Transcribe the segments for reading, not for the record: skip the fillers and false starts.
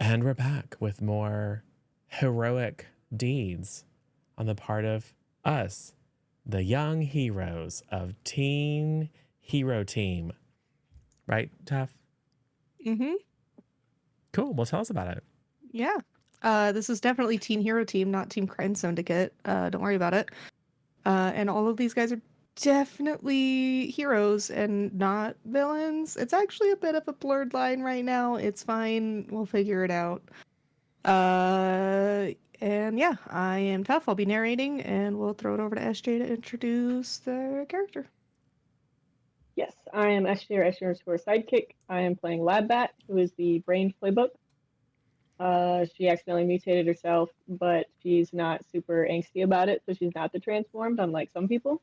And we're back with more heroic deeds on the part of us, the young heroes of Teen Hero Team. Right, Taff? Mm-hmm. Cool. Well, tell us about it. Yeah. This is definitely Teen Hero Team, not Team Crime Syndicate. Don't worry about it. And all of these guys are definitely heroes and not villains. It's actually a bit of a blurred line right now. It's fine. We'll figure it out. And yeah, I am Tough. I'll be narrating, and we'll throw it over to SJ to introduce the character. Yes, I am SJ or SJ sidekick. I am playing Lab Bat, who is the brain playbook. She accidentally mutated herself, but she's not super angsty about it, so she's not the transformed, unlike some people.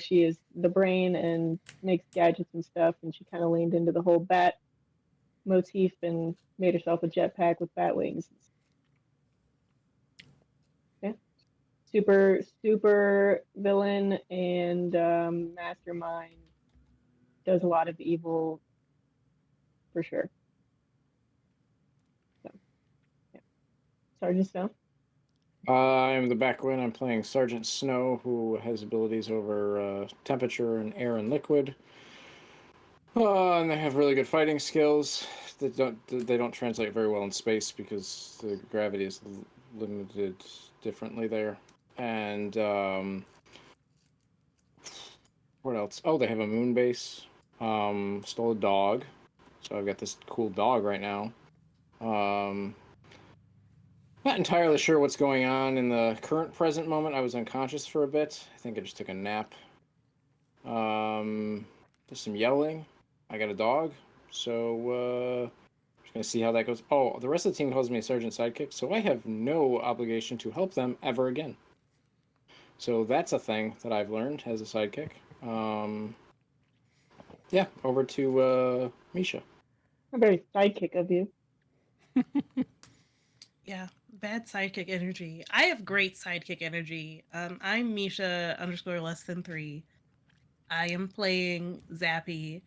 She is the brain and makes gadgets and stuff, and she kind of leaned into the whole bat motif and made herself a jetpack with bat wings. Yeah, super villain and mastermind. Does a lot of evil for sure. So, yeah. Sergeant Snow. I'm the Backwin. I'm playing Sergeant Snow, who has abilities over temperature and air and liquid. And they have really good fighting skills. They don't translate very well in space because the gravity is limited differently there. And what else? Oh, they have a moon base. Stole a dog, so I've got this cool dog right now. Not entirely sure what's going on in the current present moment. I was unconscious for a bit. I think I just took a nap. There's some yelling. I got a dog, so just gonna see how that goes. Oh, the rest of the team calls me a sergeant sidekick, so I have no obligation to help them ever again. So that's a thing that I've learned as a sidekick. Yeah, over to Misha. A very sidekick of you. Yeah, bad sidekick energy. I have great sidekick energy. I'm Misha _ less than 3. I am playing Zappy,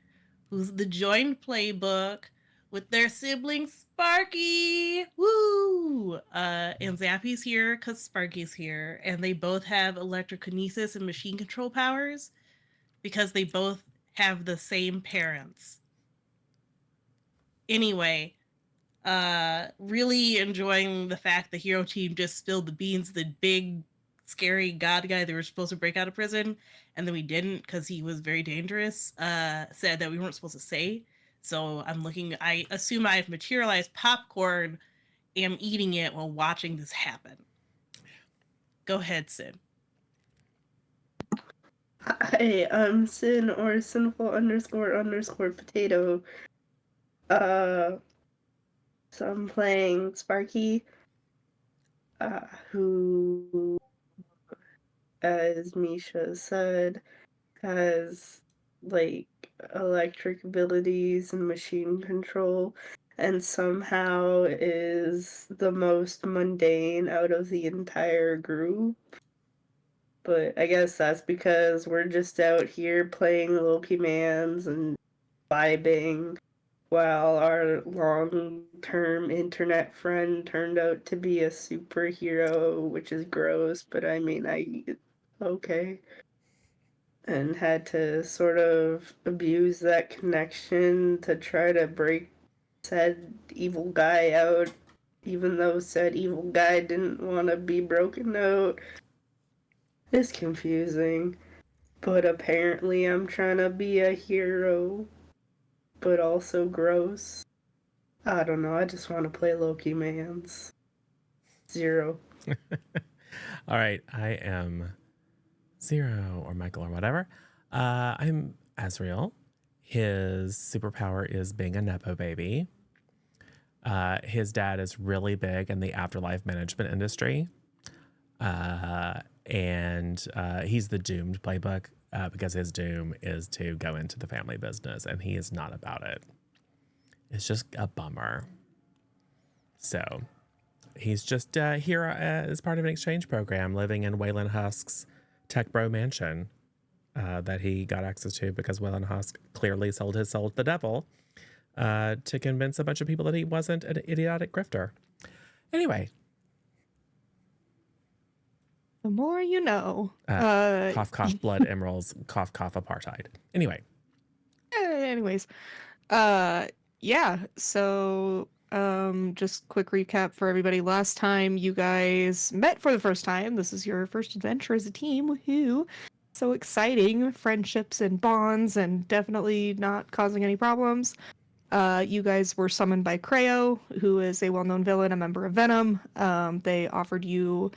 who's the joined playbook with their sibling Sparky. Woo! And Zappy's here because Sparky's here, and they both have electrokinesis and machine control powers because they both have the same parents. Anyway, really enjoying the fact the hero team just spilled the beans, the big scary god guy that were supposed to break out of prison, and then we didn't because he was very dangerous, said that we weren't supposed to say. So I assume I've materialized popcorn, am eating it while watching this happen. Go ahead, Sid. Hi, I'm Sin or Sinful _ potato. So I'm playing Sparky, who, as Misha said, has like electric abilities and machine control, and somehow is the most mundane out of the entire group. But I guess that's because we're just out here playing Loki Mans and vibing, while our long-term internet friend turned out to be a superhero, which is gross, but I mean, okay. And had to sort of abuse that connection to try to break said evil guy out, even though said evil guy didn't want to be broken out. It's confusing, but apparently I'm trying to be a hero, but also gross. I don't know, I just want to play Loki Mans. 0. All right. I am Zero or Michael or whatever. I'm Azriel. His superpower is being a Nepo baby. His dad is really big in the afterlife management industry. And he's the doomed playbook because his doom is to go into the family business, and he is not about it. It's just a bummer. So he's just here as part of an exchange program living in Waylon Husk's Tech Bro mansion that he got access to because Waylon Husk clearly sold his soul to the devil. to convince a bunch of people that he wasn't an idiotic grifter. Anyway, The more you know. cough, cough, blood emeralds, cough, cough, apartheid. Anyway, Anyways, yeah. So, just quick recap for everybody. Last time you guys met for the first time. This is your first adventure as a team. Woohoo! So exciting, friendships and bonds, and definitely not causing any problems. You guys were summoned by Creo, who is a well-known villain, a member of Venom. They offered you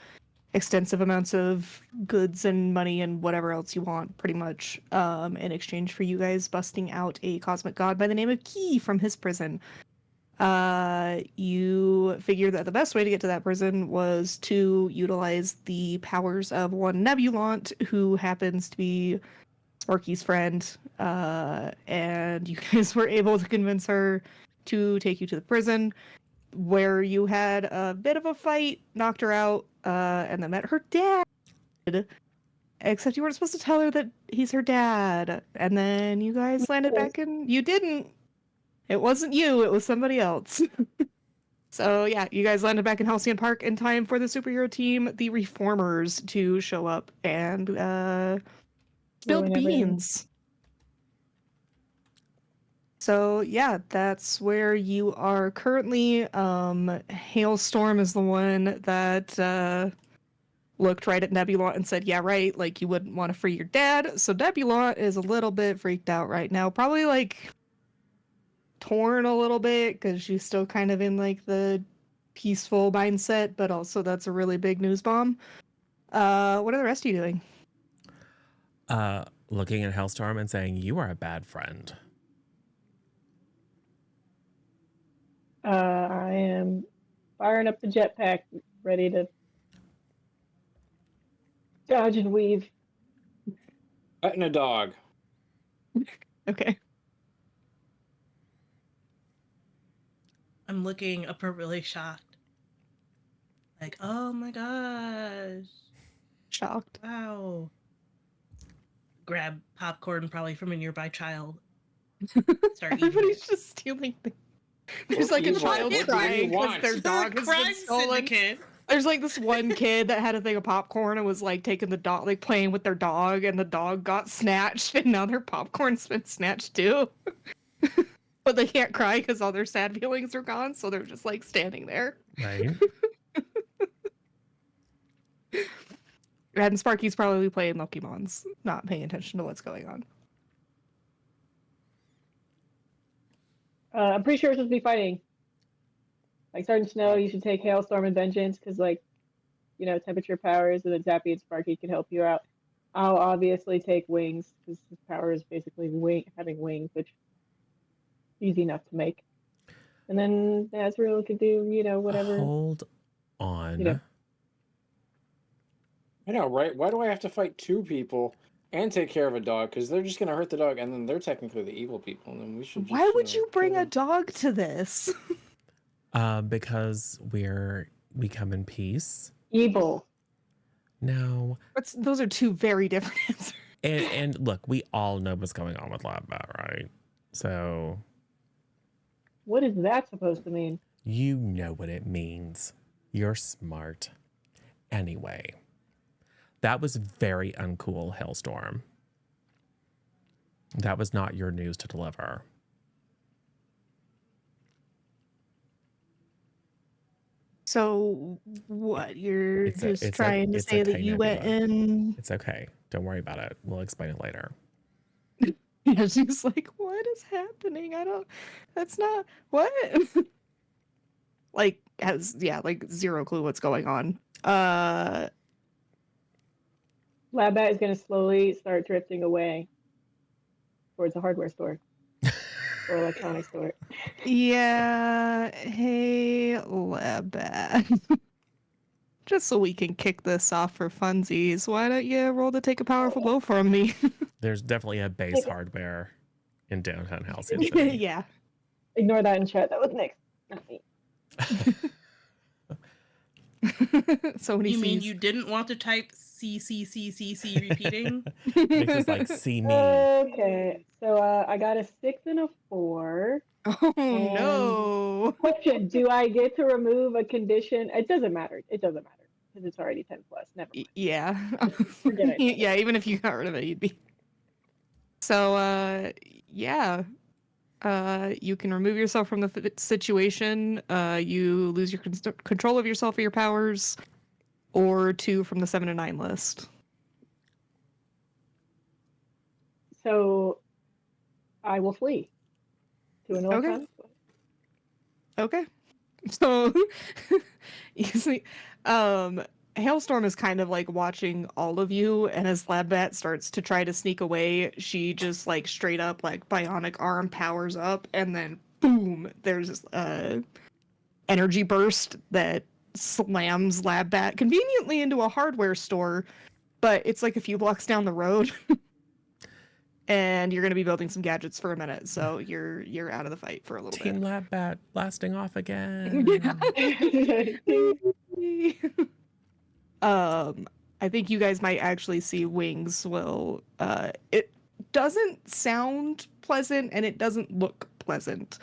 extensive amounts of goods and money and whatever else you want, pretty much, in exchange for you guys busting out a cosmic god by the name of Key from his prison. You figured that the best way to get to that prison was to utilize the powers of one Nebulant, who happens to be Sparky's friend, and you guys were able to convince her to take you to the prison, where you had a bit of a fight, knocked her out, and then met her dad. Except you weren't supposed to tell her that he's her dad. And then you guys landed back in... You didn't! It wasn't you, it was somebody else. So yeah, you guys landed back in Halcyon Park in time for the superhero team, the Reformers, to show up and spilled Ruin everything. beans. So yeah, that's where you are currently. Hailstorm is the one that looked right at Nebula and said, yeah, right, like you wouldn't want to free your dad. So Nebula is a little bit freaked out right now. Probably like torn a little bit because she's still kind of in like the peaceful mindset, but also that's a really big news bomb. What are the rest of you doing? looking at Hellstorm and saying, "You are a bad friend." I am firing up the jetpack, ready to dodge and weave. Petting a dog. Okay. I'm looking appropriately shocked. Like, oh my gosh. Shocked. Wow. Grab popcorn probably from a nearby child. Start eating Everybody's it. just stealing things. There's like a What do you child want? crying What because do you their want? dog has Crime been stolen. syndicate. There's like this one kid that had a thing of popcorn and was like taking the dog, like playing with their dog, and the dog got snatched, and now their popcorn's been snatched too. But they can't cry because all their sad feelings are gone, so they're just like standing there. Right? And Sparky's probably playing Pokemons, not paying attention to what's going on. I'm pretty sure we're supposed to be fighting. Like Sergeant Snow, you should take Hailstorm and Vengeance because, like, you know, temperature powers, and then Zappy and Sparky can help you out. I'll obviously take Wings because his power is basically having wings, which is easy enough to make. And then Azrael could do, you know, whatever. Hold on. You know. I know, right? Why do I have to fight two people and take care of a dog? Because they're just going to hurt the dog, and then they're technically the evil people, and then we should just, Why would you bring kill a them. dog to this? Because we come in peace. Evil. No. Those are two very different answers. And look, we all know what's going on with Labbat, right? So What is that supposed to mean? you know what it means. You're smart. Anyway, that was very uncool, Hailstorm. That was not your news to deliver. So what? You're It's just trying to say that you went in. It's okay. Don't worry about it. We'll explain it later. Yeah, she's like, what is happening? That's not what. Like has like zero clue what's going on. Labbat is going to slowly start drifting away towards a hardware store or electronics store. Yeah. Hey, Labbat. Just so we can kick this off for funsies, why don't you roll to take a powerful blow from me? There's definitely a base hardware in downtown Halcyon City. Yeah. Ignore that in chat. That was Nick, not me. So when he You mean sees- you didn't want to type C repeating? Nick is like, see me. Okay, so I got a 6 and a 4. Oh And- no. Question: do I get to remove a condition? It doesn't matter. It doesn't matter because it's already 10 plus. Never mind. Yeah. Forget it. Yeah, even if you got rid of it, you'd be. So, yeah. You can remove yourself from the situation. You lose your control of yourself or your powers, or 2 from the 7 to 9 list. So I will flee to an old Okay. town. Okay. So, you see, Hailstorm is kind of like watching all of you, and as Labbat starts to try to sneak away, she just like straight up like bionic arm powers up, and then boom, there's a energy burst that slams Labbat conveniently into a hardware store, but it's like a few blocks down the road. And you're going to be building some gadgets for a minute, so you're out of the fight for a little Team bit. Lab Bat blasting off again. I think you guys might actually see Wings will it doesn't sound pleasant and it doesn't look pleasant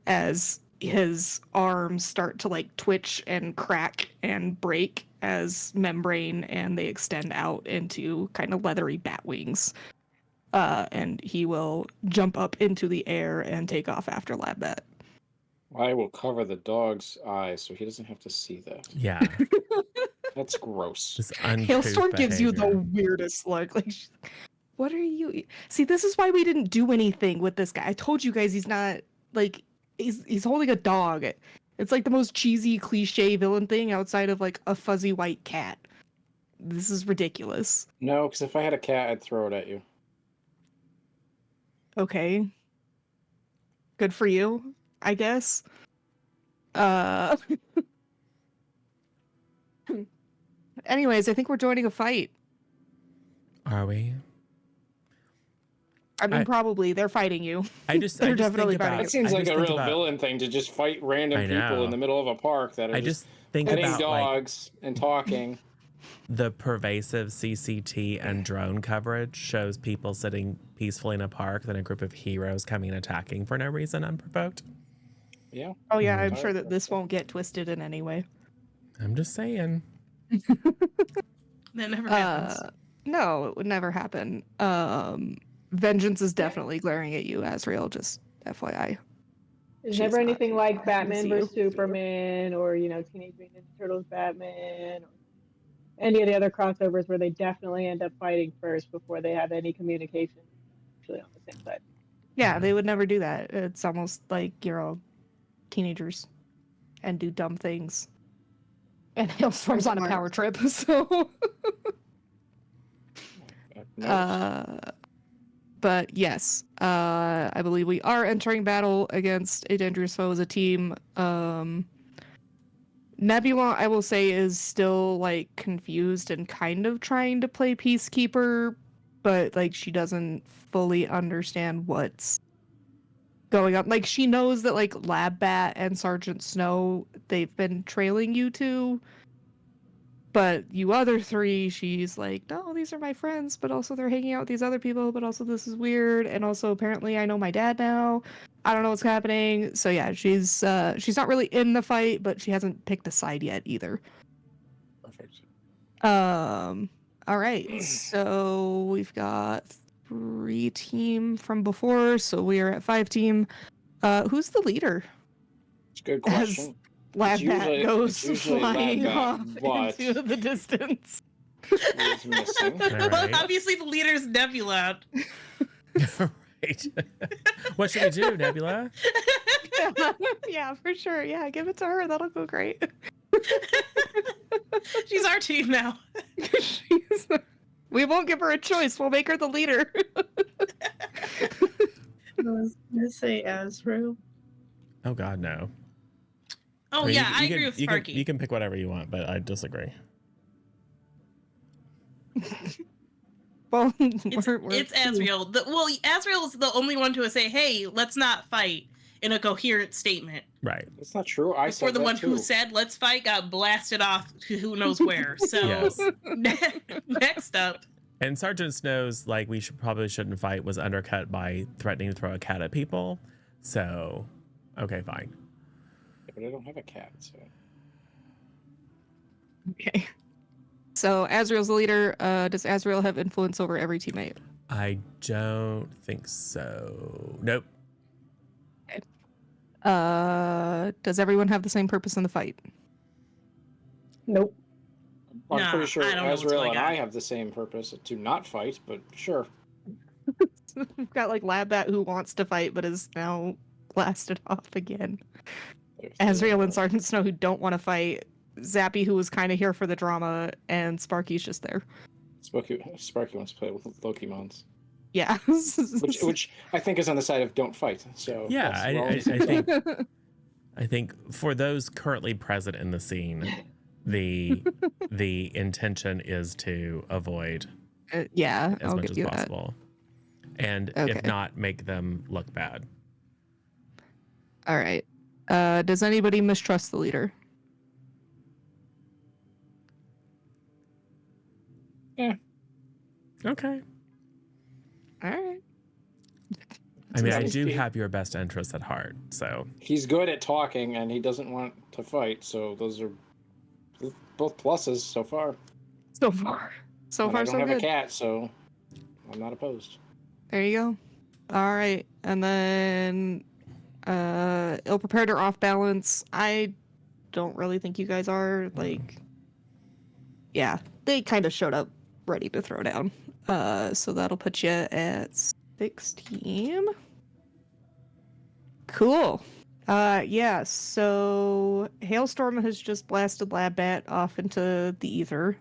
as his arms start to like twitch and crack and break as membrane, and they extend out into kind of leathery bat wings. And he will jump up into the air and take off after Labbat. I will cover the dog's eyes so he doesn't have to see that. Yeah. That's gross. Just uncouth Hailstorm gives you the behavior. weirdest look. Like, what are you? See, this is why we didn't do anything with this guy. I told you guys he's not like he's holding a dog. It's like the most cheesy cliche villain thing outside of like a fuzzy white cat. This is ridiculous. No, because if I had a cat, I'd throw it at you. Okay. Good for you, I guess. Anyways, I think we're joining a fight. Are we? I mean, I- probably they're fighting you. I just They're I just definitely think fighting about, That seems I like just a think real about- villain thing to just fight random I people know. in the middle of a park that are I just just think petting about like dogs and talking. the pervasive CCT and drone coverage shows people sitting peacefully in a park, then a group of heroes coming and attacking for no reason unprovoked. Yeah. Oh yeah, Mm. I'm sure that this won't get twisted in any way. I'm just saying. That never happens. No, it would never happen. Vengeance is definitely glaring at you, Azrael, just FYI. There's She's never not anything like happy to Batman see vs you. Superman or Teenage Mutant Ninja Turtles Batman or any of the other crossovers where they definitely end up fighting first before they have any communication actually on the same side. Yeah, they would never do that. It's almost like you're all teenagers and do dumb things. And Hailstorm's on a power trip, so but yes, I believe we are entering battle against a dangerous foe as a team. Nebula, I will say, is still like confused and kind of trying to play peacekeeper, but like she doesn't fully understand what's going on. Like she knows that like Labbat and Sergeant Snow, they've been trailing you two. But you other three, she's like, no, these are my friends, but also they're hanging out with these other people, but also this is weird, and also apparently I know my dad now. I don't know what's happening. So yeah, she's not really in the fight, but she hasn't picked a side yet either. Perfect. All right, so we've got 3 team from before, so we are at 5 team. Who's the leader? It's a good As question. Labbat goes it's usually flying Labbat, off but- into the distance. Who's missing? All Well, right. obviously the leader's Nebula. Right. What should we do, Nebula? Yeah, for sure. Yeah, give it to her. That'll go great. She's our team now. We won't give her a choice. We'll make her the leader. I was gonna say Azrael. Oh God, no. Oh I mean, yeah, I can- agree with you can- Sparky. You can pick whatever you want, but I disagree. Well, It's we're Azrael. Azrael is the only one to say, "Hey, let's not fight," in a coherent statement. Right. That's not true. I Before said the that one too. who said "let's fight" got blasted off to who knows where. So Yes. next up, And Sergeant Snow's like we shouldn't fight was undercut by threatening to throw a cat at people. So Okay, fine. Yeah, but I don't have a cat, so. Okay. So Azrael's the leader. Does Azrael have influence over every teammate? I don't think so. Nope. Does everyone have the same purpose in the fight? Nope. I'm Nah, pretty sure I don't know what's Azrael going and on. I have the same purpose to not fight, but sure. We've got like Labbat who wants to fight but is now blasted off again. Azrael and Sergeant Snow who don't want to fight. Zappy who was kind of here for the drama, and Sparky's just there. Sparky wants to play with Lokimons, Yeah. which I think is on the side of don't fight. So Yeah, yes, I we're all on the same think side. I think for those currently present in the scene, the intention is to avoid yeah, as I'll much give as you that. possible, and Okay. if not, make them look bad. All right. Does anybody mistrust the leader? Okay. All right. I mean, I Nice. do have your best interests at heart, so He's good at talking, and he doesn't want to fight. So those are both pluses so far. So far. So And far, I don't so have good. a cat, so I'm not opposed. There you go. All right. And then ill prepared or off balance. I don't really think you guys are like yeah, they kind of showed up ready to throw down. So that'll put you at 16. Cool. Yeah, so Hailstorm has just blasted Labbat off into the ether.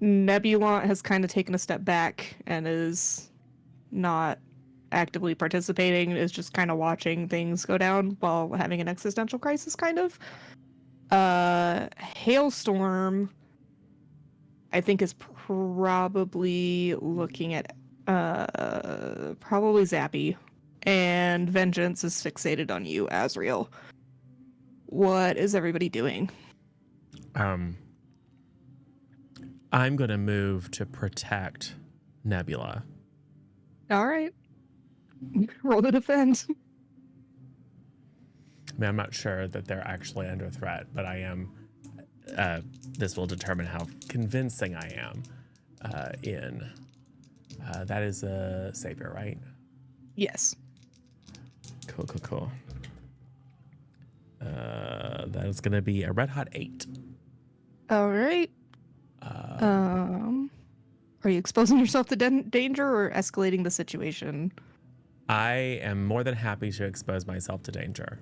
Nebulant has kind of taken a step back and is not actively participating, is just kind of watching things go down while having an existential crisis, kind of. Hailstorm, I think, is probably looking at probably Zappy, and Vengeance is fixated on you, Azrael. What is everybody doing? I'm gonna move to protect Nebula. All right. Roll to defend. I mean, I'm not sure that they're actually under threat, but I am. This will determine how convincing I am. That is a savior, right? Yes. Cool. That is gonna be a red hot 8. All right. Are you exposing yourself to danger or escalating the situation? I am more than happy to expose myself to danger.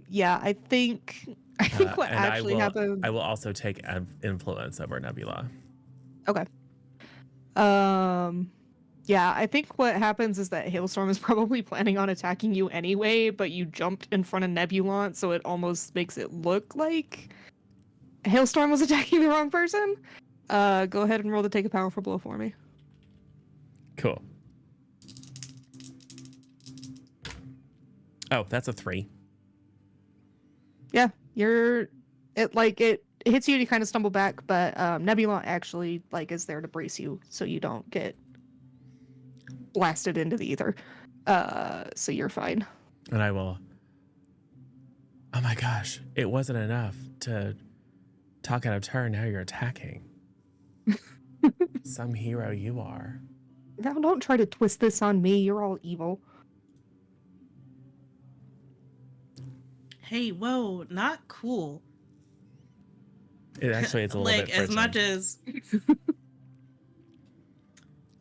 Yeah, I think what And actually happened. I will also take influence over Nebula. Okay. Yeah, I think what happens is that Hailstorm is probably planning on attacking you anyway, but you jumped in front of Nebulant, so it almost makes it look like Hailstorm was attacking the wrong person. Go ahead and roll to take a powerful blow for me. Cool. Oh, that's a 3. Yeah, it hits you and you kind of stumble back, but Nebulant actually is there to brace you so you don't get blasted into the ether. So you're fine. And I will. Oh my gosh, it wasn't enough to talk out of turn. Now you're attacking. Some hero you are. Now don't try to twist this on me. You're all evil. Hey, whoa, not cool. It actually it's a little Like, bit as frigid. much as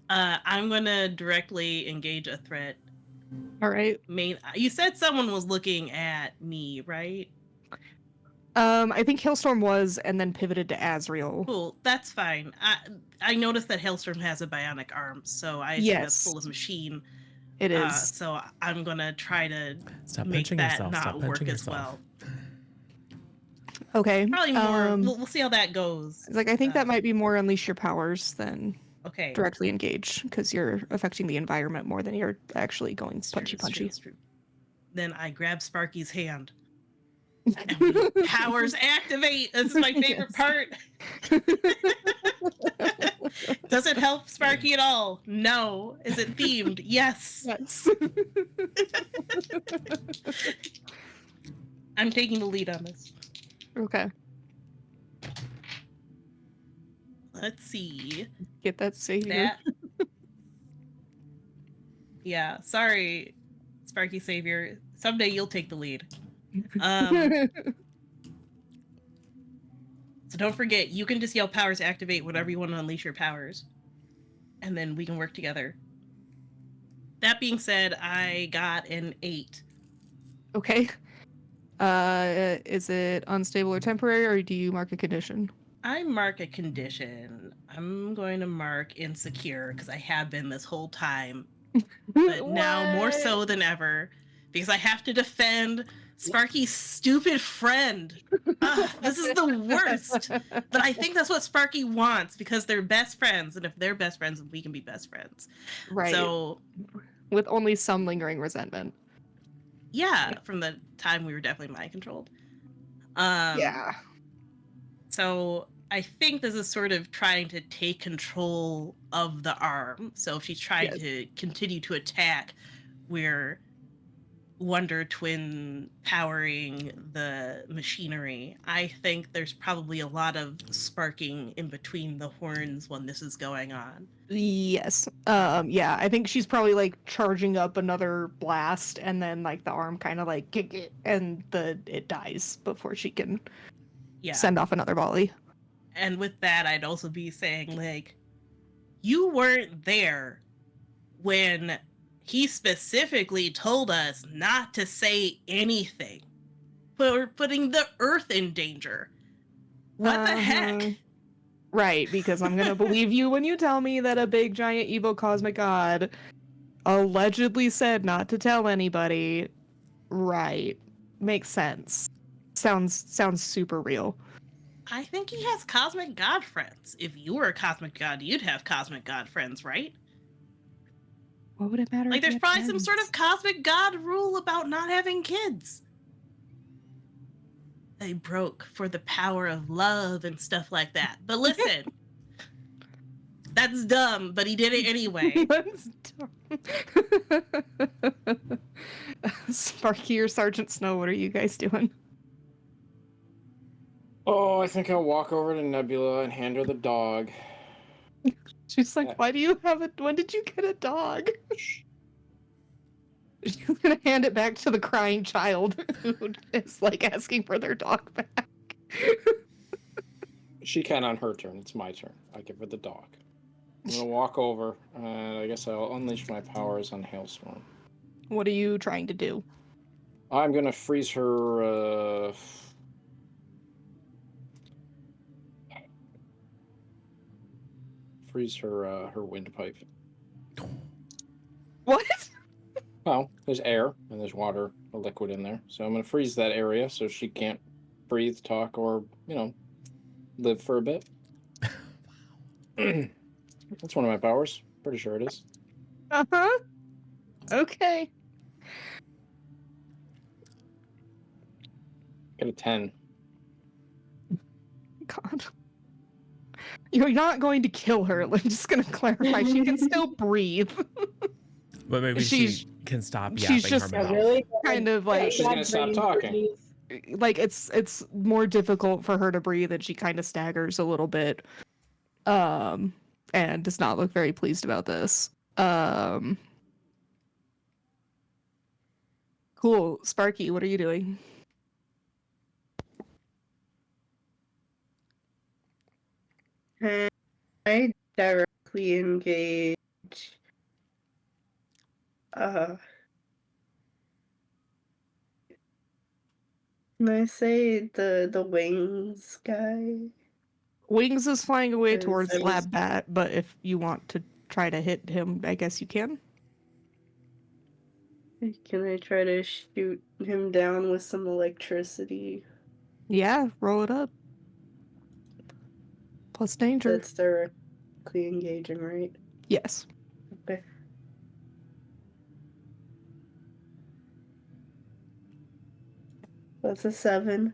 I'm gonna directly engage a threat. All right. You said someone was looking at me, right? I think Hailstorm was, and then pivoted to Azrael. Cool, that's fine. I noticed that Hailstorm has a bionic arm, so I assume that's full of machine. It is. So I'm gonna try to Stop make punching that yourself. Stop not work punching as yourself. well. Okay. Probably more. We'll see how that goes. It's I think that might be more unleash your powers than Okay. directly engage, because you're affecting the environment more than you're actually going It's true, punchy. it's true. Then I grab Sparky's hand. And we powers activate. This is my favorite Yes. part. Does it help Sparky at all? No. Is it themed? Yes. Yes. I'm taking the lead on this. Okay. Let's see. Get that savior. That. Yeah, sorry, Sparky Savior. Someday you'll take the lead. So don't forget, you can just yell powers activate whenever you want to unleash your powers. And then we can work together. That being said, I got an 8. Okay. Is it unstable or temporary, or do you mark a condition? I mark a condition. I'm going to mark insecure because I have been this whole time. But now more so than ever, because I have to defend Sparky's stupid friend. This is the worst. But I think that's what Sparky wants because they're best friends, and if they're best friends, we can be best friends. Right. So, with only some lingering resentment. yeah, from the time we were definitely mind controlled. Yeah. So I think this is sort of trying to take control of the arm. So if she's trying to continue to attack, we're Wonder Twin powering the machinery. I think there's probably a lot of sparking in between the horns when this is going on. Yes. Yeah, I think she's probably like charging up another blast, and then like the arm kind of like kick it, and it dies before she can send off another volley. And with that, I'd also be saying, like, you weren't there when he specifically told us not to say anything. We're putting the Earth in danger. What the heck? Right, because I'm gonna believe you when you tell me that a big, giant, evil cosmic god allegedly said not to tell anybody. Right. Makes sense. Sounds super real. I think he has cosmic god friends. If you were a cosmic god, you'd have cosmic god friends, right? What would it matter? Like, there's probably some sort of cosmic god rule about not having kids. They broke for the power of love and stuff like that. But listen, that's dumb, but he did it anyway. That's dumb. Sparky or Sergeant Snow, what are you guys doing? Oh, I think I'll walk over to Nebula and hand her the dog. She's like, why do you have when did you get a dog? She's gonna hand it back to the crying child who is like asking for their dog back. She can on her turn. It's my turn. I give her the dog. I'm gonna walk over, and I guess I'll unleash my powers on Hailstorm. What are you trying to do? I'm gonna freeze her. Freeze her windpipe. What? Well, there's air and there's water, a liquid in there. So I'm gonna freeze that area so she can't breathe, talk, or live for a bit. That's one of my powers. Pretty sure it is. Uh-huh. Okay. Get a 10. God. You're not going to kill her. I'm just going to clarify. She can still breathe. But maybe she can stop yapping she's just her mouth. Really? kind of like She's gonna stop talking. like it's more difficult for her to breathe, and she kind of staggers a little bit, and does not look very pleased about this. Cool. Sparky, what are you doing? I directly engage can I say the wings guy? Wings is flying away Because towards I was- Lab Bat, but if you want to try to hit him, I guess you can. Can I try to shoot him down with some electricity? Yeah, roll it up. Plus danger. That's directly engaging, right? Yes. Okay. That's a 7.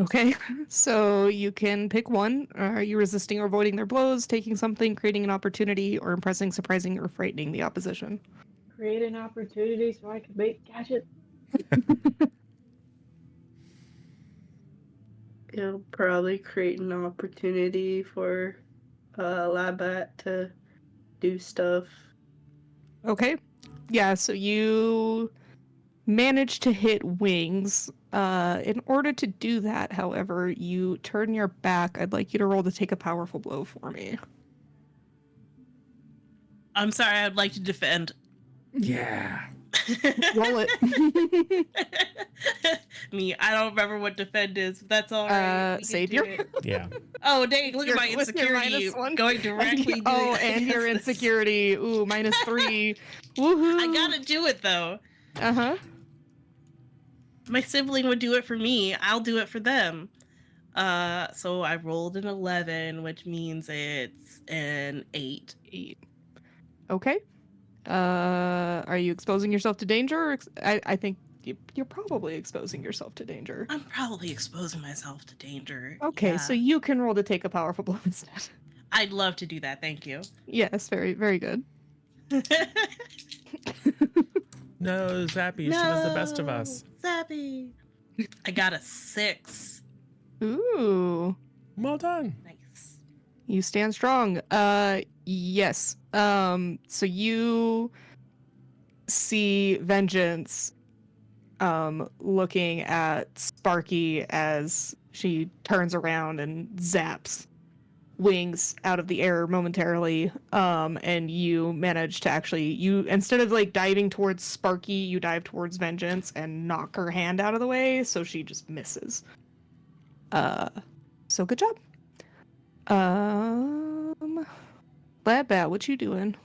Okay, so you can pick one. Are you resisting or avoiding their blows, taking something, creating an opportunity, or impressing, surprising, or frightening the opposition? Create an opportunity so I can make gadgets. It'll probably create an opportunity for Labat to do stuff. Okay. Yeah, so you manage to hit Wings. In order to do that, however, you turn your back. I'd like you to roll to take a powerful blow for me. I'm sorry, I'd like to defend. Yeah. Roll it. I don't remember what defend is. But that's all right. We can Savior? do it. Yeah. Oh dang! Look at my With your insecurity -1. going directly. And your against this. insecurity. Ooh, -3. Woohoo! I gotta do it though. Uh-huh. My sibling would do it for me. I'll do it for them. So I rolled an 11, which means it's an 8. 8. Okay. Are you exposing yourself to danger? I think you're probably exposing yourself to danger. I'm probably exposing myself to danger. Okay, Yeah. so you can roll to take a powerful blow instead. I'd love to do that. Thank you. Yes, very, very good. No, Zappy, she was the best of us. Zappy. I got a 6. Ooh, Well done. Nice. you stand strong. Yes. So you see Vengeance looking at Sparky as she turns around and zaps Wings out of the air momentarily, and you manage to actually, instead of like diving towards Sparky, you dive towards Vengeance and knock her hand out of the way, so she just misses. So good job. Ladbat, what you doing?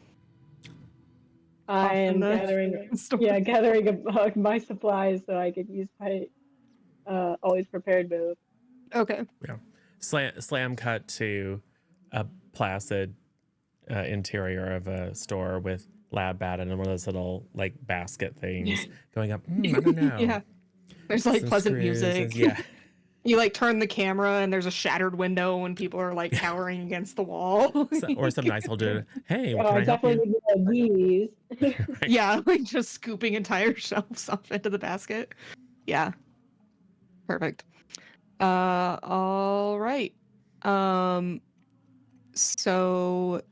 I Off in am the gathering, store. yeah, gathering my supplies so I could use my always prepared move. Okay. Slam cut to a placid interior of a store with lab bat and one of those little like basket things going up. I don't know. Yeah. There's like Some pleasant screws, music. yeah. You like turn the camera and there's a shattered window and people are like cowering against the wall. Or some nice old dude. Hey, Oh, can I I help definitely you? need these. Right. Yeah, like just scooping entire shelves off into the basket. Yeah. Perfect. All right. So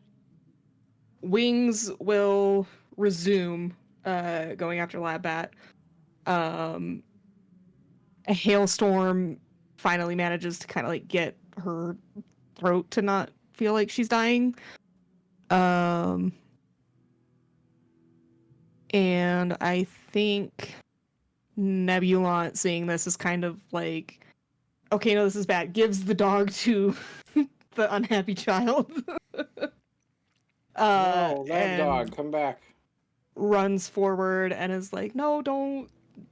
Wings will resume going after Ladbat. A hailstorm finally manages to kind of like get her throat to not feel like she's dying. And I think Nebulant, seeing this, is kind of like, okay, no, this is bad. Gives the dog to the unhappy child. No, that and dog, come back. runs forward and is like, no,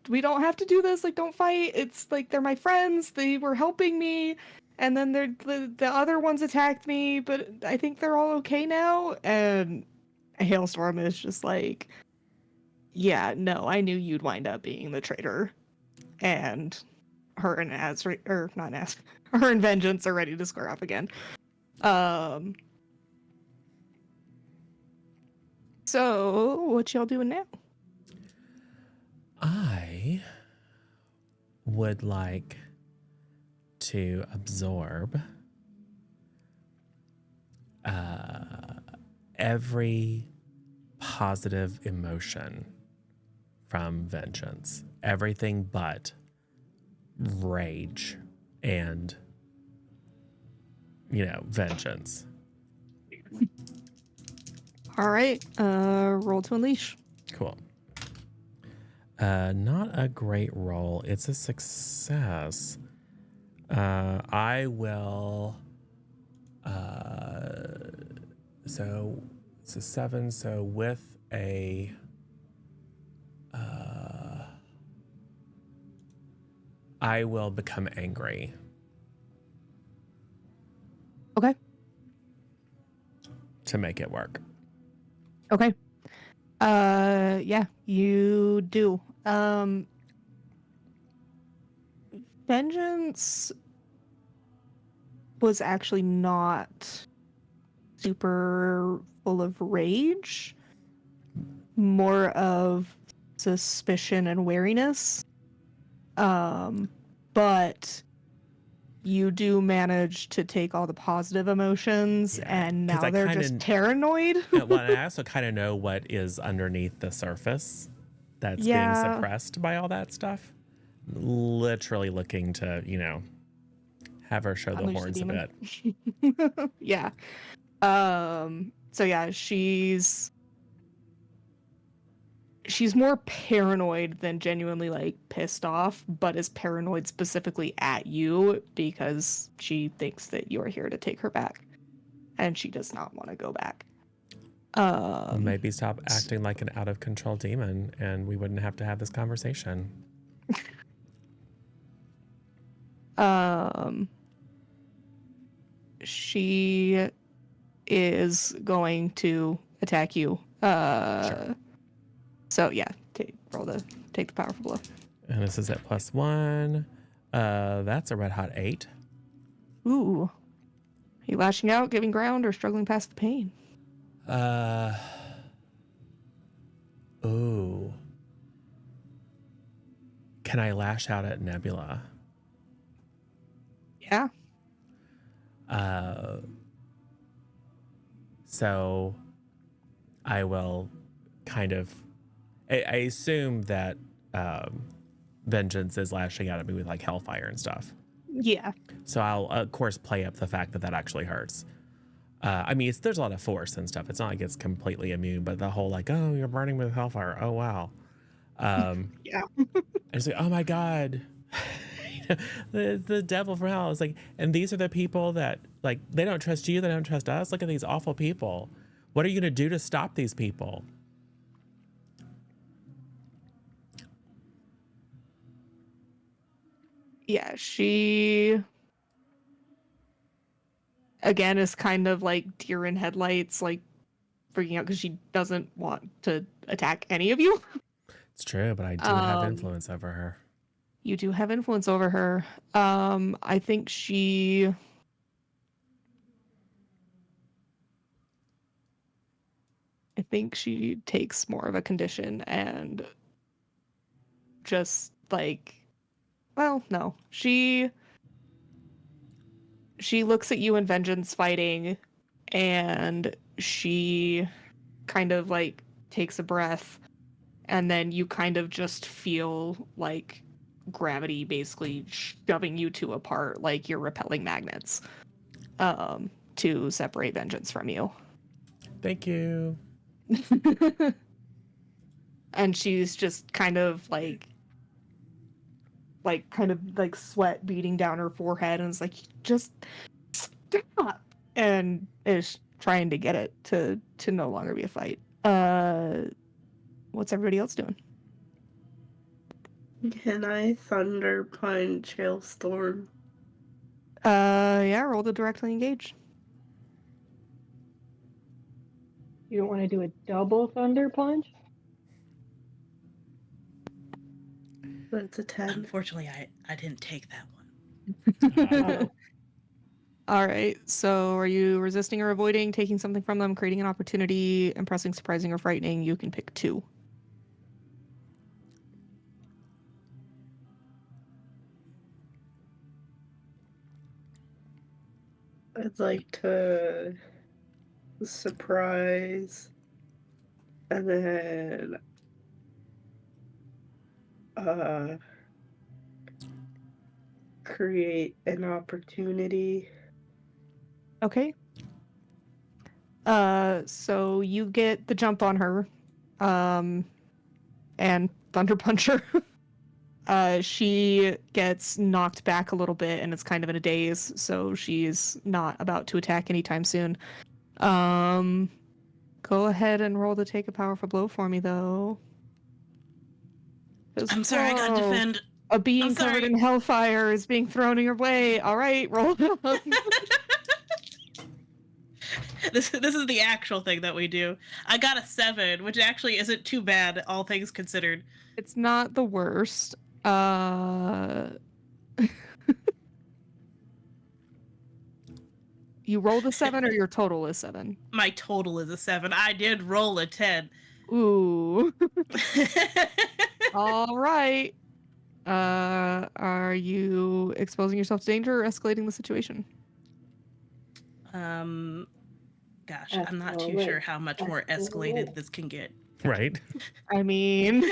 we don't have to do this. Like, don't fight. It's like, they're my friends. They were helping me. And then the other ones attacked me, but I think they're all okay now. And Hailstorm is just like, yeah, no, I knew you'd wind up being the traitor. And her and her and Vengeance are ready to square up again. So what y'all doing now? I would like to absorb every positive emotion from Vengeance. Everything but rage and, vengeance. All right, roll to unleash. Cool. Not a great roll. It's a success. I will. So it's a 7. So with a. I will become angry. Okay. To make it work. Okay. Yeah, you do. Vengeance was actually not super full of rage, more of suspicion and wariness. But you do manage to take all the positive emotions, Yeah, and 'cause now I they're kinda just paranoid. well, I also kind of know what is underneath the surface that's being Yeah. suppressed by all that stuff. Literally looking to, have her show the Unleash the horns a demon. bit. Yeah. So yeah, she's more paranoid than genuinely like pissed off, but is paranoid specifically at you because she thinks that you're here to take her back, and she does not want to go back. Maybe stop acting like an out of control demon and we wouldn't have to have this conversation. She is going to attack you. Sure. So yeah, take the powerful blow. And this is at +1. That's a red hot 8. Ooh. Are you lashing out, giving ground, or struggling past the pain? Ooh. Can I lash out at Nebula? Yeah. So I will kind of, I assume that Vengeance is lashing out at me with like hellfire and stuff. Yeah. So I'll of course play up the fact that that actually hurts. I mean, there's a lot of force and stuff. It's not like it's completely immune, but the whole like, oh, you're burning with hellfire. Oh wow. Yeah. And it's like, oh my god, the devil from hell. It's like, and these are the people that like they don't trust you, they don't trust us. Look at these awful people. What are you gonna do to stop these people? Yeah, she again is kind of like deer in headlights, like freaking out because she doesn't want to attack any of you. It's true, but I do have influence over her. You do have influence over her. I think she takes more of a condition and just like, well, no. She looks at you and Vengeance fighting, and she kind of like takes a breath, and then you kind of just feel like gravity basically shoving you two apart, like you're repelling magnets, to separate Vengeance from you. Thank you. And she's just kind of like sweat beating down her forehead, and it's like, just stop, and is trying to get it to no longer be a fight. What's everybody else doing? Can I thunder punch Hailstorm? Yeah, roll to directly engage. You don't want to do a double thunder punch? That's a 10. Unfortunately, I didn't take that one. All right, so are you resisting or avoiding taking something from them, creating an opportunity, impressing, surprising, or frightening? You can pick 2. I'd like to surprise and then create an opportunity. Okay. So you get the jump on her, and Thunder Punch her. She gets knocked back a little bit and it's kind of in a daze, so she's not about to attack anytime soon. Go ahead and roll to take a powerful blow for me, though. I'm sorry, I gotta defend. A being I'm covered sorry. in hellfire is being thrown in your way. All right, roll it on. This is the actual thing that we do. I got a 7, which actually isn't too bad, all things considered. It's not the worst. You rolled a 7 or your total is 7? My total is a 7. I did roll a 10. Ooh. All right. Are you exposing yourself to danger or escalating the situation? Gosh, I'm not too Escalate. sure how much more escalated Escalate. this can get. Right? I mean,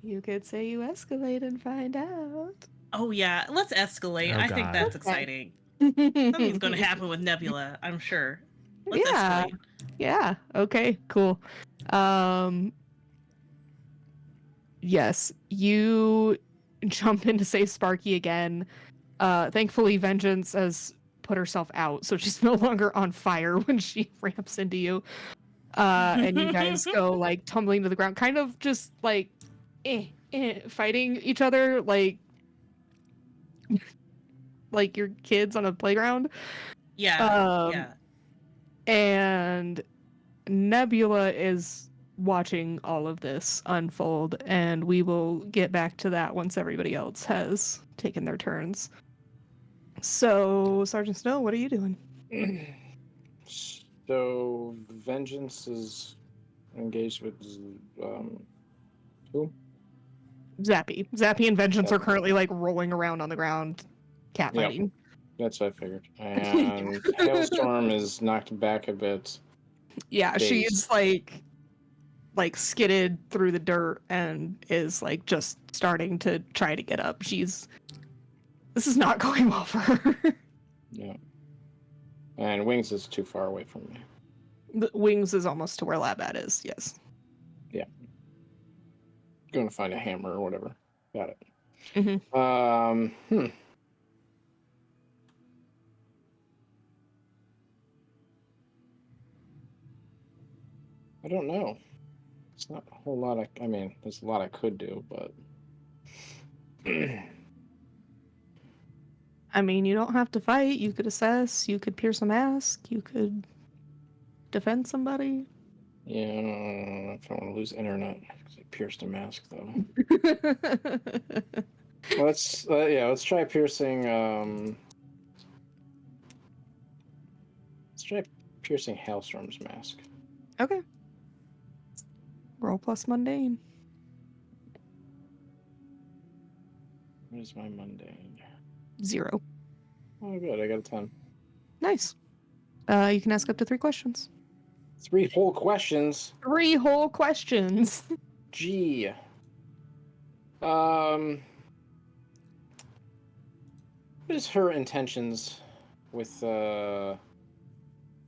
you could say you escalate and find out. Oh yeah, let's escalate. Oh, I think God. that's Okay. exciting. Something's going to happen with Nebula, I'm sure. Let's Yeah. escalate. Yeah. Okay. Cool. Yes, you jump in to save Sparky again. Thankfully, Vengeance has put herself out, so she's no longer on fire when she ramps into you. And you guys go like tumbling to the ground, kind of just like fighting each other like your kids on a playground. Yeah, yeah. And Nebula is watching all of this unfold, and we will get back to that once everybody else has taken their turns. So, Sergeant Snow, what are you doing? So Vengeance is engaged with who? Zappy. Zappy and Vengeance are Zappy. currently like rolling around on the ground, catfighting. That's what I figured. And Hailstorm is knocked back a bit. Yeah, Dazed. she's like skidded through the dirt and is like just starting to try to get up. This is not going well for her. Yeah. And Wings is too far away from me. The Wings is almost to where Labat is, yes. Going to find a hammer or whatever. Got it. Mm-hmm. I don't know. It's not a whole lot. I mean, there's a lot I could do, but I mean, you don't have to fight. You could assess. You could pierce a mask. You could defend somebody. yeah, I don't know if I want to lose internet. I pierced a mask though. Let's try piercing. Let's try piercing Hailstorm's mask. Okay. Roll plus mundane. What is my mundane? 0. Oh, good. I got a 10. Nice. You can ask up to 3 questions. 3 whole questions. 3 whole questions. Gee. What is her intentions with in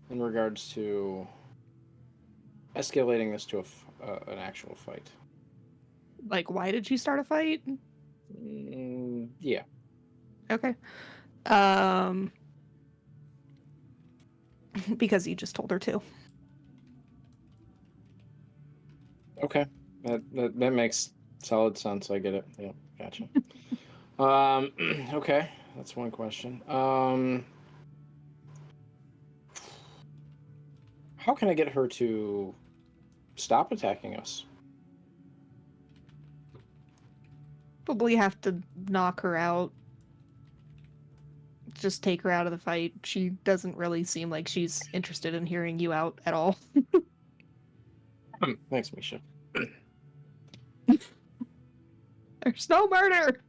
regards to escalating this to an actual fight? Like, why did she start a fight? Yeah. Okay. Because you just told her to. Okay. That makes solid sense. I get it. Yeah, gotcha. Okay. That's one question. How can I get her to stop attacking us? Probably have to knock her out. Just take her out of the fight. She doesn't really seem like she's interested in hearing you out at all. Thanks, Misha. There's no murder!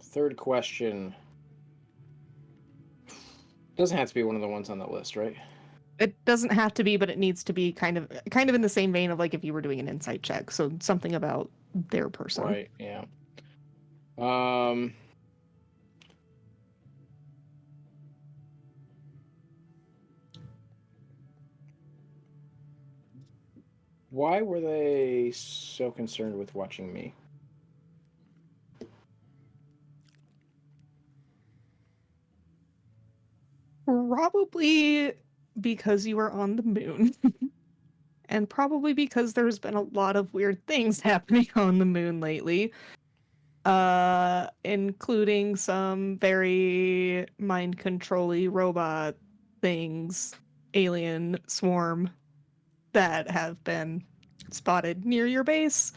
Third question. Doesn't have to be one of the ones on that list, right? It doesn't have to be, but it needs to be kind of in the same vein of like if you were doing an insight check. So something about their person. Right, yeah. Why were they so concerned with watching me? Probably because you were on the moon. And probably because there's been a lot of weird things happening on the moon lately. Including some very mind-controlly robot things, alien swarm, that have been spotted near your base.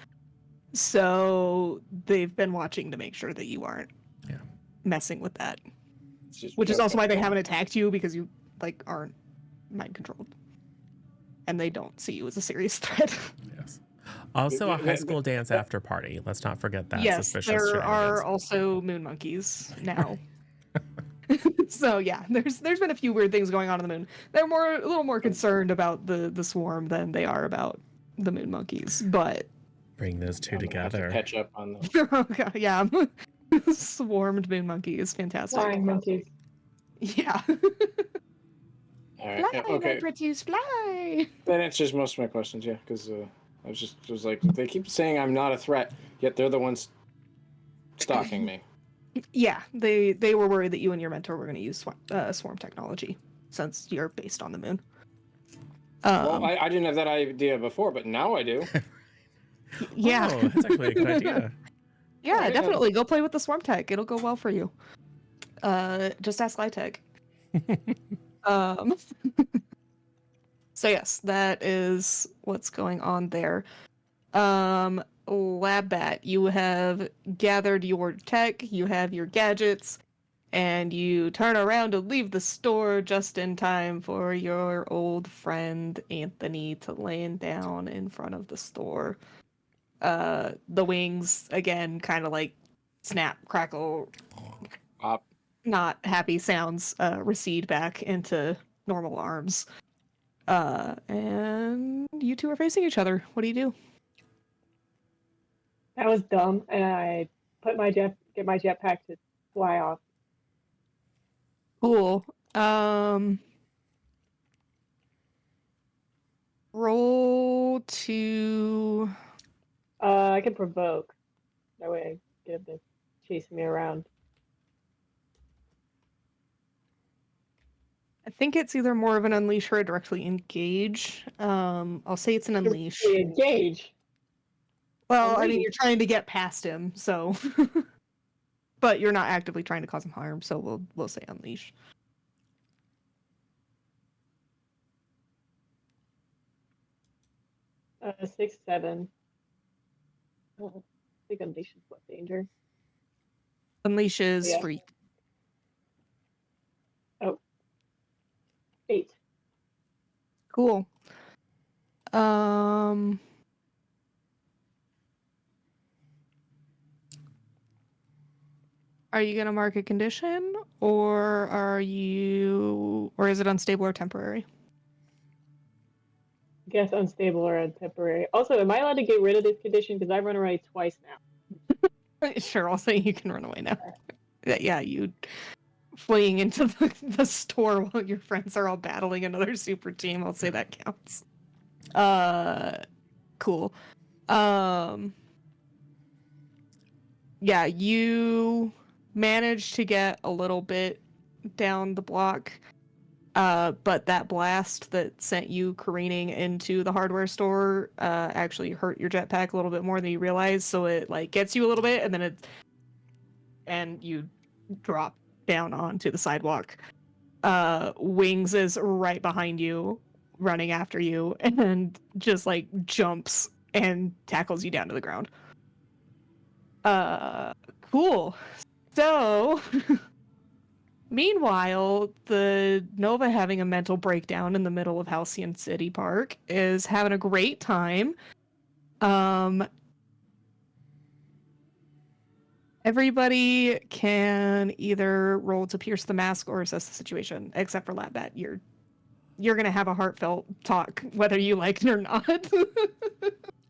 So they've been watching to make sure that you aren't Yeah. messing with that. It's just Which is also why they okay. haven't attacked you, because you like aren't mind controlled. And they don't see you as a serious threat. Yes. Also, a Th- high th- school th- dance after party. Let's not forget that Yes, suspicious there are shenanigans. also moon monkeys now. So yeah, there's been a few weird things going on in the moon. They're a little more concerned about the swarm than they are about the moon monkeys. But Bring those two I'm gonna have to together. catch up on the. oh god, yeah, swarmed moon monkey is fantastic. Flying monkeys. Yeah, All right. Yeah, fly, my okay. pretties, fly. That answers most of my questions. Yeah, because I was like, they keep saying I'm not a threat, yet they're the ones stalking me. Yeah, they were worried that you and your mentor were going to use swarm technology, since you're based on the moon. Well, I didn't have that idea before, but now I do. Yeah. Oh, that's actually a good idea. Yeah, Okay, definitely. Go play with the swarm tech. It'll go well for you. Just ask Lytech. Um, so yes, that is what's going on there. Labbat, you have gathered your tech, you have your gadgets, and you turn around to leave the store just in time for your old friend Anthony to land down in front of the store. The wings again kind of like snap, crackle, Op. not happy sounds recede back into normal arms. And you two are facing each other. What do you do? That was dumb, and I get my jetpack to fly off. Cool. Roll to. I can provoke. That way I get them chasing me around. I think it's either more of an unleash or a directly engage. I'll say it's an unleash. Directly engage. Well, I mean, Unleash. you're trying to get past him, so. But you're not actively trying to cause him harm, so we'll say unleash. Uh, 6, 7. Oh, I think unleash is what danger. Unleash is Yeah. free. 8. Cool. Are you gonna mark a condition, or is it unstable or temporary? I guess unstable or temporary. Also, am I allowed to get rid of this condition? Because I've run away twice now. Sure, I'll say you can run away now. Yeah, you fleeing into the store while your friends are all battling another super team. I'll say that counts. Cool. Yeah, you managed to get a little bit down the block, but that blast that sent you careening into the hardware store actually hurt your jetpack a little bit more than you realized. So it like gets you a little bit, and you drop down onto the sidewalk. Wings is right behind you, running after you, and just like jumps and tackles you down to the ground. Cool. So, meanwhile, the Nova having a mental breakdown in the middle of Halcyon City Park is having a great time. Everybody can either roll to pierce the mask or assess the situation, except for Labbat. You're gonna have a heartfelt talk, whether you like it or not.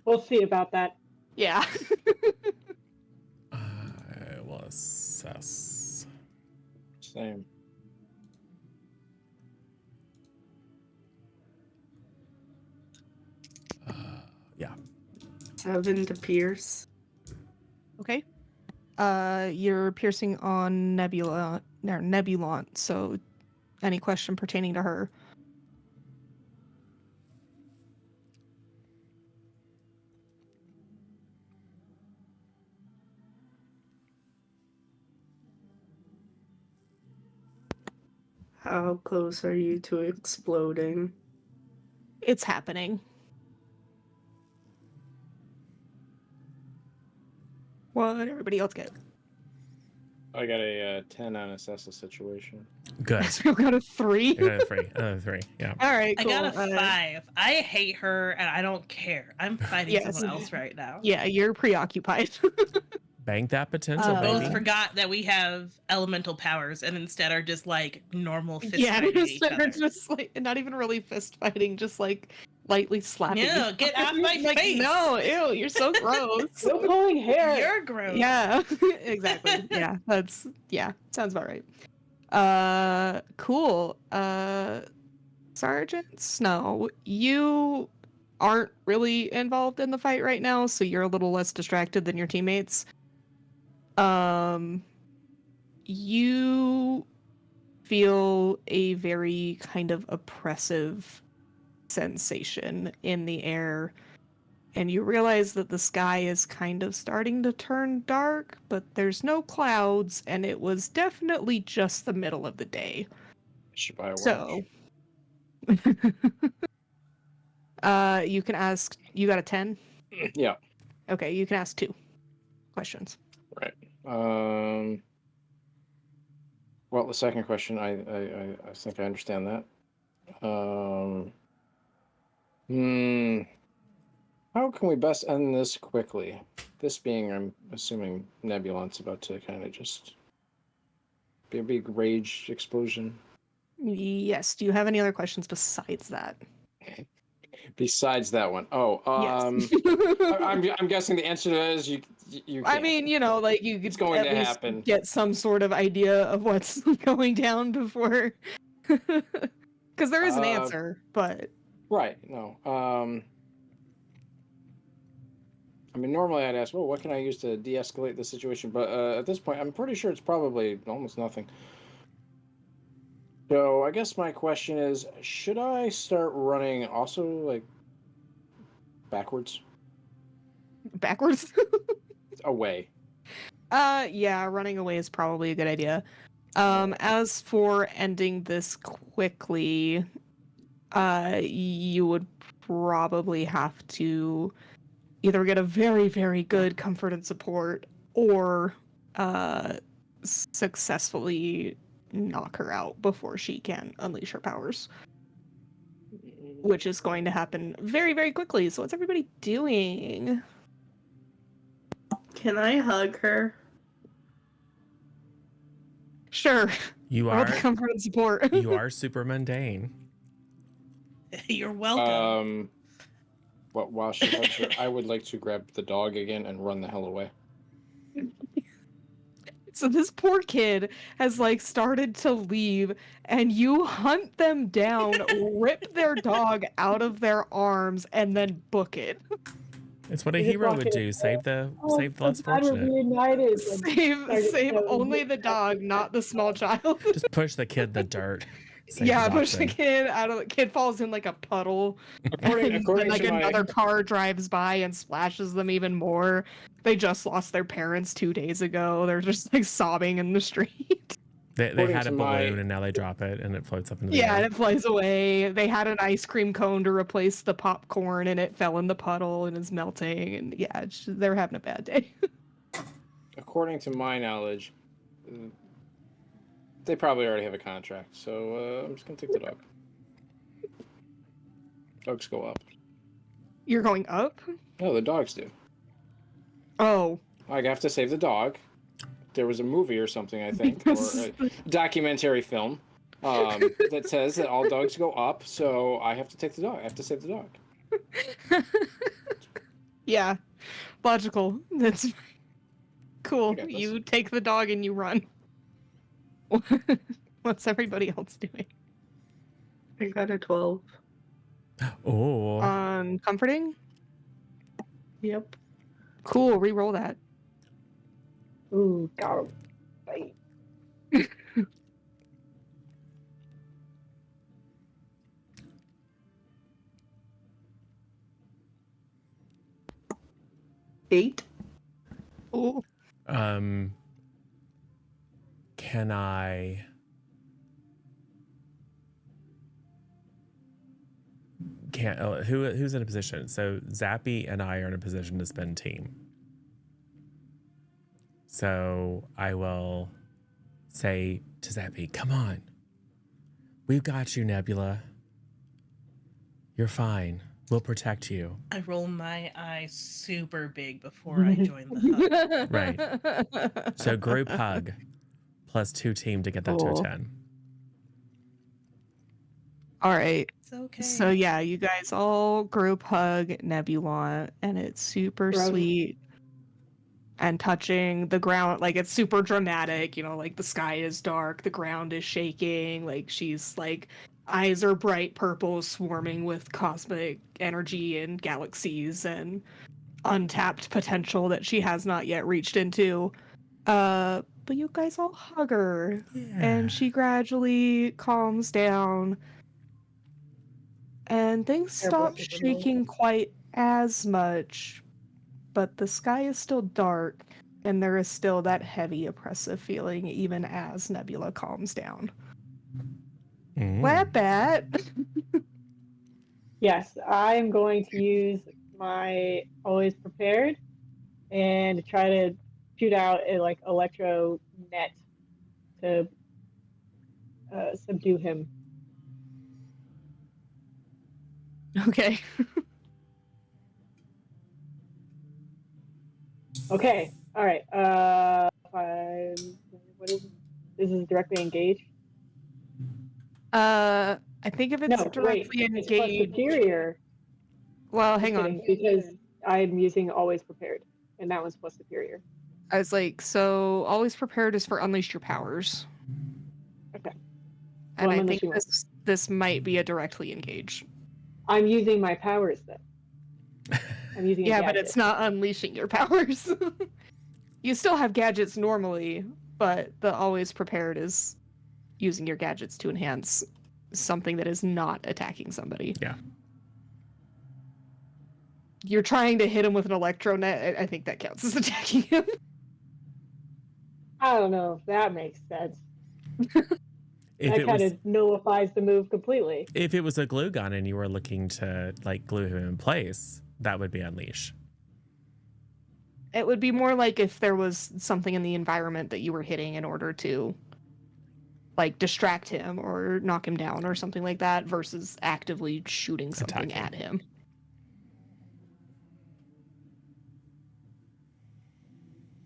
We'll see about that. Yeah. I will assess. Same. Yeah. 7 to pierce. Okay. You're piercing on Nebulon, so any question pertaining to her. How close are you to exploding? It's happening. What everybody else get? I got a 10 on assess the situation. Good. So we got a 3. Another three. Yeah. All right, I cool. got a 5. I hate her and I don't care. I'm fighting Yes. someone else right now. Yeah, you're preoccupied. Bank that potential, Uh, Both baby. forgot that we have elemental powers and instead are just like normal fist yeah, fighting they're each other. just like not even really fist fighting, just like lightly slapping. No, each get other. off my Like, face. No, ew, you're so gross. No pulling hair. You're gross. Yeah, exactly. Yeah, sounds about right. Cool. Sergeant Snow, you aren't really involved in the fight right now, so you're a little less distracted than your teammates. You feel a very kind of oppressive sensation in the air, and you realize that the sky is kind of starting to turn dark, but there's no clouds, and it was definitely just the middle of the day. I should buy a watch. So, you can ask. You got a 10? Yeah. Okay, you can ask 2 questions. Right. Well, the second question, I think I understand that. How can we best end this quickly? This being, I'm assuming, Nebulon's about to kind of just be a big rage explosion. Yes. Do you have any other questions besides that? Besides that one, Yes. I'm guessing the answer to that is you. I Can't. mean, you know, like you could It's going at to least happen. get some sort of idea of what's going down before, because there is an answer, but Right. No. I mean, normally I'd ask, well, what can I use to de-escalate the situation? But at this point, I'm pretty sure it's probably almost nothing. So I guess my question is, should I start running also, like, backwards? backwards. Away. Yeah, running away is probably a good idea. As for ending this quickly, you would probably have to either get a very, very good comfort and support or successfully knock her out before she can unleash her powers, which is going to happen very, very quickly. So what's everybody doing? Can I hug her? Sure. You Roll are the comfort and support. you are super mundane. You're welcome. But while she hugs her, I would like to grab the dog again and run the hell away. So this poor kid has like started to leave, and you hunt them down, rip their dog out of their arms, and then book it. It's what a You just hero walk would in do. and Save the Oh, save the less God, we're fortunate. reunited. Save only the dog, not the small child. Just push the kid in the dirt. Save Yeah, the push the dachshund. kid out of the kid falls in like a puddle. According And then, like to my another car drives by and splashes them even more. They just lost their parents 2 days ago. They're just like sobbing in the street. They According had a to my- balloon and now they drop it and it floats up in the Yeah, air. and it flies away. They had an ice cream cone to replace the popcorn, and it fell in the puddle and is melting. And yeah, they're having a bad day. according to my knowledge, they probably already have a contract. So I'm just gonna take the dog. Dogs go up. You're going up? No, the dogs do. Oh. I have to save the dog. There was a movie or something, I think, or a documentary film that says that all dogs go up. So I have to take the dog. I have to save the dog. Yeah, logical. That's cool. I got this. You take the dog and you run. What's everybody else doing? I got a 12. Oh, Comforting? Yep. Cool, re-roll that. Ooh, dog. Fight. Eight. Ooh. can I? Can't. Who's in a position? So Zappy and I are in a position to spend team. So I will say to Zappy, come on. We've got you, Nebula. You're fine. We'll protect you. I roll my eyes super big before I join the hug. Right. So group hug plus 2 team to get that to a Cool. 10. All right. It's okay. So yeah, you guys all group hug Nebula, and it's super Gross. sweet and touching the ground. Like it's super dramatic, you know, like the sky is dark, the ground is shaking, like she's like eyes are bright purple, swarming with cosmic energy and galaxies and untapped potential that she has not yet reached into. But you guys all hug her, and she gradually calms down. And things Terrible stop super moon. shaking quite as much, but the sky is still dark, and there is still that heavy, oppressive feeling even as Nebula calms down. Wabbat! Yes, I'm going to use my always prepared and try to shoot out a like electro net to subdue him. Okay. Okay. All right. What is this? Is directly engaged? I think if it's No, wait. directly It's plus engaged. superior. Well, Just hang on. kidding, because I'm using always prepared, and that one's plus superior. I was like, so always prepared is for unleash your powers. Okay. And Well, I'm I think unleashing this might be a directly engage. I'm using my powers then. I'm using a Yeah, but gadget. it's not unleashing your powers. You still have gadgets normally, but the always prepared is using your gadgets to enhance something that is not attacking somebody. Yeah. You're trying to hit him with an electronet. I think that counts as attacking him. I don't know if that makes sense. If That it kind was of nullifies the move completely. if it was a glue gun and you were looking to like glue him in place, that would be unleash. It would be more like if there was something in the environment that you were hitting in order to like distract him or knock him down or something like that versus actively shooting something Attacking. at him.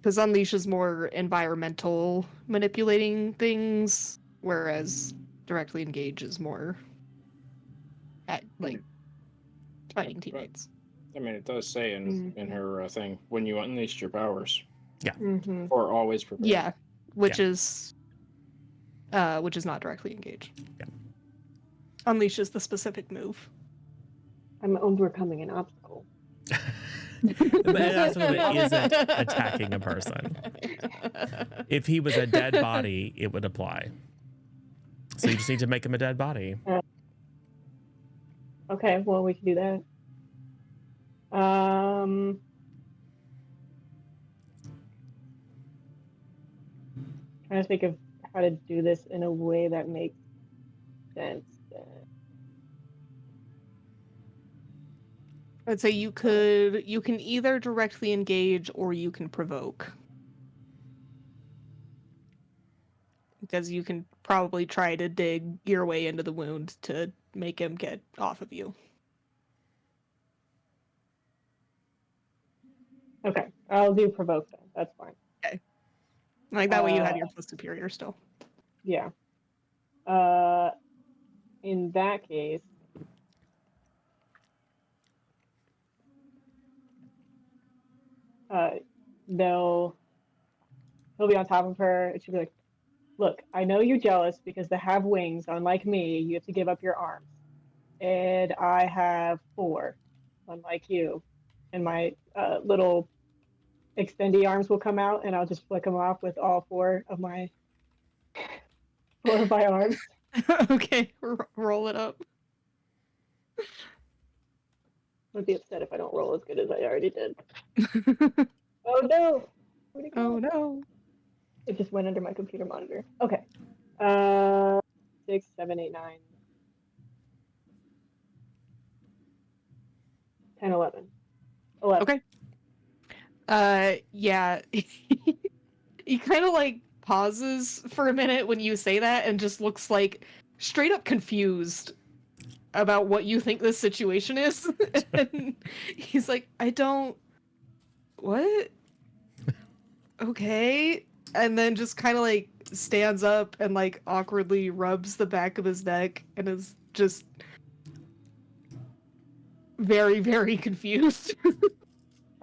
Because unleash is more environmental manipulating things, whereas directly engage is more at like fighting teammates. I mean, it does say in her thing when you unleashed your powers, Mm-hmm. or always prepared. Yeah, which is not directly engage. Yeah. Unleash is the specific move. I'm overcoming an obstacle. But it absolutely isn't attacking a person. If he was a dead body, it would apply. So you just need to make him a dead body. Okay, well, we can do that. Trying to think of how to do this in a way that makes sense. I'd say you can either directly engage or you can provoke. Because you can probably try to dig your way into the wound to make him get off of you. Okay, I'll do provoke then. That's fine. Like that way you have your plus superior still. Yeah. In that case, he'll be on top of her, and she'll be like, "Look, I know you're jealous because to have wings, unlike me, you have to give up your arms, and I have 4, unlike you, and my little extendy arms will come out, and I'll just flick them off with all 4 of my arms." Okay, roll it up. I'd be upset if I don't roll as good as I already did. Oh no! Where'd it go? Oh no. It just went under my computer monitor. Okay. 6, 7, 8, 9, 10, 11. 11. Okay. Yeah. he kind of like pauses for a minute when you say that and just looks like straight up confused about what you think this situation is. And he's like, I don't. What? Okay. And then just kind of like stands up and like awkwardly rubs the back of his neck and is just very, very confused.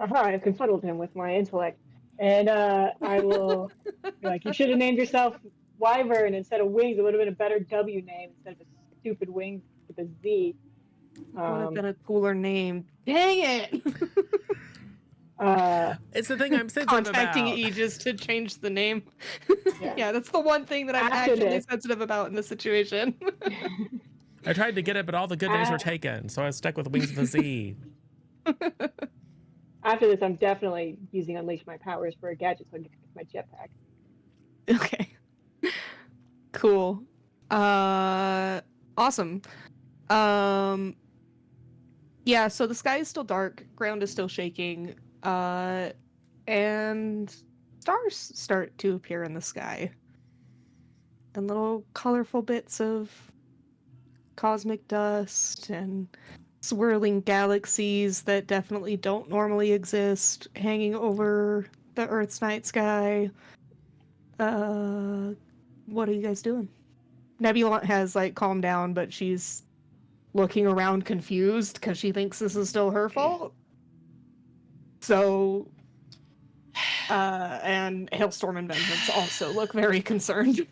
I've confuddled him with my intellect. And I will be like, you should have named yourself Wyvern instead of Wings. It would have been a better W name instead of a stupid Wings with a Z. Would have been a cooler name. Dang it! It's the thing I'm sensitive Contacting about. Aegis to change the name. Yeah. Yeah, that's the one thing that I'm After actually this. sensitive about in this situation. I tried to get it, but all the good names were taken, so I was stuck with Wings with a Z. After this, I'm definitely using Unleash My Powers for a gadget so I can get my jetpack. Okay. Cool. Awesome. Yeah, so the sky is still dark, ground is still shaking, and stars start to appear in the sky. And little colorful bits of cosmic dust and swirling galaxies that definitely don't normally exist hanging over the Earth's night sky. What are you guys doing? Nebula has like calmed down, but she's looking around confused because she thinks this is still her fault. So, and Hailstorm and Vengeance also look very concerned.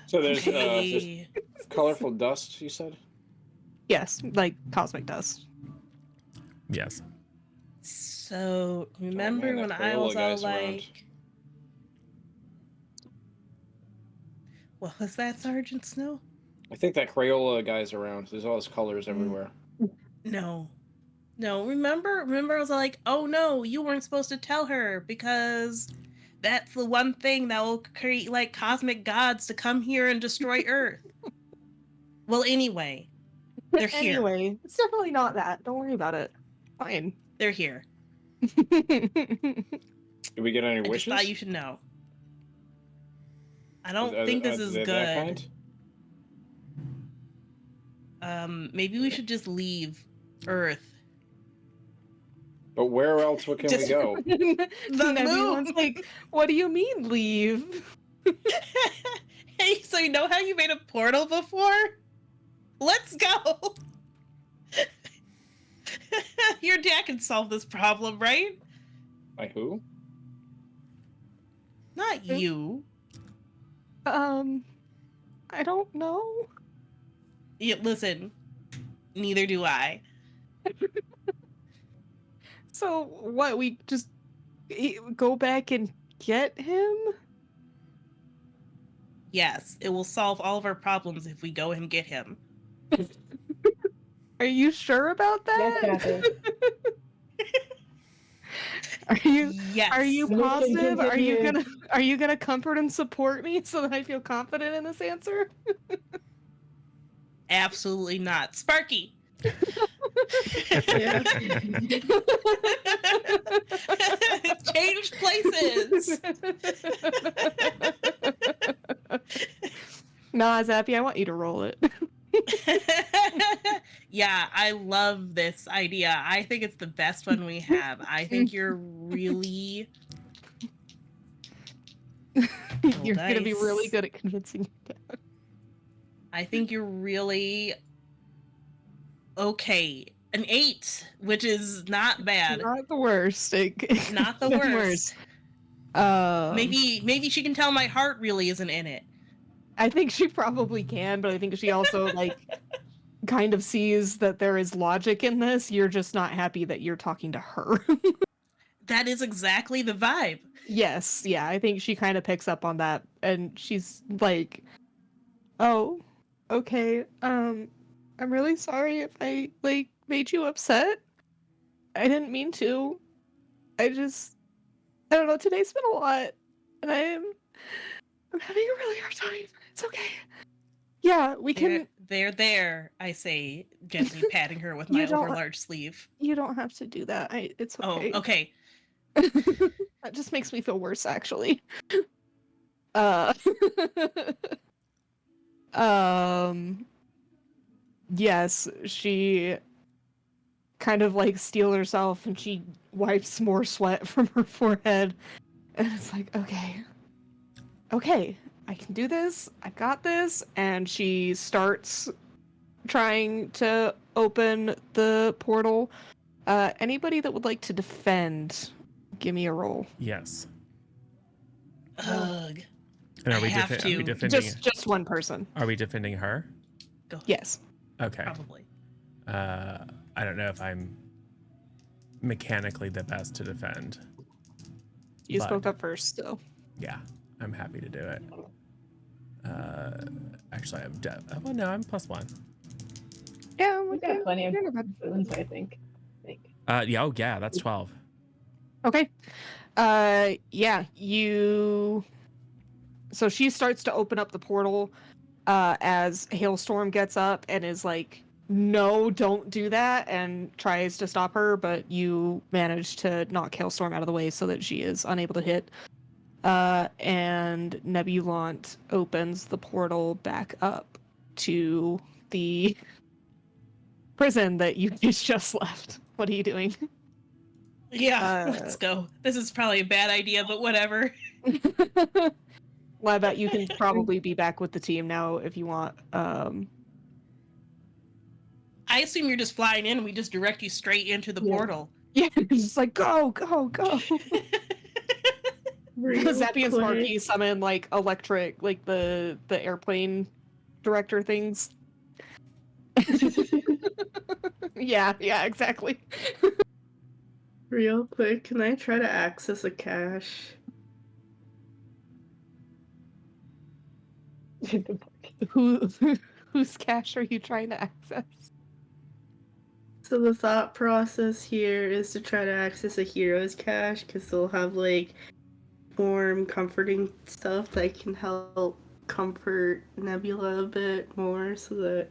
So there's Okay. colorful dust, you said? Yes, like cosmic dust. Yes. So remember man, when that I Crayola was all guy's around. like, what was that, Sergeant Snow? I think that Crayola guy's around. There's all his colors everywhere. No. Remember I was like, oh no, you weren't supposed to tell her because that's the one thing that will create like cosmic gods to come here and destroy Earth. Well, anyway, they're here. Anyway, it's definitely not that. Don't worry about it. Fine. They're here. Did we get any I just wishes? thought you should know. I don't Are- think are- this are is they that good. kind? Maybe we should just leave Earth. But where else can we Just- go? Nebula's moon. like, what do you mean leave? Hey, so you know how you made a portal before? Let's go. Your dad can solve this problem, right? By who? Not you. I don't know. Yeah, listen, neither do I. So what? We just go back and get him? Yes, it will solve all of our problems if we go and get him. Are you sure about Yes, that? Catherine. Yes. Are you Mission positive? continued. Are you gonna comfort and support me so that I feel confident in this answer? Absolutely not. Sparky. Yeah. Change places. Nah, Zappy, I want you to roll it. Yeah, I love this idea. I think it's the best one we have. I think you're really You're gonna be really dice. good at convincing your dad. I think you're really okay. An 8, which is not bad. Not the worst. Not the Could've been worst. Maybe she can tell my heart really isn't in it. I think she probably can, but I think she also like kind of sees that there is logic in this. You're just not happy that you're talking to her. That is exactly the vibe. Yes, yeah, I think she kind of picks up on that, and she's like, "Oh, okay. I'm really sorry if I like made you upset. I didn't mean to. I don't know. Today's been a lot, and I'm having a really hard time. It's okay. Yeah, we can. They're there, I say, gently patting her with You my don't- overlarge sleeve. You don't have to do that. It's okay. Oh, okay. That just makes me feel worse, actually. Uh, yes, she kind of like steel herself and she wipes more sweat from her forehead. And it's like, okay, I can do this. I've got this. And she starts trying to open the portal. Anybody that would like to defend, give me a roll. Yes. Ugh. And I have are we to. defending? Just one person. Are we defending her? Go. Yes. Okay. Probably. I don't know if I'm mechanically the best to defend. You But- spoke up first, so. Yeah, I'm happy to do it. Actually, well, no, I'm +1. Yeah, We got plenty of villains, I think. Yeah, oh yeah, that's 12. Okay. Yeah, you. So she starts to open up the portal as Hailstorm gets up and is like, no, don't do that, and tries to stop her, but you manage to knock Hailstorm out of the way so that she is unable to hit. And Nebulant opens the portal back up to the prison that you just left. What are you doing? Yeah, let's go. This is probably a bad idea, but whatever. Well, I bet you can probably be back with the team now if you want. I assume you're just flying in and we just direct you straight into the Yeah. portal. Yeah, it's just like go. Real Zappy and quick. Sparky summon like electric, like the airplane director things. Yeah, exactly. Real quick, can I try to access a cache? Whose cache are you trying to access? So the thought process here is to try to access a hero's cache because they'll have like warm, comforting stuff that can help comfort Nebula a bit more so that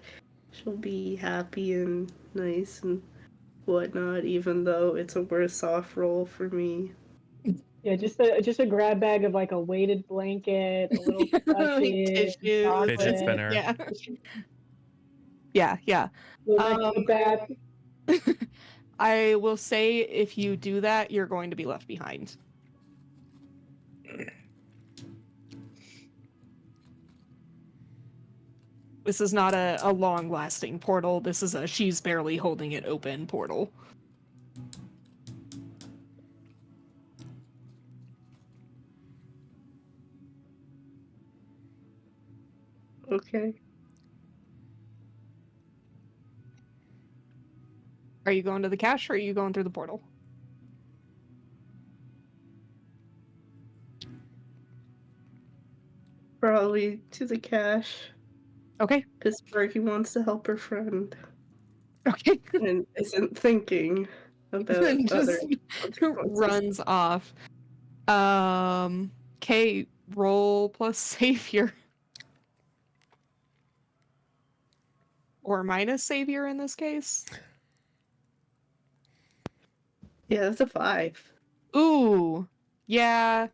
she'll be happy and nice and whatnot, even though it's a worse off roll for me. Yeah, just a grab bag of like a weighted blanket, a little Tissues, chocolate, Fidget spinner. Yeah. little back. I will say if you do that, you're going to be left behind. This is not a long-lasting portal. This is a she's barely holding it open portal. Okay. Are you going to the cache or are you going through the portal? Probably to the cache. Okay. Because Sparky wants to help her friend Okay. and isn't thinking about And other just consequences. runs off. Okay, roll plus savior. Or minus savior in this case. Yeah, that's a 5. Ooh. Yeah.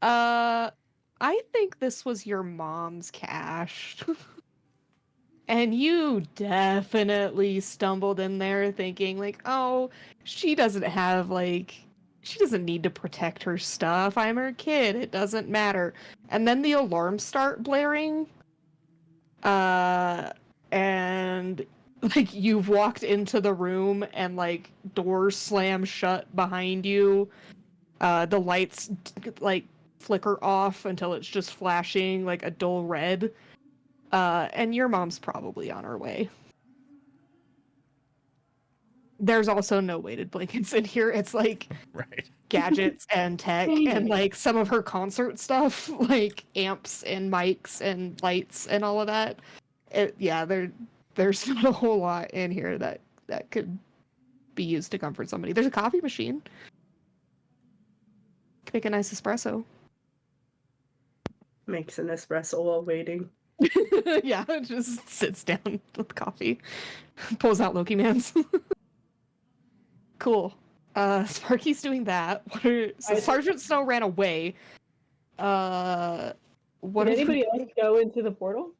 I think this was your mom's cache. And you definitely stumbled in there thinking like, oh, she doesn't need to protect her stuff. I'm her kid. It doesn't matter. And then the alarms start blaring. And like you've walked into the room and like doors slam shut behind you. The lights like flicker off until it's just flashing like a dull red. And your mom's probably on her way. There's also no weighted blankets in here. It's like Right. gadgets and tech and like some of her concert stuff, like amps and mics and lights and all of that. There's not a whole lot in here that could be used to comfort somebody. There's a coffee machine. Could make a nice espresso. Makes an espresso while waiting. Yeah, just sits down with coffee, pulls out Loki Man's. Cool. Sparky's doing that. So Sergeant Snow ran away. What Did is anybody else go into the portal?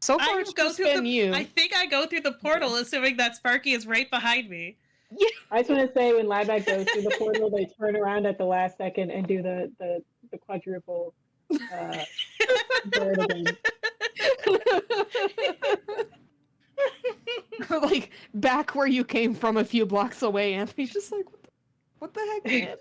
so I far it's go just through been the. you. I think I go through the portal, assuming that Sparky is right behind me. I just want to say when Lineback goes through the portal, they turn around at the last second and do the quadruple bird again. Like back where you came from a few blocks away, Anthony's just like, what the heck, man?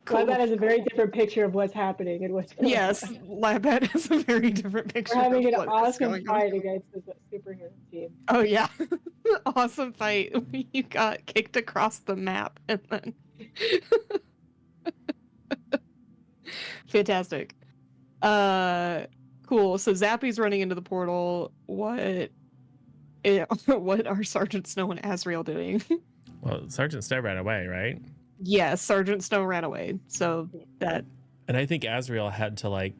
Cool. Lineback has a very different picture of what's happening and what's going Yes, on. Labette has a very different picture. We're having of an what is awesome going on. fight against the superhero team. Oh yeah, awesome fight. You got kicked across the map and then fantastic. Cool. So Zappy's running into the portal. What are Sergeant Snow and Azrael doing? Well, Sergeant Snow ran away, right? Yes, Sergeant Snow ran away. So that And I think Azrael had to like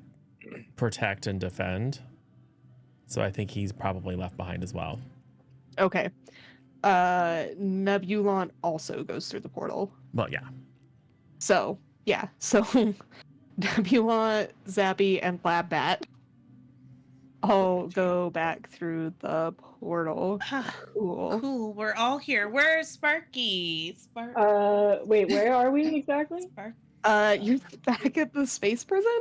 protect and defend. So I think he's probably left behind as well. okay. Nebulon also goes through the portal. Well, yeah. So yeah. So Nebula, Zappy, and Labbat all go back through the portal. Cool. Cool. We're all here. Where's Sparky? Wait, where are we exactly? Spark. You're back at the space prison?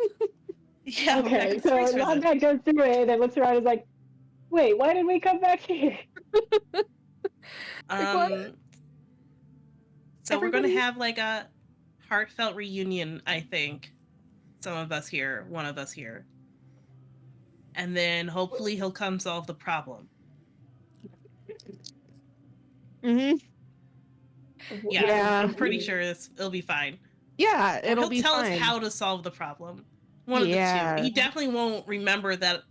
Yeah. we're back Okay, in so Space Prison. Lineback goes through it and then looks around and is like, wait, why did we come back here? So we're gonna Everybody- have like a heartfelt reunion, I think. Some of us here, one of us here. And then hopefully he'll come solve the problem. Mm-hmm. Yeah, Yeah. I'm pretty sure it'll be fine. Yeah, Or it'll he'll be tell fine. us how to solve the problem. One of the Yeah. two. He definitely won't remember that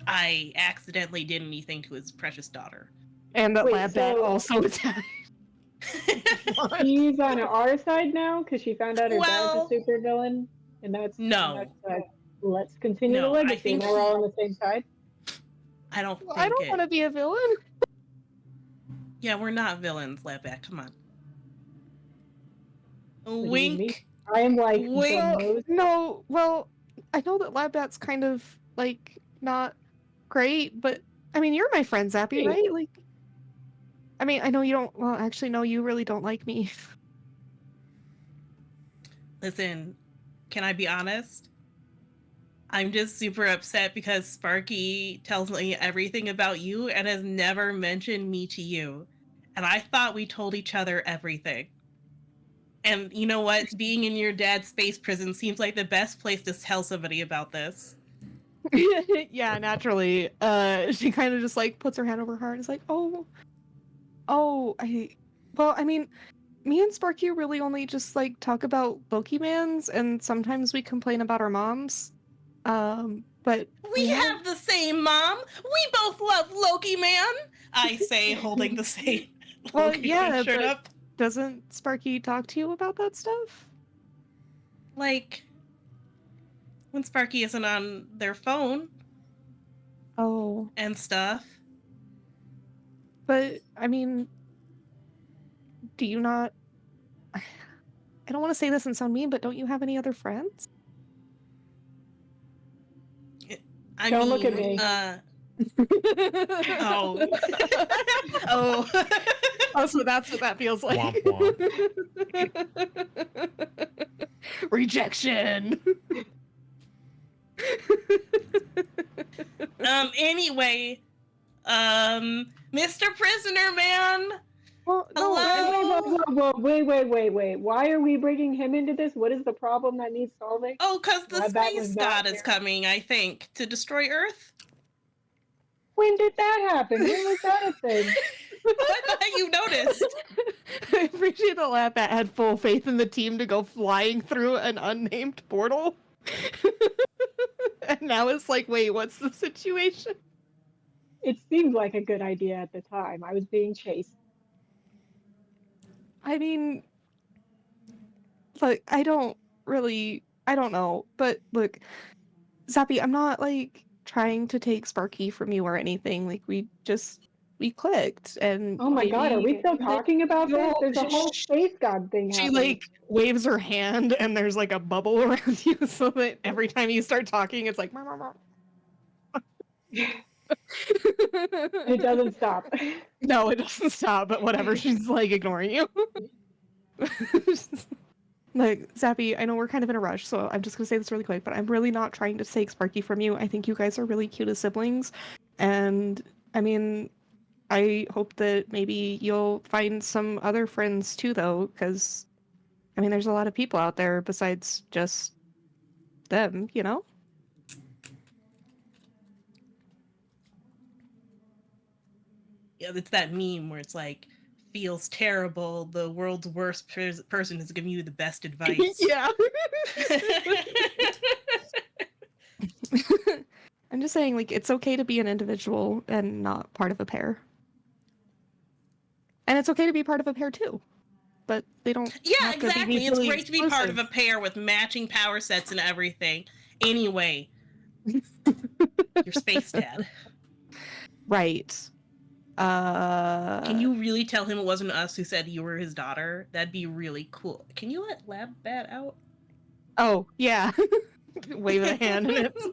I accidentally did anything to his precious daughter. And that Wait, Labbat so- also attacked. She's on our side now because she found out her Well- dad's a super villain, and that's No. that's, let's continue No, the I legacy. think Now we're all on the same side. I don't think I don't want to be a villain. Yeah, we're not villains, Labback. Come on. do you Wink. mean? I am like the Wink. most. No, well, I know that Labbat's kind of like not great, but I mean, you're my friend, Zappy, right? Like, I mean, I know you don't. Well, actually, no, you really don't like me. Listen, can I be honest? I'm just super upset because Sparky tells me everything about you and has never mentioned me to you. And I thought we told each other everything. And you know what? Being in your dad's space prison seems like the best place to tell somebody about this. Yeah, naturally. She kind of just like puts her hand over her heart and is like, well, I mean, me and Sparky really only just like talk about Loki-mans, and sometimes we complain about our moms. But We yeah. have the same mom. We both love Loki Man. I say, holding the same Well, Loki yeah, Man shirt but- up. Doesn't Sparky talk to you about that stuff? Like when Sparky isn't on their phone Oh, and stuff. but I mean, do you not? I don't want to say this and sound mean, but don't you have any other friends? I Don't mean, look at me. Oh. Oh. Oh, so that's what that feels like. Womp Rejection. Anyway, Mr. Prisoner Man. Well, no, Hello? Wait. Why are we bringing him into this? What is the problem that needs solving? Oh, because the Well, that was space not god is fair. coming, I think, to destroy Earth. When did that happen? When was that a thing? I thought you noticed. I appreciate the laugh that had full faith in the team to go flying through an unnamed portal. And now it's like, wait, what's the situation? It seemed like a good idea at the time. I was being chased. I mean, like, I don't know. But look, Zappy, I'm not like trying to take Sparky from you or anything. Like, we we clicked, and Oh my god, are we maybe still talking about this? No, There's a whole space god thing she happening. like waves her hand, and there's like a bubble around you, so that every time you start talking, it's like. "Meow, meow, meow." It doesn't stop. No, it doesn't stop. But whatever, she's like ignoring you. Like, Zappy, I know we're kind of in a rush, so I'm just gonna say this really quick, but I'm really not trying to take Sparky from you. I think you guys are really cute as siblings, and I mean, I hope that maybe you'll find some other friends too, though, because I mean, there's a lot of people out there besides just them, you know? Yeah, it's that meme where it's like, feels terrible. The world's worst person is giving you the best advice. Yeah. I'm just saying, like, it's okay to be an individual and not part of a pair. And it's okay to be part of a pair too. But they don't. Yeah, have to be exactly. It's mutually great to be part of a exclusive. pair with matching power sets and everything. Anyway, your space dad. Right. Can you really tell him it wasn't us who said you were his daughter? That'd be really cool. Can you let Lab Bat out? Oh, yeah. Wave a hand and it's.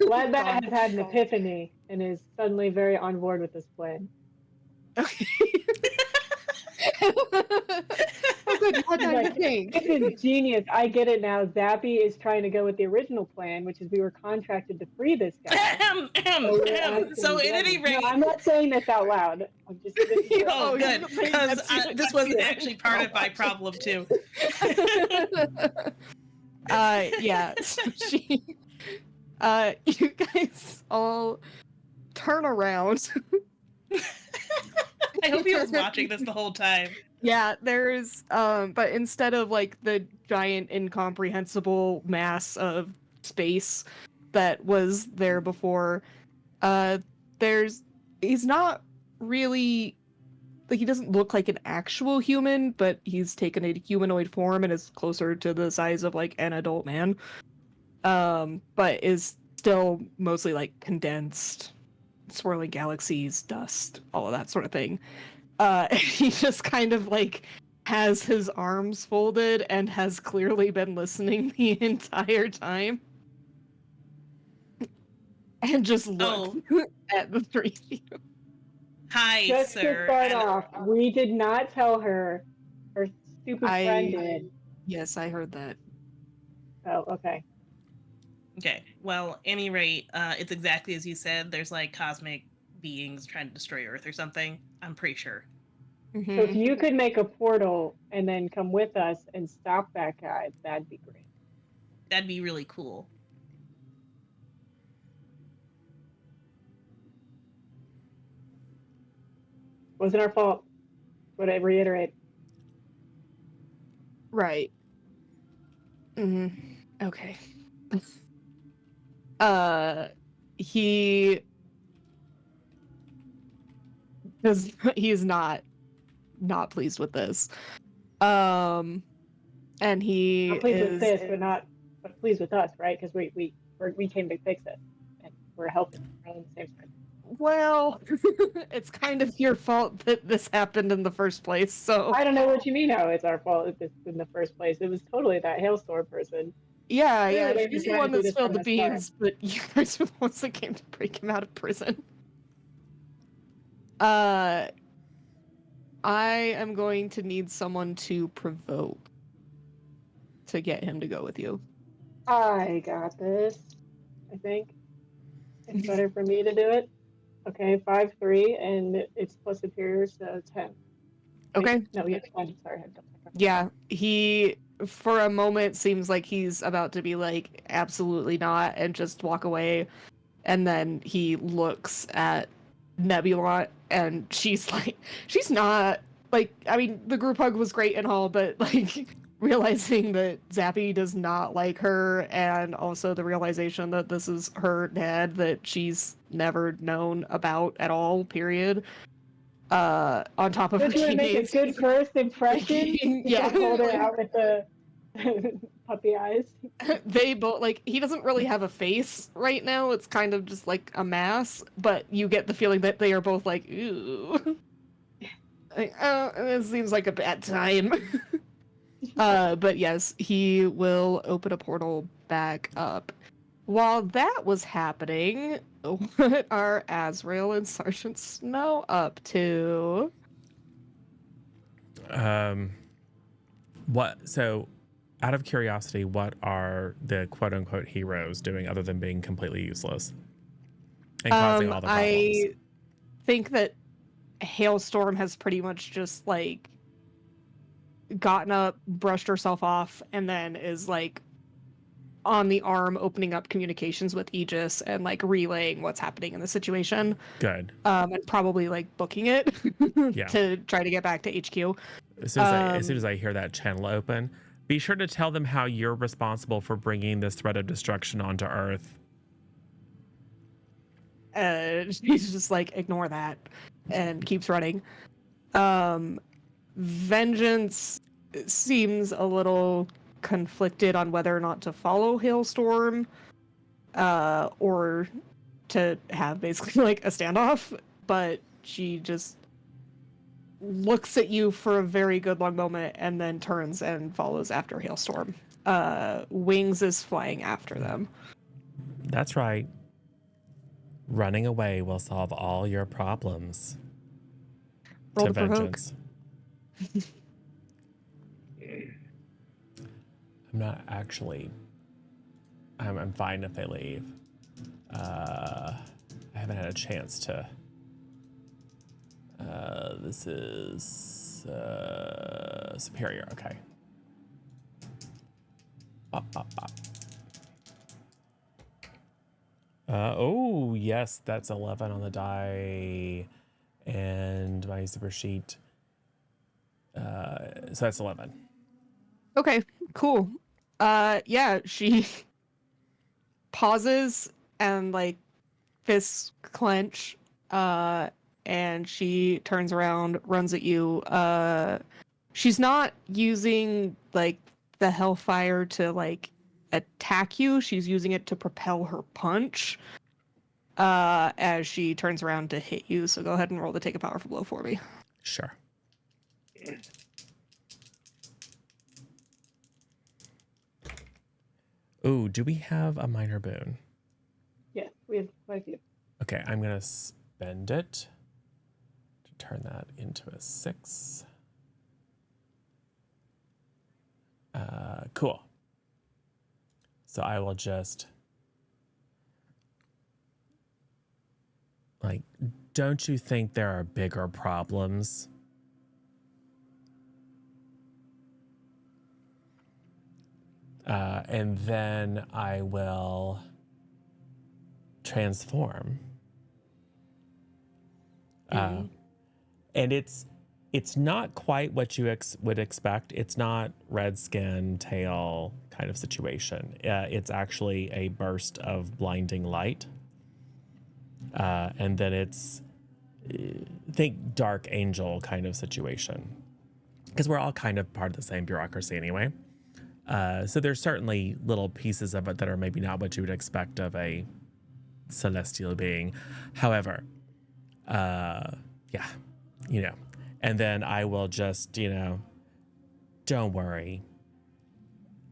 Ladbat has had an epiphany and is suddenly very on board with this plan. Okay. Oh, good. What time to think? This is genius. I get it now. Zappy is trying to go with the original plan, which is we were contracted to free this guy. So at any rate, No, I'm not saying this out loud. I'm just. oh, good, you're saying because that's this was actually part of my problem too. Yeah. So you guys all turn around. I hope he was watching this the whole time. Yeah, there's but instead of like the giant incomprehensible mass of space that was there before, he's not really like, he doesn't look like an actual human, but he's taken a humanoid form and is closer to the size of like an adult man. But is still mostly like condensed, swirling galaxies, dust, all of that sort of thing. He just kind of like has his arms folded and has clearly been listening the entire time. And just looks at the three of you. Hi, Just sir. to start And- off, we did not tell her. Her stupid friend did. Yes, I heard that. Oh, okay. Okay, well, any rate, it's exactly as you said. There's like cosmic beings trying to destroy Earth or something. I'm pretty sure. So if you could make a portal and then come with us and stop that guy, that'd be great. That'd be really cool. Wasn't our fault. Would I reiterate? Right. Okay. He's not pleased with this. And he Not pleased is with this, but pleased with us, right? Because we came to fix it, and we're helping. We're all on the same side. well, it's kind of your fault that this happened in the first place. So I don't know what you mean. How it's our fault if it's in the first place? It was totally that hailstorm person. yeah, Clearly, he's they the one tried to do that this spilled from the the start. beans, but you guys were the ones that came to break him out of prison. I am going to need someone to provoke to get him to go with you. I got this. I think it's better for me to do it. Okay, 5-3, and it's plus superior, so 10. Okay. Wait, no, yeah, 10. Sorry, I had to Yeah, he for a moment seems like he's about to be like, absolutely not, and just walk away. And then he looks at Nebula and she's like, she's not like, I mean, the group hug was great and all, but like realizing that Zappy does not like her, and also the realization that this is her dad that she's never known about at all, period. On top of her Good to make a teammates. good first impression. Yeah. Just hold her out with the puppy eyes. They both like he doesn't really have a face right now. It's kind of just like a mass, but you get the feeling that they are both like, ooh. Like, oh, it seems like a bad time. But yes, he will open a portal back up. While that was happening, what are Azrael and Sergeant Snow up to? What? So, out of curiosity, what are the quote unquote heroes doing other than being completely useless and causing all the problems? I think that Hailstorm has pretty much just like gotten up, brushed herself off, and then is like on the arm opening up communications with Aegis and like relaying what's happening in the situation. Good. And probably like booking it Yeah. to try to get back to HQ. As soon as I hear that channel open, be sure to tell them how you're responsible for bringing this threat of destruction onto Earth. She's just like, ignore that and keeps running. Vengeance seems a little conflicted on whether or not to follow Hailstorm or to have basically like a standoff, but she just looks at you for a very good long moment and then turns and follows after Hailstorm. Wings is flying after them. That's right. Running away will solve all your problems. Roll To to provoke. vengeance. I'm not actually. I'm fine if they leave. I haven't had a chance to. This is superior. Okay. Bop, bop, bop. Oh yes, that's 11 on the die, and my super sheet. So that's 11. Okay, cool. Yeah, she pauses and like fists clench, and she turns around, runs at you. She's not using like the Hellfire to like attack you. She's using it to propel her punch. As she turns around to hit you. So go ahead and roll to take a powerful blow for me. Sure. Ooh, do we have a minor boon? Yes, we have quite a few. Okay, I'm gonna spend it to turn that into a 6. Cool. So I will just like, don't you think there are bigger problems? And then I will transform. And it's not quite what you would expect. It's not red skin, tail kind of situation. It's actually a burst of blinding light. And then it's, think Dark Angel kind of situation. Because we're all kind of part of the same bureaucracy anyway. So there's certainly little pieces of it that are maybe not what you would expect of a celestial being. However, yeah, you know, and then I will just, you know, don't worry.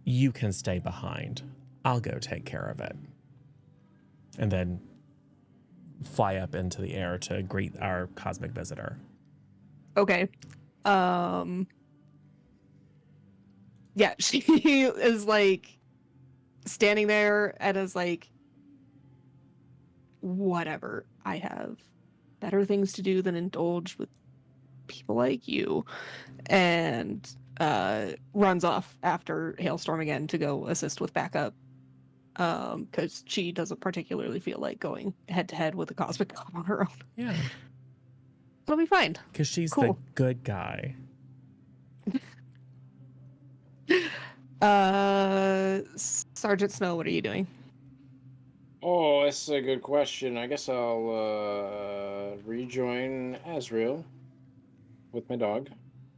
You can stay behind. I'll go take care of it. And then fly up into the air to greet our cosmic visitor. Okay. Yeah, she is like standing there and is like, whatever. I have better things to do than indulge with people like you. And runs off after Hailstorm again to go assist with backup. Because she doesn't particularly feel like going head to head with a cosmic god on her own. Yeah. It'll be fine. Because she's Cool. the good guy. Sergeant Snow, what are you doing? Oh, that's a good question. I guess I'll rejoin Azrael with my dog.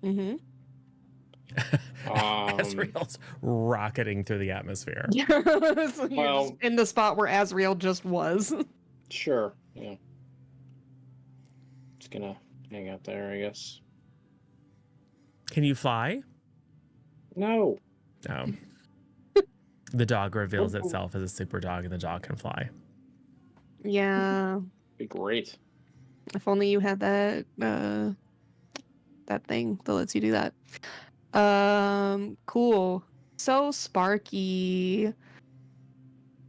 Mm-hmm. Um, Asriel's rocketing through the atmosphere. So you're just Well- in the spot where Asriel just was. Sure. Yeah. Just gonna hang out there, I guess. Can you fly? No. No. The dog reveals itself as a super dog, and the dog can fly. Yeah. Be great. If only you had that that thing that lets you do that. Cool. So Sparky,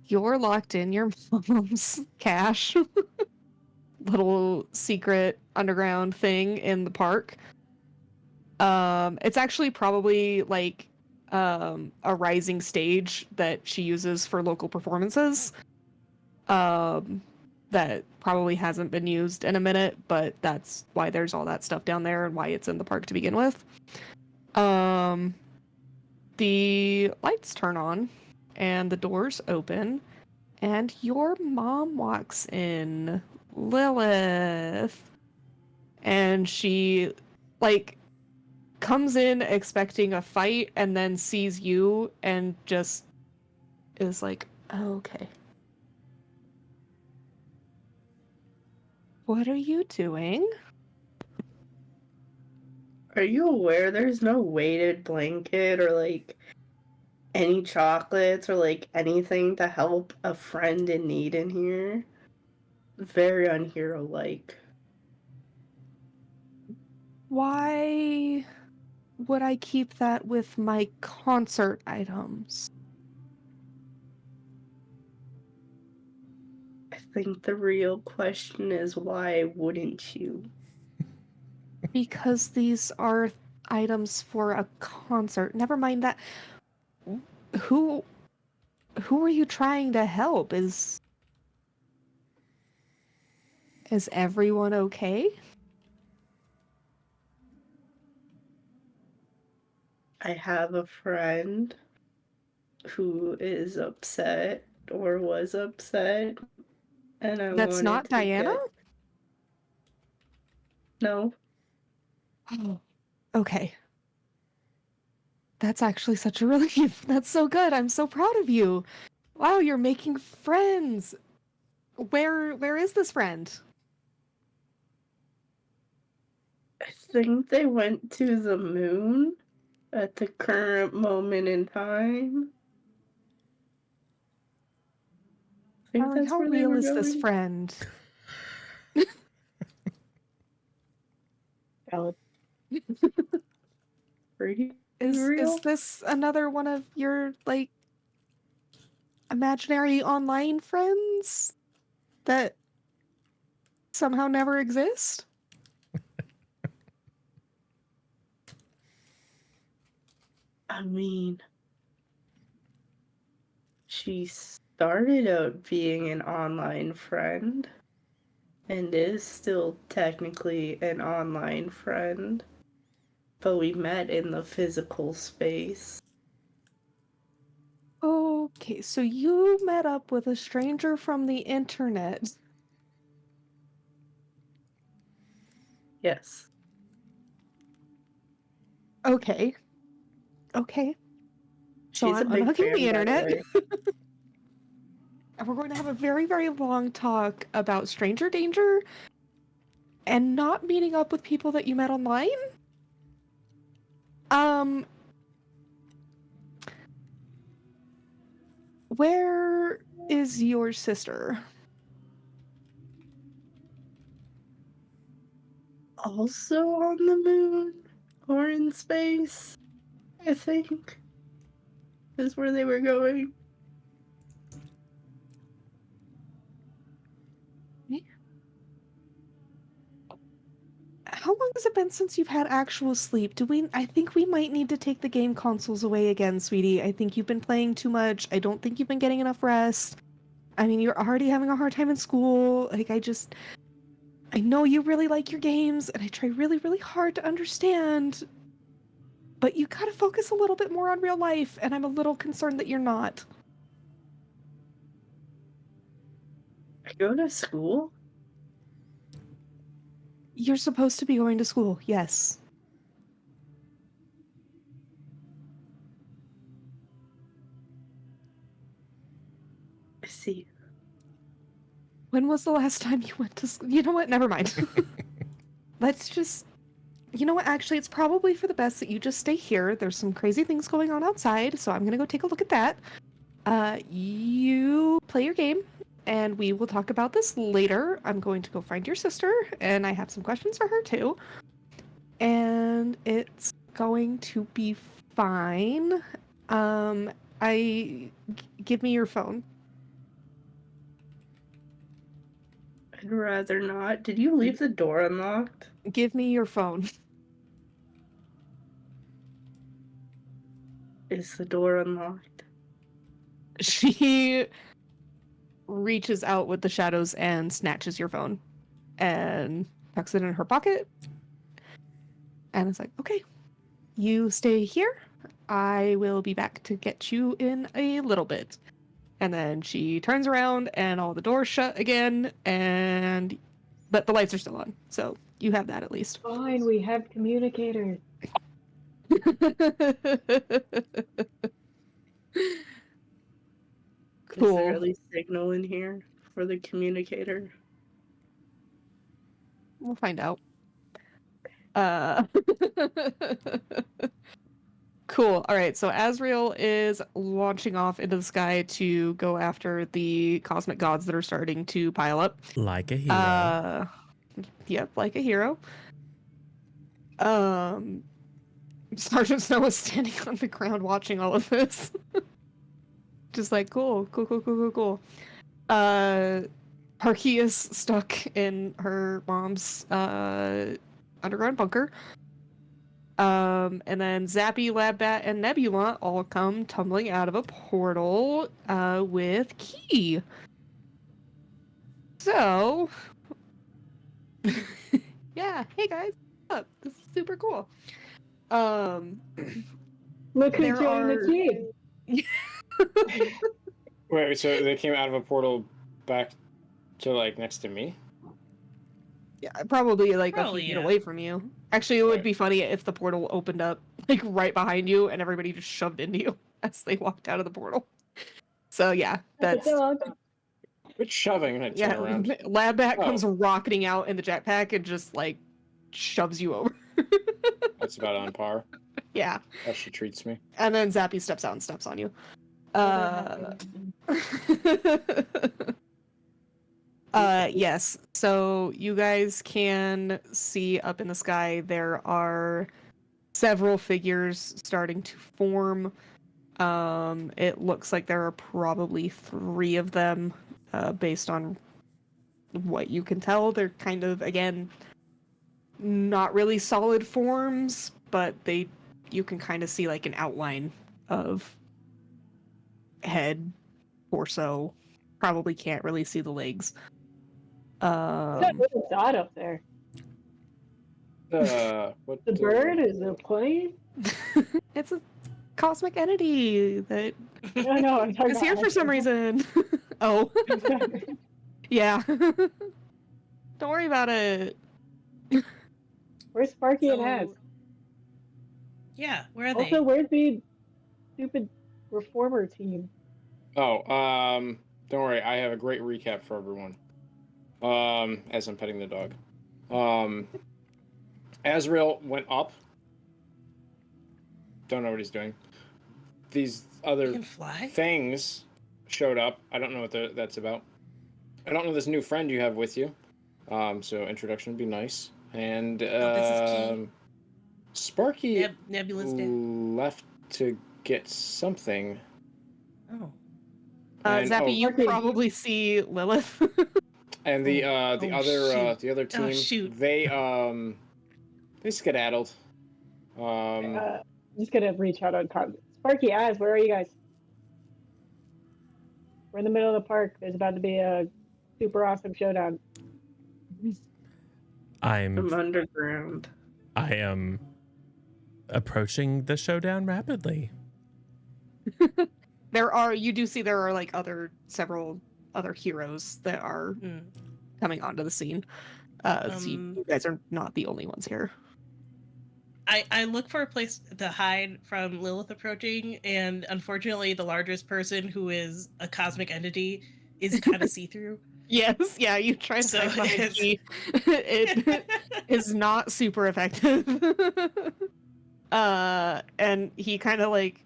you're locked in your mom's cache. Little secret underground thing in the park. It's actually probably like a rising stage that she uses for local performances. That probably hasn't been used in a minute, but that's why there's all that stuff down there and why it's in the park to begin with. The lights turn on and the doors open and your mom walks in, Lilith. And she like comes in expecting a fight and then sees you and just is like, oh, okay. What are you doing? Are you aware there's no weighted blanket or like any chocolates or like anything to help a friend in need in here? Very unhero like. Why would I keep that with my concert items? I think the real question is why wouldn't you? Because these are items for a concert. Never mind that. Who are you trying to help? Is everyone okay? I have a friend who is upset or was upset, and I That's wanted not to Diana? No. Oh, okay. That's actually such a relief. That's so good. I'm so proud of you. Wow, you're making friends. Where is this friend? I think they went to the moon at the current moment in time. I think Allie, that's how where they real were is this going. friend? Valid. Pretty Is real. this another one of your like imaginary online friends that somehow never exist? I mean, she started out being an online friend and is still technically an online friend, but we met in the physical space. Okay, so you met up with a stranger from the internet. Yes. Okay. Okay. So She's a I'm big unhooking fan, the by internet. way. And we're going to have a very, very long talk about stranger danger and not meeting up with people that you met online. Where is your sister? Also on the moon or in space, I think, is where they were going. How long has it been since you've had actual sleep? I think we might need to take the game consoles away again, sweetie. I think you've been playing too much. I don't think you've been getting enough rest. I mean, you're already having a hard time in school. I know you really like your games, and I try really, really hard to understand. But you gotta focus a little bit more on real life, and I'm a little concerned that you're not. I go to school? You're supposed to be going to school, yes. see. When was the last time you went to school? You know what? Never mind. Let's just. You know what? Actually, it's probably for the best that you just stay here. There's some crazy things going on outside, so I'm gonna go take a look at that. You play your game, and we will talk about this later. I'm going to go find your sister, and I have some questions for her too. And it's going to be fine. Give me your phone. I'd rather not. Did you leave the door unlocked? Give me your phone. Is the door unlocked? She reaches out with the shadows and snatches your phone and tucks it in her pocket. And it's like, okay, you stay here. I will be back to get you in a little bit. And then she turns around and all the doors shut again, but the lights are still on. So you have that at least. Fine, we have communicators. Is there Cool. at least signal in here for the communicator? We'll find out. Cool. All right. So Azrael is launching off into the sky to go after the cosmic gods that are starting to pile up. Like a hero. Yep, like a hero. Sergeant Snow is standing on the ground watching all of this. Just like, cool. Parky is stuck in her mom's underground bunker. And then Zappy, Labbat, and Nebula all come tumbling out of a portal with Key. So, yeah, hey guys, what's up? This is super cool. Look who There joined are- the team. Wait, so they came out of a portal back to like next to me? Yeah, probably like a Probably, few feet yeah. away from you. Actually, it would Right. be funny if the portal opened up like right behind you and everybody just shoved into you as they walked out of the portal. So yeah, that's Quit shoving and I turn yeah. around. Labbat Oh. comes rocketing out in the jetpack and just like shoves you over. That's about on par. Yeah, How she treats me. and then Zappy steps out and steps on you. Yes. So you guys can see up in the sky there are several figures starting to form. It looks like there are probably 3 of them, based on what you can tell. They're kind of, again, not really solid forms, but you can kind of see like an outline of head, torso. Probably can't really see the legs. That little dot up there. What The bird is a plane? It's a cosmic entity that No, I'm talking is about here for some reason. Oh, yeah. Don't worry about it. Where's Sparky and Az? So- Yeah, where are they? Also, where's the stupid reformer team? Oh, don't worry, I have a great recap for everyone. As I'm petting the dog. Azrael went up. Don't know what he's doing. These You other can fly? things showed up. I don't know what that's about. I don't know this new friend you have with you. So introduction would be nice. And this is Key. Sparky Nebula's dead. left to get something. Oh. And- Zappy, oh, you okay. probably see Lilith. And the Oh, other shoot. team, Shoot. they skedaddled. I'm just gonna reach out on Sparky, Az, where are you guys? We're in the middle of the park. There's about to be a super awesome showdown. I'm I'm underground. I am approaching the showdown rapidly. You do see there are like several other heroes that are Hmm. coming onto the scene. So you guys are not the only ones here. I look for a place to hide from Lilith approaching, and unfortunately, the largest person, who is a cosmic entity, is kind of see-through. Yes, yeah, you try to So hide behind it's- key. It is not super effective. And he kind of like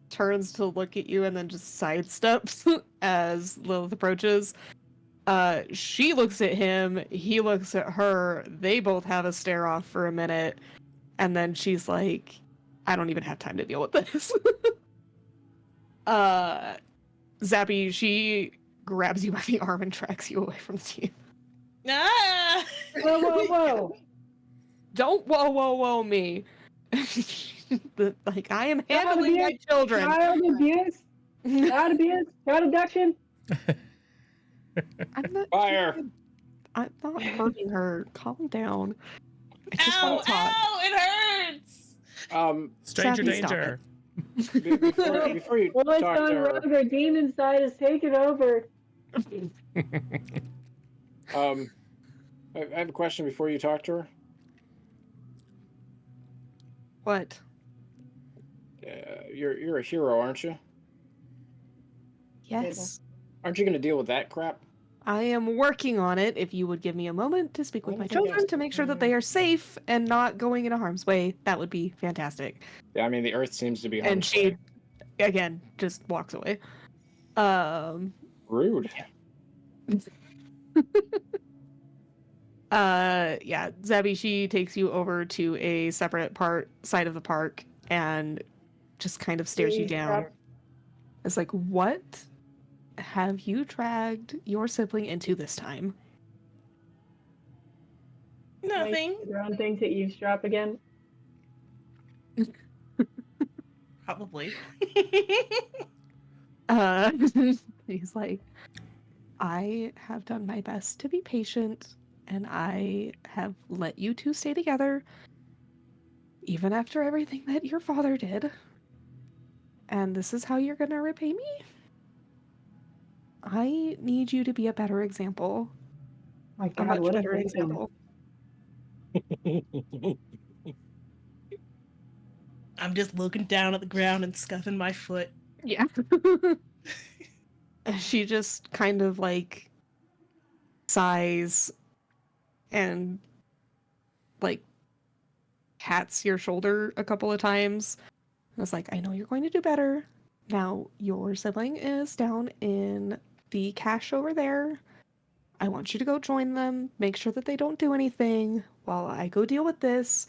turns to look at you and then just sidesteps as Lilith approaches. She looks at him, he looks at her, they both have a stare off for a minute, and then she's like, I don't even have time to deal with this. Zappy, she grabs you by the arm and tracks you away from the team. Ah! Whoa, whoa, whoa! Don't whoa me. Like, I am handling my abuse, children. Child abuse, child abuse, child abduction. I'm not Fire. I'm not hurting her. Calm down. I just Ow! want to talk. Ow! It hurts. Stranger Zappy, stop danger. Before you Well, it's talk gone to her, rogue. Our demon side has taken over. I have a question before you talk to her. What? You're a hero, aren't you? Yes. Aren't you going to deal with that crap? I am working on it. If you would give me a moment to speak with my Wonderful. children to make sure that they are safe and not going into harm's way, that would be fantastic. Yeah, I mean the Earth seems to be. And harmful. she, again, just walks away. Rude. Yeah, Zabby, she takes you over to a separate side of the park and just kind of stares you down. It's like, what have you dragged your sibling into this time? Nothing. Your own thing to eavesdrop again. Probably. He's like, I have done my best to be patient, and I have let you two stay together, even after everything that your father did. And this is how you're gonna repay me? I need you to be a better example. My A God, much what a better victim. example. I'm just looking down at the ground and scuffing my foot. Yeah. She just kind of like sighs and like pats your shoulder a couple of times. I was like, I know you're going to do better. Now, your sibling is down in the cache over there. I want you to go join them. Make sure that they don't do anything while I go deal with this.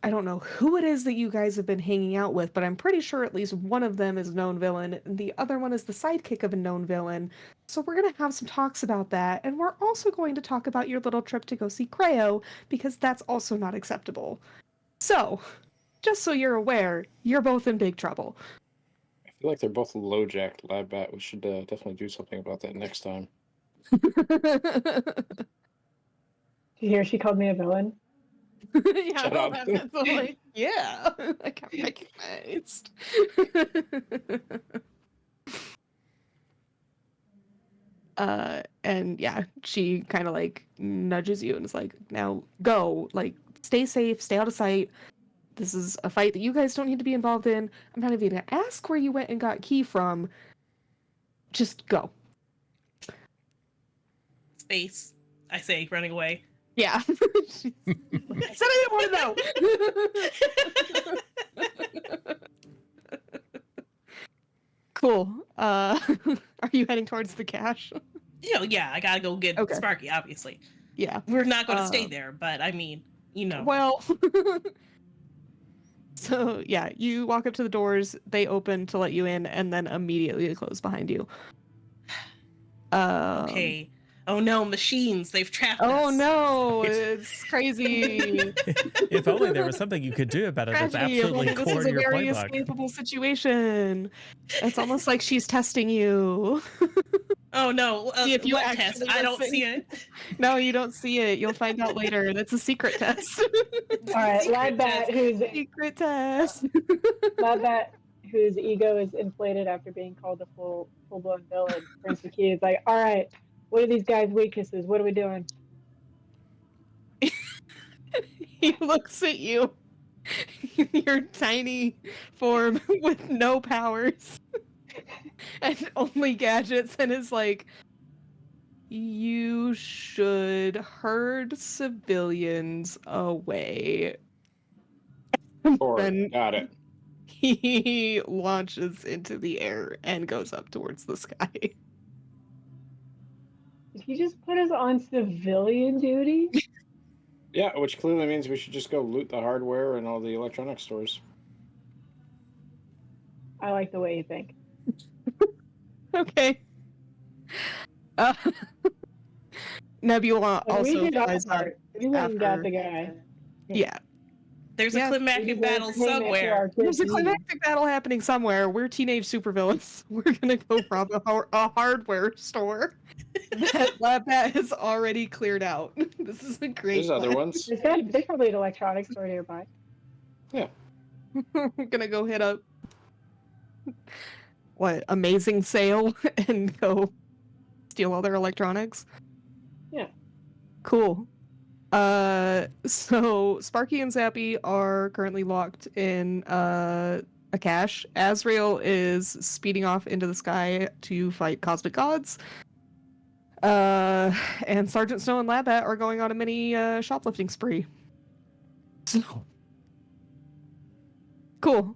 I don't know who it is that you guys have been hanging out with, but I'm pretty sure at least one of them is a known villain, and the other one is the sidekick of a known villain. So we're going to have some talks about that, and we're also going to talk about your little trip to go see Creo, because that's also not acceptable. So, just so you're aware, you're both in big trouble. I feel like they're both low-jacked lab bat. We should definitely do something about that next time. Did you hear she called me a villain? Yeah, Shut well, up. that's all like, yeah, I got recognized. And yeah, she kind of like nudges you and is like, now go, like, stay safe, stay out of sight. This is a fight that you guys don't need to be involved in. I'm not even gonna ask where you went and got Key from. Just go. Space, I say, running away. Yeah. I said I didn't want to know. Cool. Are you heading towards the cache? Yeah, I gotta go get Okay. Sparky, obviously. Yeah. We're not gonna stay Um, there, but I mean, you know. Well, so yeah, you walk up to the doors, they open to let you in, and then immediately close behind you. Okay. Oh no, machines, they've trapped us. Oh no, it's crazy. If only there was something you could do about it that's Tragedy. If absolutely only core this is to a your very playbook. escapable situation. It's almost like she's testing you. Oh no, See if you what test? actually I don't listen. see it. No, you don't see it. You'll find out later. That's a secret test. All right, Secret Lad Bat, test. whose Secret test. Lad Bat, whose ego is inflated after being called a full-blown villain, turns to Key. Is like, all right, what are these guys' weaknesses? What are we doing? He looks at you. Your tiny form with no powers. and only gadgets and is like, you should herd civilians away. Or Then got it. he launches into the air and goes up towards the sky. Did he just put us on civilian duty? Yeah, which clearly means we should just go loot the hardware and all the electronic stores. I like the way you think. Okay. Uh, Nebula But we also did our flies up. part. We went and got after- the guy. Yeah. There's Yeah, a We climactic deserve battle payment for somewhere. our good There's a deeds. climactic battle happening somewhere. We're teenage supervillains. We're gonna go rob a hardware store that LabBat has already cleared out. This is a great There's other plan. ones. There's probably an electronics store nearby. We're gonna go hit up what amazing sale and go steal all their electronics. Yeah. Cool. So Sparky and Zappy are currently locked in a cache. Azrael is speeding off into the sky to fight cosmic gods. And Sergeant Snow and Labbat are going on a mini shoplifting spree. So cool.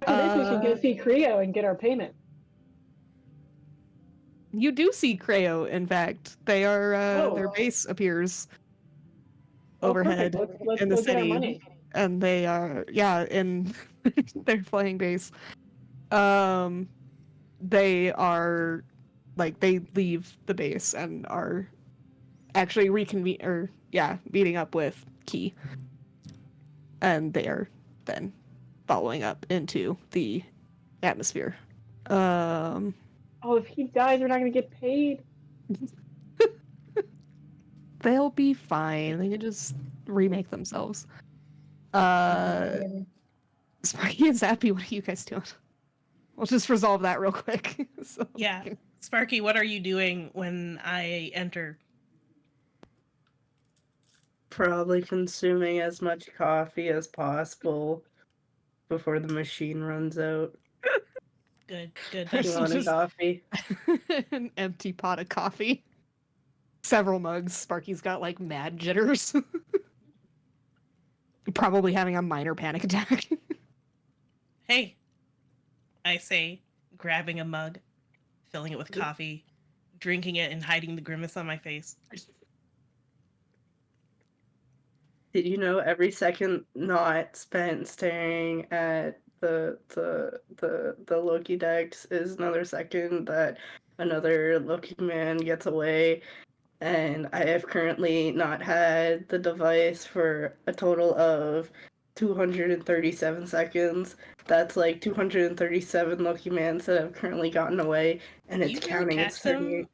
After this, we should go see Creo and get our payment. You do see Creo, in fact. They are their Oh. base appears Oh, overhead, perfect. Let's in the go get our city. money. and they are in their flying base. They are like they leave the base and are actually meeting up with Key, and they are then following up into the atmosphere. Oh, if he dies, we're not gonna get paid. They'll be fine. They can just remake themselves. Sparky and Zappy, what are you guys doing? We'll just resolve that real quick. So, Yeah. Sparky, what are you doing when I enter? Probably consuming as much coffee as possible before the machine runs out. Good, good. There's You That's want a just- coffee? an empty pot of coffee. Several mugs. Sparky's got like mad jitters. Probably having a minor panic attack. Hey, I say, grabbing a mug, filling it with coffee, drinking it, and hiding the grimace on my face. Did you know every second not spent staring at the Loki decks is another second that another Loki man gets away, and I have currently not had the device for a total of 237 seconds. That's like 237 Loki mans that have currently gotten away, and it's You can counting. catch It's 38. them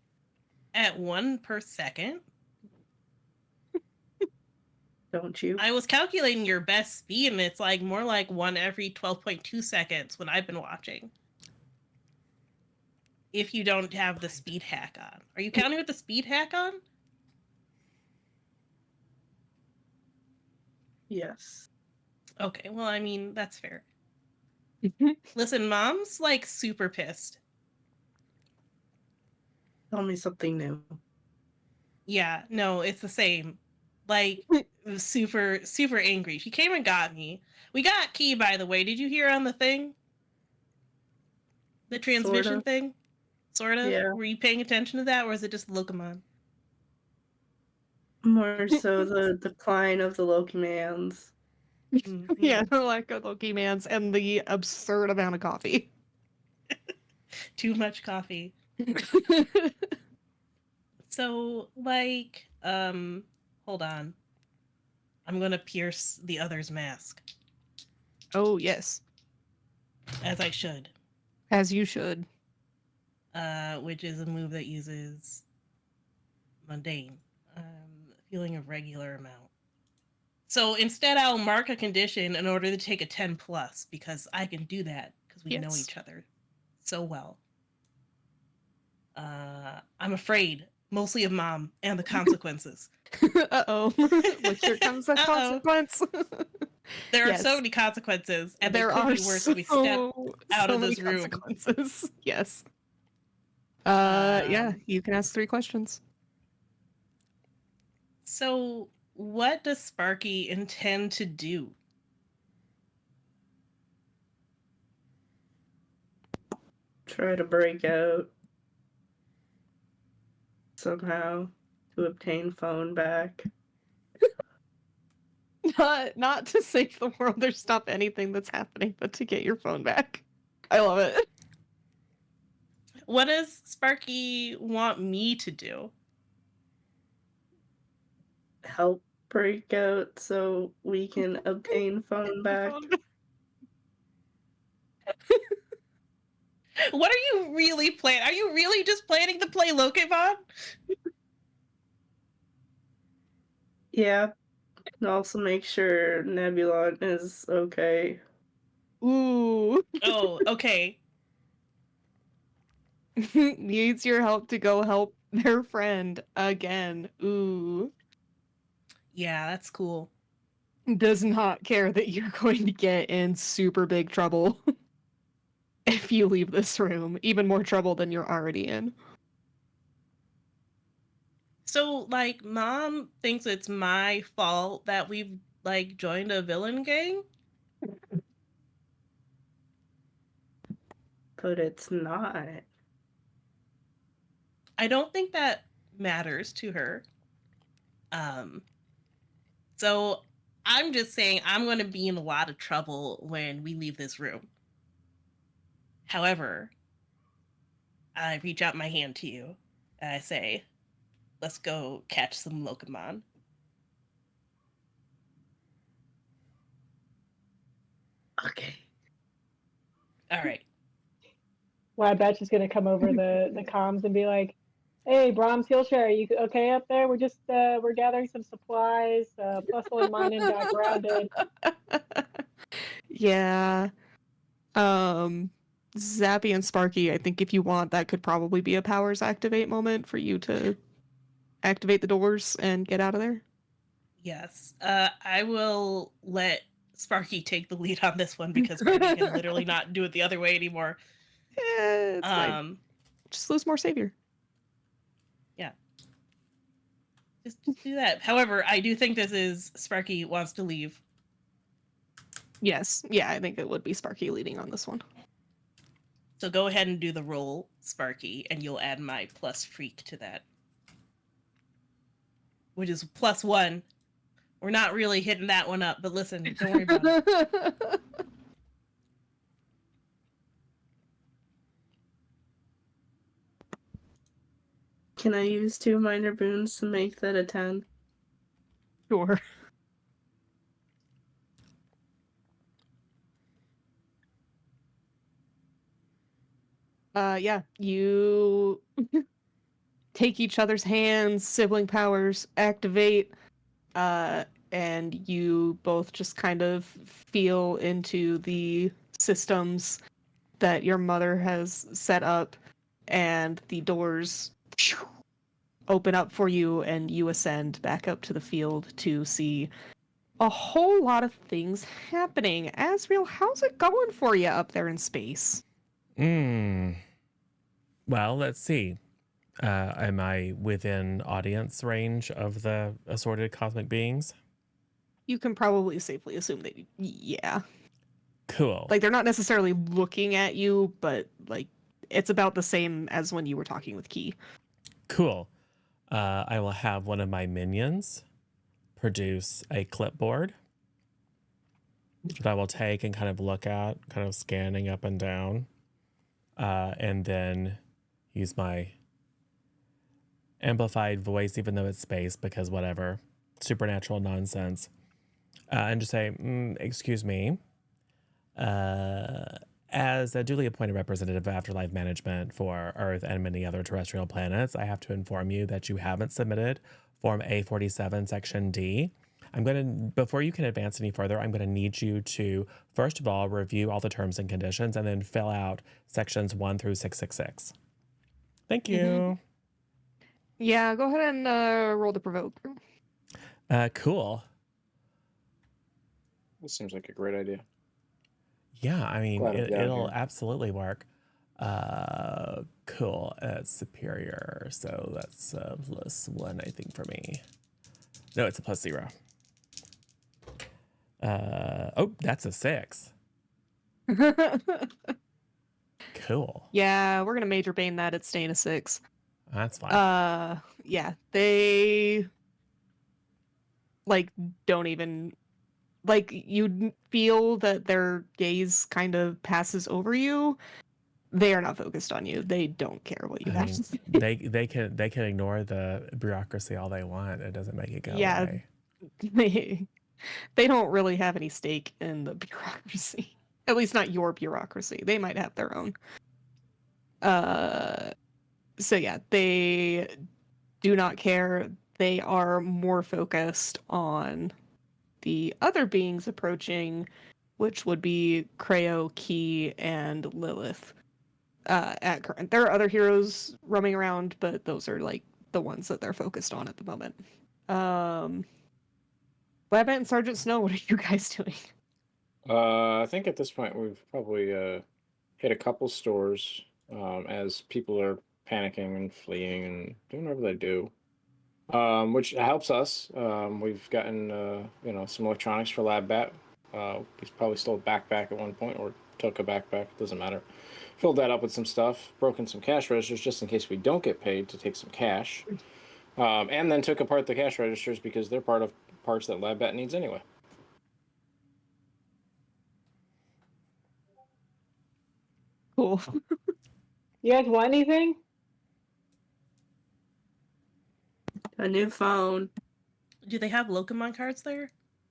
at 1 per second. Don't you? I was calculating your best speed, and it's like more like 1 every 12.2 seconds when I've been watching. If you don't have the speed hack on. Are you counting with the speed hack on? Yes. Okay, well, I mean, that's fair. Listen, Mom's like super pissed. Tell me something new. Yeah, no, it's the same. Like, super, super angry. She came and got me. We got Key, by the way. Did you hear on the thing? The transmission Sorta. thing? Sort of? Yeah. Were you paying attention to that, or is it just Lokomon? More so the decline of the Loki mans. Mm, Yeah, the lack of Loki mans and the absurd amount of coffee. Too much coffee. So, like, hold on. I'm gonna pierce the other's mask, Oh, yes. as I should. As you should. Which is a move that uses mundane, feeling of regular amount. So instead, I'll mark a condition in order to take a 10 plus because I can do that because we know Yes. each other so well. I'm afraid mostly of Mom and the consequences. Uh-oh. Like, here comes the Uh-oh. consequence. There are Yes. so many consequences, and There they could are be worse if we step out so of many this room. consequences. Yes. Yeah, Um, you can ask 3 questions. So, what does Sparky intend to do? Try to break out somehow to obtain phone back. Not to save the world or stop anything that's happening, but to get your phone back. I love it. What does Sparky want me to do? Help break out so we can obtain phone back. What are you really planning? Are you really just planning to play Lokemon? Yeah. And also make sure Nebulon is okay. Ooh. Oh, okay. Needs your help to go help their friend again. Ooh. Yeah, that's cool. Does not care that you're going to get in super big trouble if you leave this room. Even more trouble than you're already in. So, like, Mom thinks it's my fault that we've, like, joined a villain gang? But it's not. I don't think that matters to her. So I'm just saying I'm going to be in a lot of trouble when we leave this room. However, I reach out my hand to you and I say, let's go catch some Lokemon. Okay. All right. Lad Batch is gonna come over the comms and be like, "Hey, Brahms Skillshare, you okay up there? We're just we're gathering some supplies. Bustle and Minen got grounded." Yeah. Zappy and Sparky, I think if you want, that could probably be a powers activate moment for you to activate the doors and get out of there. Yes. I will let Sparky take the lead on this one because Sparky can literally not do it the other way anymore. It's fine. Just lose more savior. Yeah. Just do that. However, I do think this is Sparky wants to leave. Yes. Yeah, I think it would be Sparky leading on this one. So go ahead and do the roll, Sparky, and you'll add my plus freak to that. Which is +1. We're not really hitting that one up, but listen, don't worry about it. Can I use 2 minor boons to make that a 10? Sure. Yeah, you take each other's hands, sibling powers activate, and you both just kind of feel into the systems that your mother has set up, and the doors open up for you, and you ascend back up to the field to see a whole lot of things happening. Asriel, how's it going for you up there in space? Well, let's see. Am I within audience range of the assorted cosmic beings? You can probably safely assume that, yeah. Cool. Like, they're not necessarily looking at you, but, like, it's about the same as when you were talking with Key. Cool. I will have one of my minions produce a clipboard that I will take and kind of look at, kind of scanning up and down, and then use my amplified voice, even though it's space, because whatever, supernatural nonsense, and just say, excuse me, as a duly appointed representative of Afterlife Management for Earth and many other terrestrial planets, I have to inform you that you haven't submitted Form A47 Section D. Before you can advance any further, I'm going to need you to, first of all, review all the terms and conditions and then fill out sections 1 through 666. Thank you. Mm-hmm. Yeah, go ahead and roll the provoke. Cool. That seems like a great idea. Yeah, I mean, Glad I'm down it'll here. absolutely work. Cool. It's superior, so that's +1, I think, for me. No, it's a +0. Oh, that's a 6. Cool. Yeah, we're gonna major bane that. It's staying a 6. That's fine. Yeah, they like don't even like you feel that their gaze kind of passes over you. They are not focused on you. They don't care what you I have mean, to say. they can ignore the bureaucracy all they want. It doesn't make it go Yeah. away. They don't really have any stake in the bureaucracy. At least not your bureaucracy. They might have their own. So yeah, they do not care. They are more focused on the other beings approaching, which would be Creo, Key, and Lilith. At current, there are other heroes roaming around, but those are like the ones that they're focused on at the moment. Labat and Sergeant Snow, what are you guys doing? I think at this point we've probably hit a couple stores as people are panicking and fleeing and doing whatever they do, which helps us. We've gotten some electronics for Lab Bat. We probably stole a backpack at one point or took a backpack. Doesn't matter. Filled that up with some stuff. Broken some cash registers just in case we don't get paid to take some cash. And then took apart the cash registers because they're part of parts that Lab Bat needs anyway. Cool. You guys want anything? A new phone. Do they have Lokemon cards there?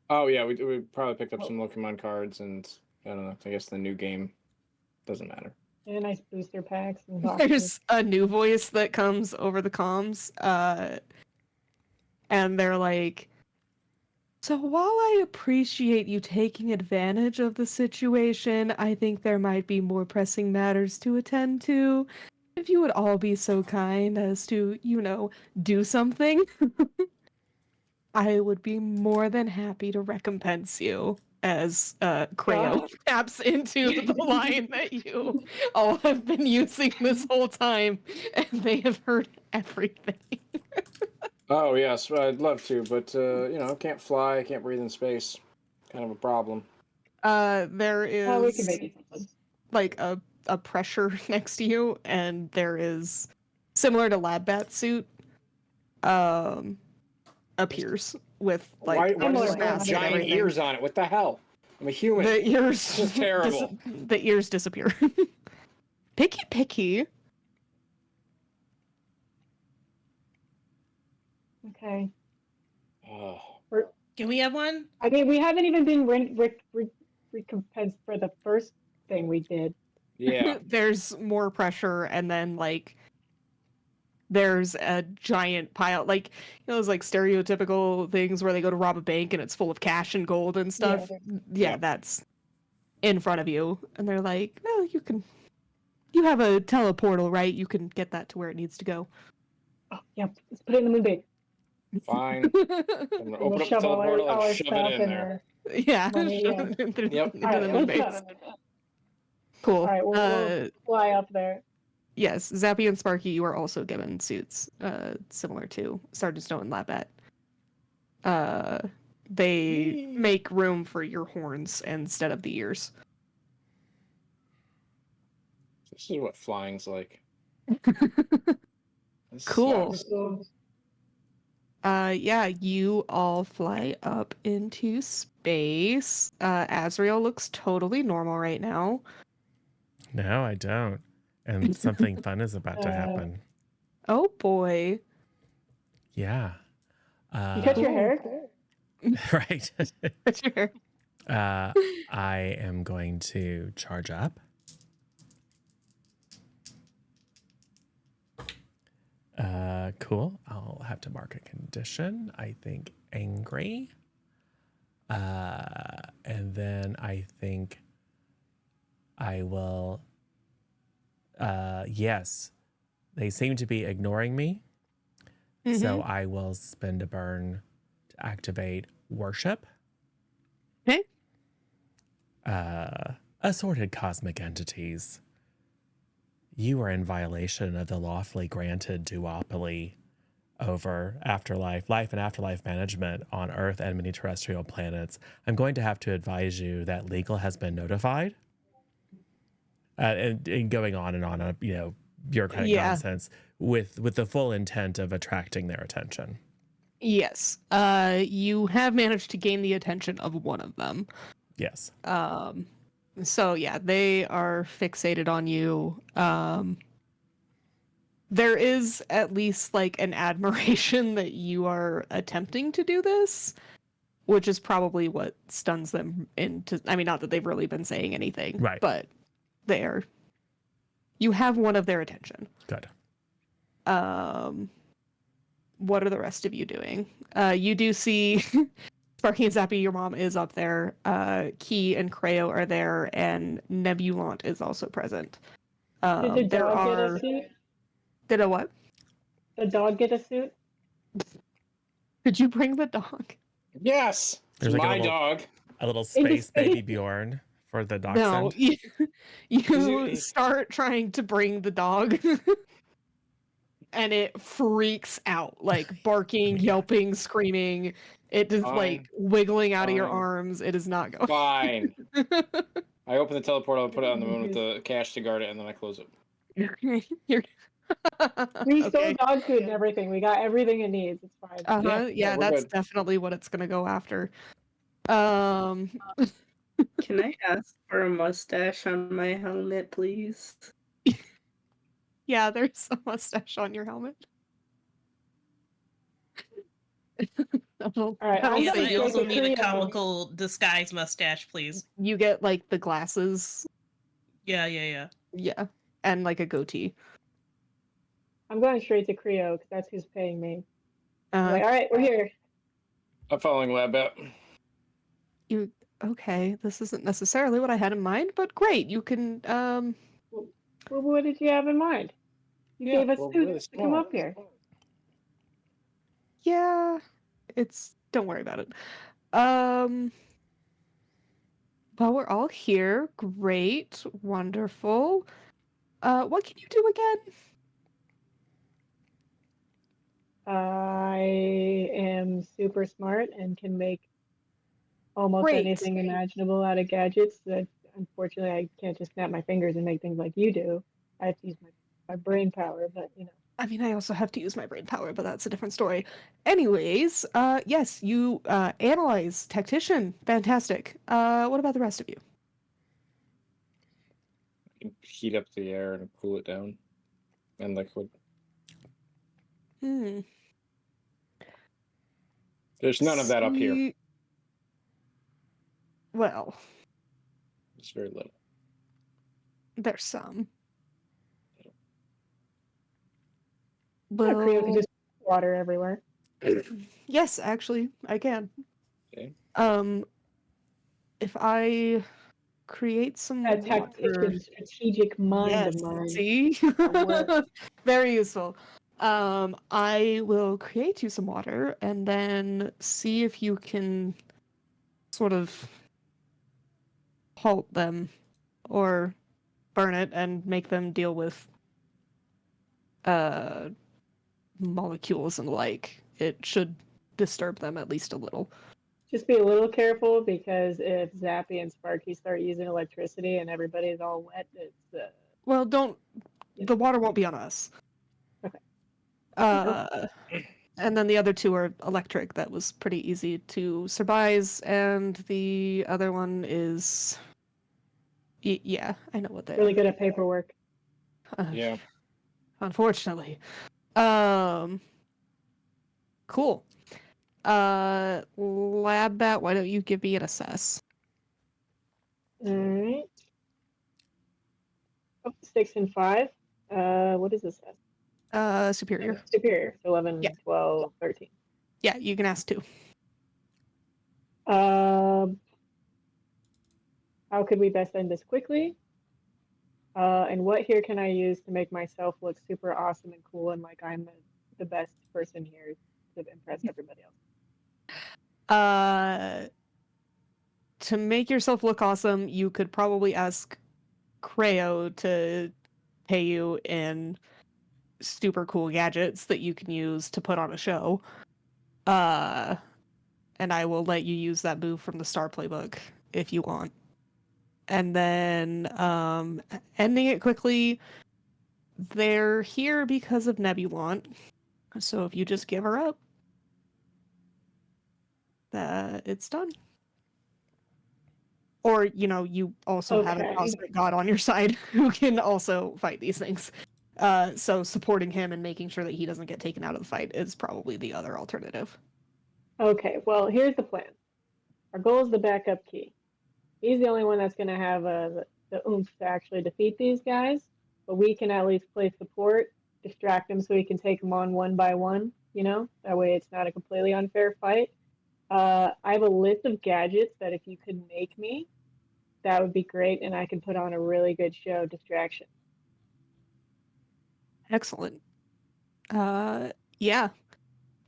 Oh yeah, we probably picked up some Pokemon cards and I don't know. I guess the new game doesn't matter. And nice booster packs and boxes. There's a new voice that comes over the comms, and they're like, so while I appreciate you taking advantage of the situation, I think there might be more pressing matters to attend to. If you would all be so kind as to, do something, I would be more than happy to recompense you. As Creo God. taps into the line that you all have been using this whole time, and they have heard everything. Oh yes, I'd love to, but can't fly, can't breathe in space. Kind of a problem. There is Oh, we can make it happen. like a pressure next to you, and there is similar to Lab Bat's suit. Appears with like Why does it have mask and giant everything. ears on it? What the hell? I'm a human. The ears This is terrible. the ears disappear. Picky. Okay. Oh. Can we have one? I mean, we haven't even been recompensed for the first thing we did. Yeah. There's more pressure, and then like there's a giant pile, like those like stereotypical things where they go to rob a bank and it's full of cash and gold and stuff. Yeah, that's in front of you, and they're like, "No, you have a teleportal, right? You can get that to where it needs to go." Oh, yeah, let's put it in the moon base. Fine. I'm gonna open up the shove all our teleportal and shove stuff it in there. Yeah. Money, yeah. Into Yep. the All right, moon let's base. go. Cool. All right, we'll fly up there. Yes, Zappy and Sparky, you are also given suits, similar to Sergeant Snow and Labat. They make room for your horns instead of the ears. This is what flying's like. This Cool. sucks. Yeah, you all fly up into space. Azrael looks totally normal right now. No, I don't. And something fun is about to happen. Oh boy. Yeah. You cut your hair? Right. Sure. I am going to charge up. Cool. I'll have to mark a condition. I think angry. And then I think I will. Yes, they seem to be ignoring me. So I will spend a burn to activate worship. Okay. assorted cosmic entities. You are in violation of the lawfully granted duopoly over afterlife, life and afterlife management on Earth and many terrestrial planets. I'm going to have to advise you that legal has been notified. And going on and on, bureaucratic Yeah. nonsense with the full intent of attracting their attention. Yes. You have managed to gain the attention of one of them. Yes. So yeah, they are fixated on you. There is at least like an admiration that you are attempting to do this, which is probably what stuns them into. I mean, not that they've really been saying anything, Right. But you have one of their attention. Good. What are the rest of you doing? You do see Sparky and Zappy, your mom is up there. Key and Creo are there, and Nebulant is also present. Did the there dog get are. a suit? Did a what? The dog get a suit? Did you bring the dog? Yes, There's it's like my a dog. little space baby Bjorn for the No, dachshund. you start trying to bring the dog, and it freaks out, like barking, yelping, screaming. It just like wiggling out of your Fine. arms. It is not going. Fine. I open the teleportal and put it on the moon with the cash to guard it, and then I close it. You're... We stole Okay. dog food and everything. We got everything it needs. It's fine. Yeah, we're that's good. definitely what it's gonna go after. Can I ask for a mustache on my helmet, please? Yeah, there's a mustache on your helmet. All right, I'm Yes, gonna I take also a need a Creo. comical disguise mustache, please. You get like the glasses, Yeah, yeah, yeah. yeah, and like a goatee. I'm going straight to Creo because that's who's paying me. Uh, Like, all right, we're here. I'm following Labbit. Okay, this isn't necessarily what I had in mind, but great. You can Well, what did you have in mind? You gave us food really to come up here. yeah, don't worry about it. Well, we're all here. Great, wonderful. What can you do again? I am super smart and can make almost Great. anything imaginable out of gadgets. That unfortunately I can't just snap my fingers and make things like you do. I have to use my brain power, but I mean, I also have to use my brain power, but that's a different story. Anyways, yes, you analyze tactician. Fantastic. What about the rest of you? I can heat up the air and cool it down. And liquid. There's none of that up here. See- Well, It's very little. there's some. Creo could Well, just water everywhere. yes, actually, I can. Okay. If I create some That water... tactician strategic mind of Yes, mine. see? work. Very useful. I will create you some water and then see if you can sort of halt them or burn it and make them deal with molecules and the like. It should disturb them at least a little. Just be a little careful because if Zappy and Sparky start using electricity and everybody's all wet, it's Well, the water won't be on us. Okay. And then the other two are electric. That was pretty easy to surmise. And the other one is... yeah, I know what they really are. good at paperwork. Yeah. Unfortunately. Cool. Lab Bat, why don't you give me an assess? All right. Oh, 6 and 5. What is this? Superior. Superior. 11, Yeah. 12, 13. Yeah, you can ask too. How could we best end this quickly? And what here can I use to make myself look super awesome and cool and like I'm the best person here to impress everybody else? to make yourself look awesome, you could probably ask Creo to pay you in super cool gadgets that you can use to put on a show. And I will let you use that move from the Star Playbook if you want. And then ending it quickly, they're here because of Nebulant. So if you just give her up, it's done. Or, you also have a Okay. cosmic god on your side who can also fight these things. So supporting him and making sure that he doesn't get taken out of the fight is probably the other alternative. Okay, well, here's the plan. Our goal is the backup key. He's the only one that's going to have the oomph to actually defeat these guys, but we can at least play support, distract him so he can take them on one by one, That way it's not a completely unfair fight. I have a list of gadgets that if you could make me, that would be great, and I could put on a really good show distraction. Excellent. Yeah.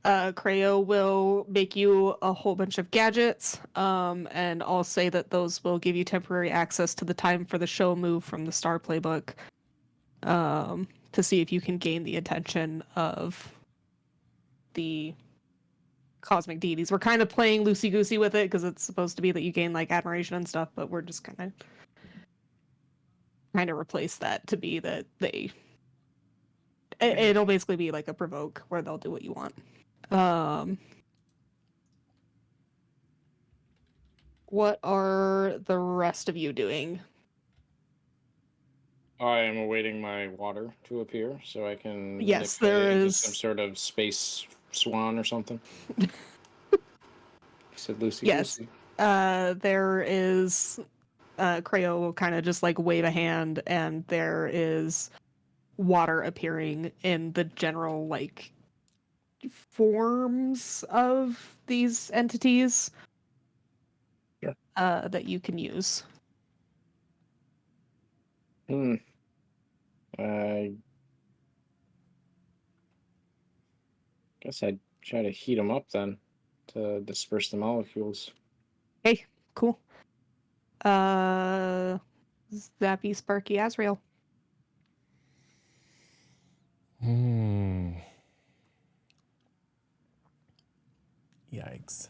Creo will make you a whole bunch of gadgets, and I'll say that those will give you temporary access to the time for the show move from the Star Playbook, to see if you can gain the attention of the cosmic deities. We're kind of playing loosey-goosey with it because it's supposed to be that you gain like admiration and stuff, but we're just kind of replace that to be that it'll basically be like a provoke where they'll do what you want. What are the rest of you doing? I am awaiting my water to appear so I can Yes, manipulate there it into is- some sort of space swan or something. Said Lucy. Yes. Lucy. There is Creo will kind of just like wave a hand, and there is water appearing in the general like forms of these entities. Yeah. That you can use. I guess I'd try to heat them up then to disperse the molecules. Hey, cool. Zappy, Sparky, Azrael. Yikes.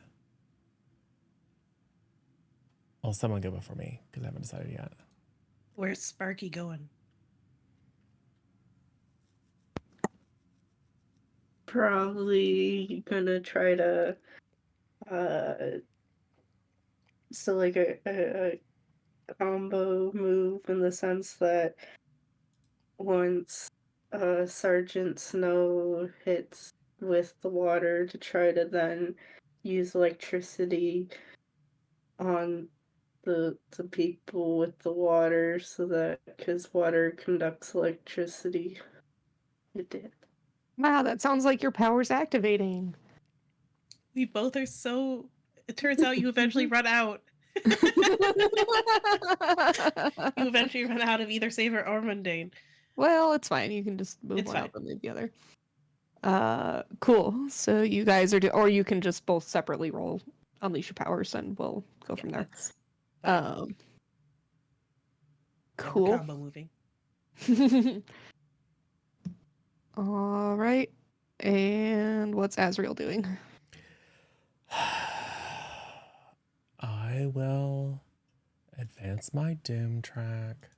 Well, someone go before me because I haven't decided yet. Where's Sparky going? Probably gonna try to so like a combo move in the sense that once Sergeant Snow hits with the water to try to then use electricity on the people with the water so that because water conducts electricity. It did. Wow, that sounds like your power's activating. We both are so. It turns out you eventually run out. You eventually run out of either Saber or Mundane. Well, it's fine. You can just move It's one fine. up and leave the other. Cool. So you guys are or you can just both separately roll unleash your powers, and we'll go from there. That's fine. Um, Yeah, we're cool. combo moving. All right. And what's Azrael doing? I will advance my Doom track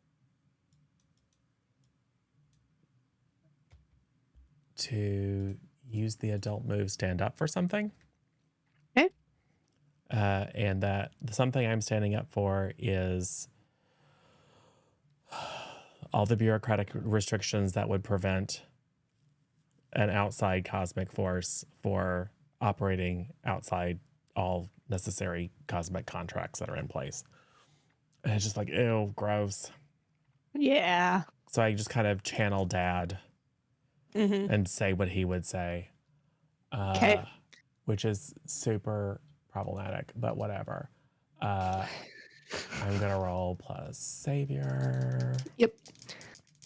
to use the adult move stand up for something. Okay. And that the something I'm standing up for is all the bureaucratic restrictions that would prevent an outside cosmic force for operating outside all necessary cosmic contracts that are in place. And it's just like, ew, gross. Yeah. So I just kind of channel Dad Mm-hmm. and say what he would say. 'Kay. Which is super problematic, but whatever. I'm gonna roll plus Savior. Yep.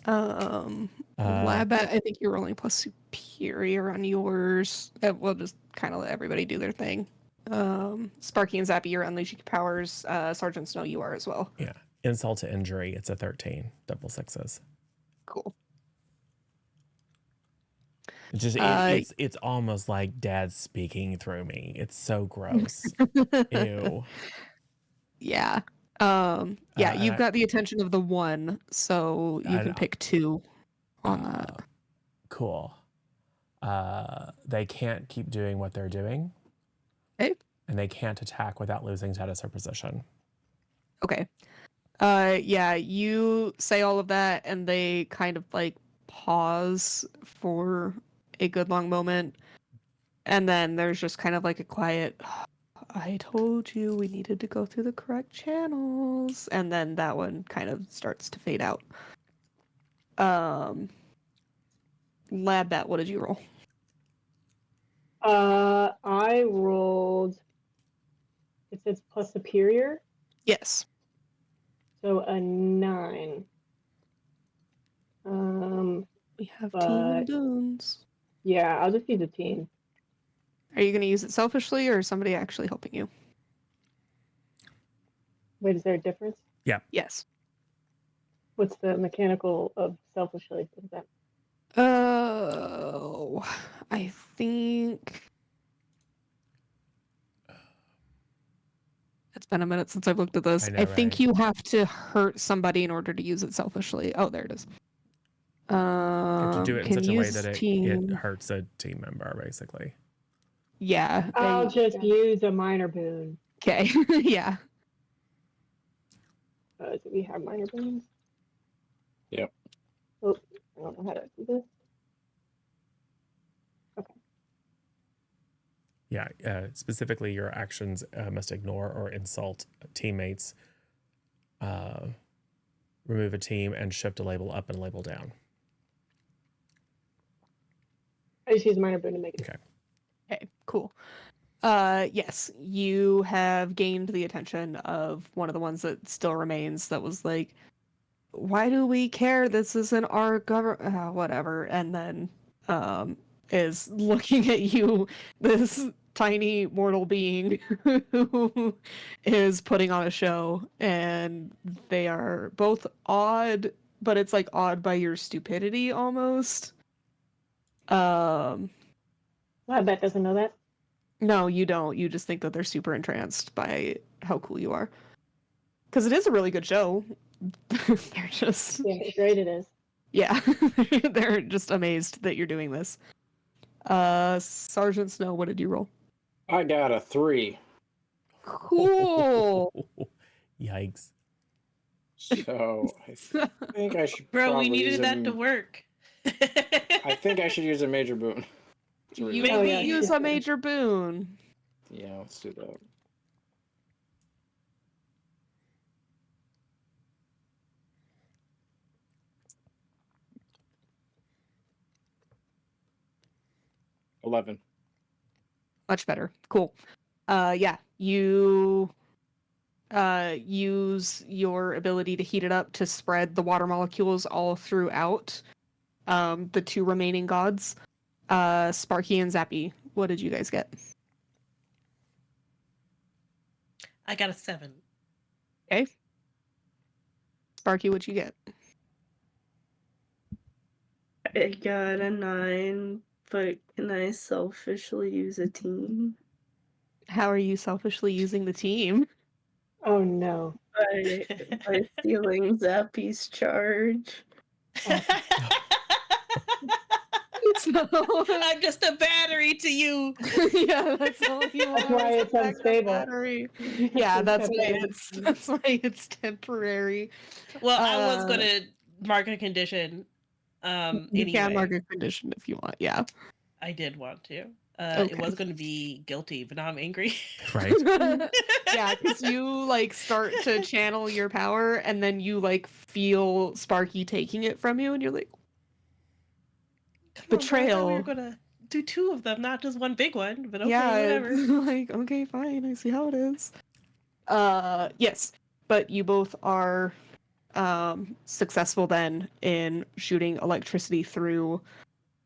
Labat, I think you're rolling plus superior on yours. We'll just kind of let everybody do their thing. Sparky and Zappy, you're unleashing your powers. Sergeant Snow, you are as well. Yeah. Insult to injury. It's a 13. Double sixes. Cool. It's just it's almost like Dad speaking through me. It's so gross. Ew. Yeah. and You've got the attention of the one, so you I can know. pick 2 on that. Cool. They can't keep doing what they're doing. Okay. And they can't attack without losing status or position. Okay. You say all of that, and they kind of like pause for a good long moment, and then there's just kind of like a quiet, I told you we needed to go through the correct channels, and then that one kind of starts to fade out. Lab Bat, what did you roll? I rolled. It says plus superior, Yes. so a 9. We have team But- boons. Yeah, I'll just use a team. Are you going to use it selfishly, or is somebody actually helping you? Wait, is there a difference? Yes. What's the mechanical of selfishly? What is that? Oh, I think it's been a minute since I've looked at this. I know, I think right? you have to hurt somebody in order to use it selfishly. Oh, there it is. You have to do it in Can such a way use that it team. hurts a team member, basically. Yeah. I'll just use a minor boon. Okay. Yeah. Do we have minor boons? Yep. Oh, I don't know how to do this. Yeah. Specifically, your actions must ignore or insult teammates, remove a team, and shift a label up and a label down. I just use minor boon to make it. Okay. Okay, cool. Yes, you have gained the attention of one of the ones that still remains that was like, why do we care? This isn't our government, whatever. And then is looking at you, this tiny mortal being who is putting on a show, and they are both odd, but it's like odd by your stupidity almost. I bet doesn't know that. No, you don't. You just think that they're super entranced by how cool you are. Because it is a really good show. They're just, Yeah, how great it is. yeah, they're just amazed that you're doing this. Sergeant Snow, what did you roll? I got a 3. Cool. Yikes. So I think I should. Bro, we probably needed use that to work. I think I should use a major boon. You Maybe. can yeah. use a major boon. Yeah, let's do that. $11. Much better. Cool. Yeah, you use your ability to heat it up to spread the water molecules all throughout the 2 remaining gods. Sparky and Zappy, what did you guys get? I got a 7. Okay. Sparky, what'd you get? I got a 9, but can I selfishly use a team? How are you selfishly using the team? Oh no. By stealing Zappy's charge. So, I'm just a battery to you. yeah, that's all you That's are, why is it's a backup unstable. battery. Yeah, that's why it's temporary. Well, I was Uh, gonna mark a condition. You Anyway, can mark a condition if you want. Yeah. I did want to. Okay. It was gonna be guilty, but now I'm angry. Right. Yeah, because you like start to channel your power, and then you like feel Sparky taking it from you, and you're like, Come on, bro, I thought Betrayal. we were gonna do 2 of them, not just one big one. But okay, yeah, whatever. it's like, okay, fine, I see how it is. Yes, but you both are successful then in shooting electricity through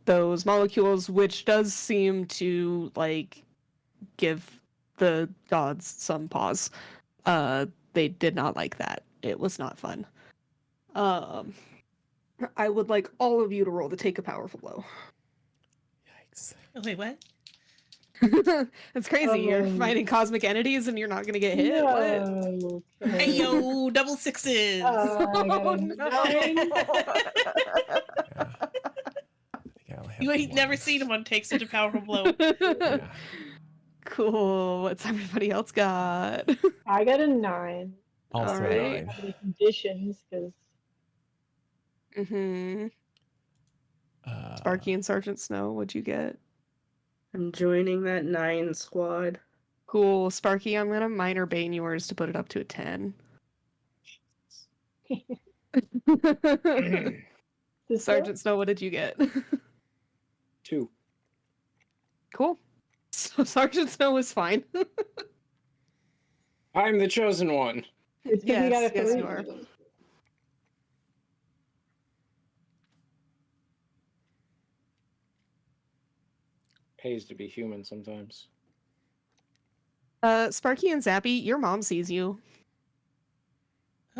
those molecules, which does seem to like give the gods some pause. They did not like that. It was not fun. I would like all of you to roll to take a powerful blow. Yikes. Oh, wait, what? That's crazy. You're Oh. fighting cosmic entities and you're not gonna get hit. What? No. Hey, yo, double sixes. I got Oh, a no. 9. Yeah. I think I only have You ain't one. never seen him take such a powerful blow. Yeah. Cool. What's everybody else got? I got a 9. Also All a right. 9. Have any conditions? Because Mm-hmm. Sparky and Sergeant Snow, what'd you get? I'm joining that 9 squad. Cool. Sparky, I'm gonna minor bane yours to put it up to a 10. Sergeant Snow, what did you get? 2. Cool. So Sergeant Snow is fine. I'm the chosen one. it's because you got a 3. yes, you are. Pays to be human sometimes. Sparky and Zappy, your mom sees you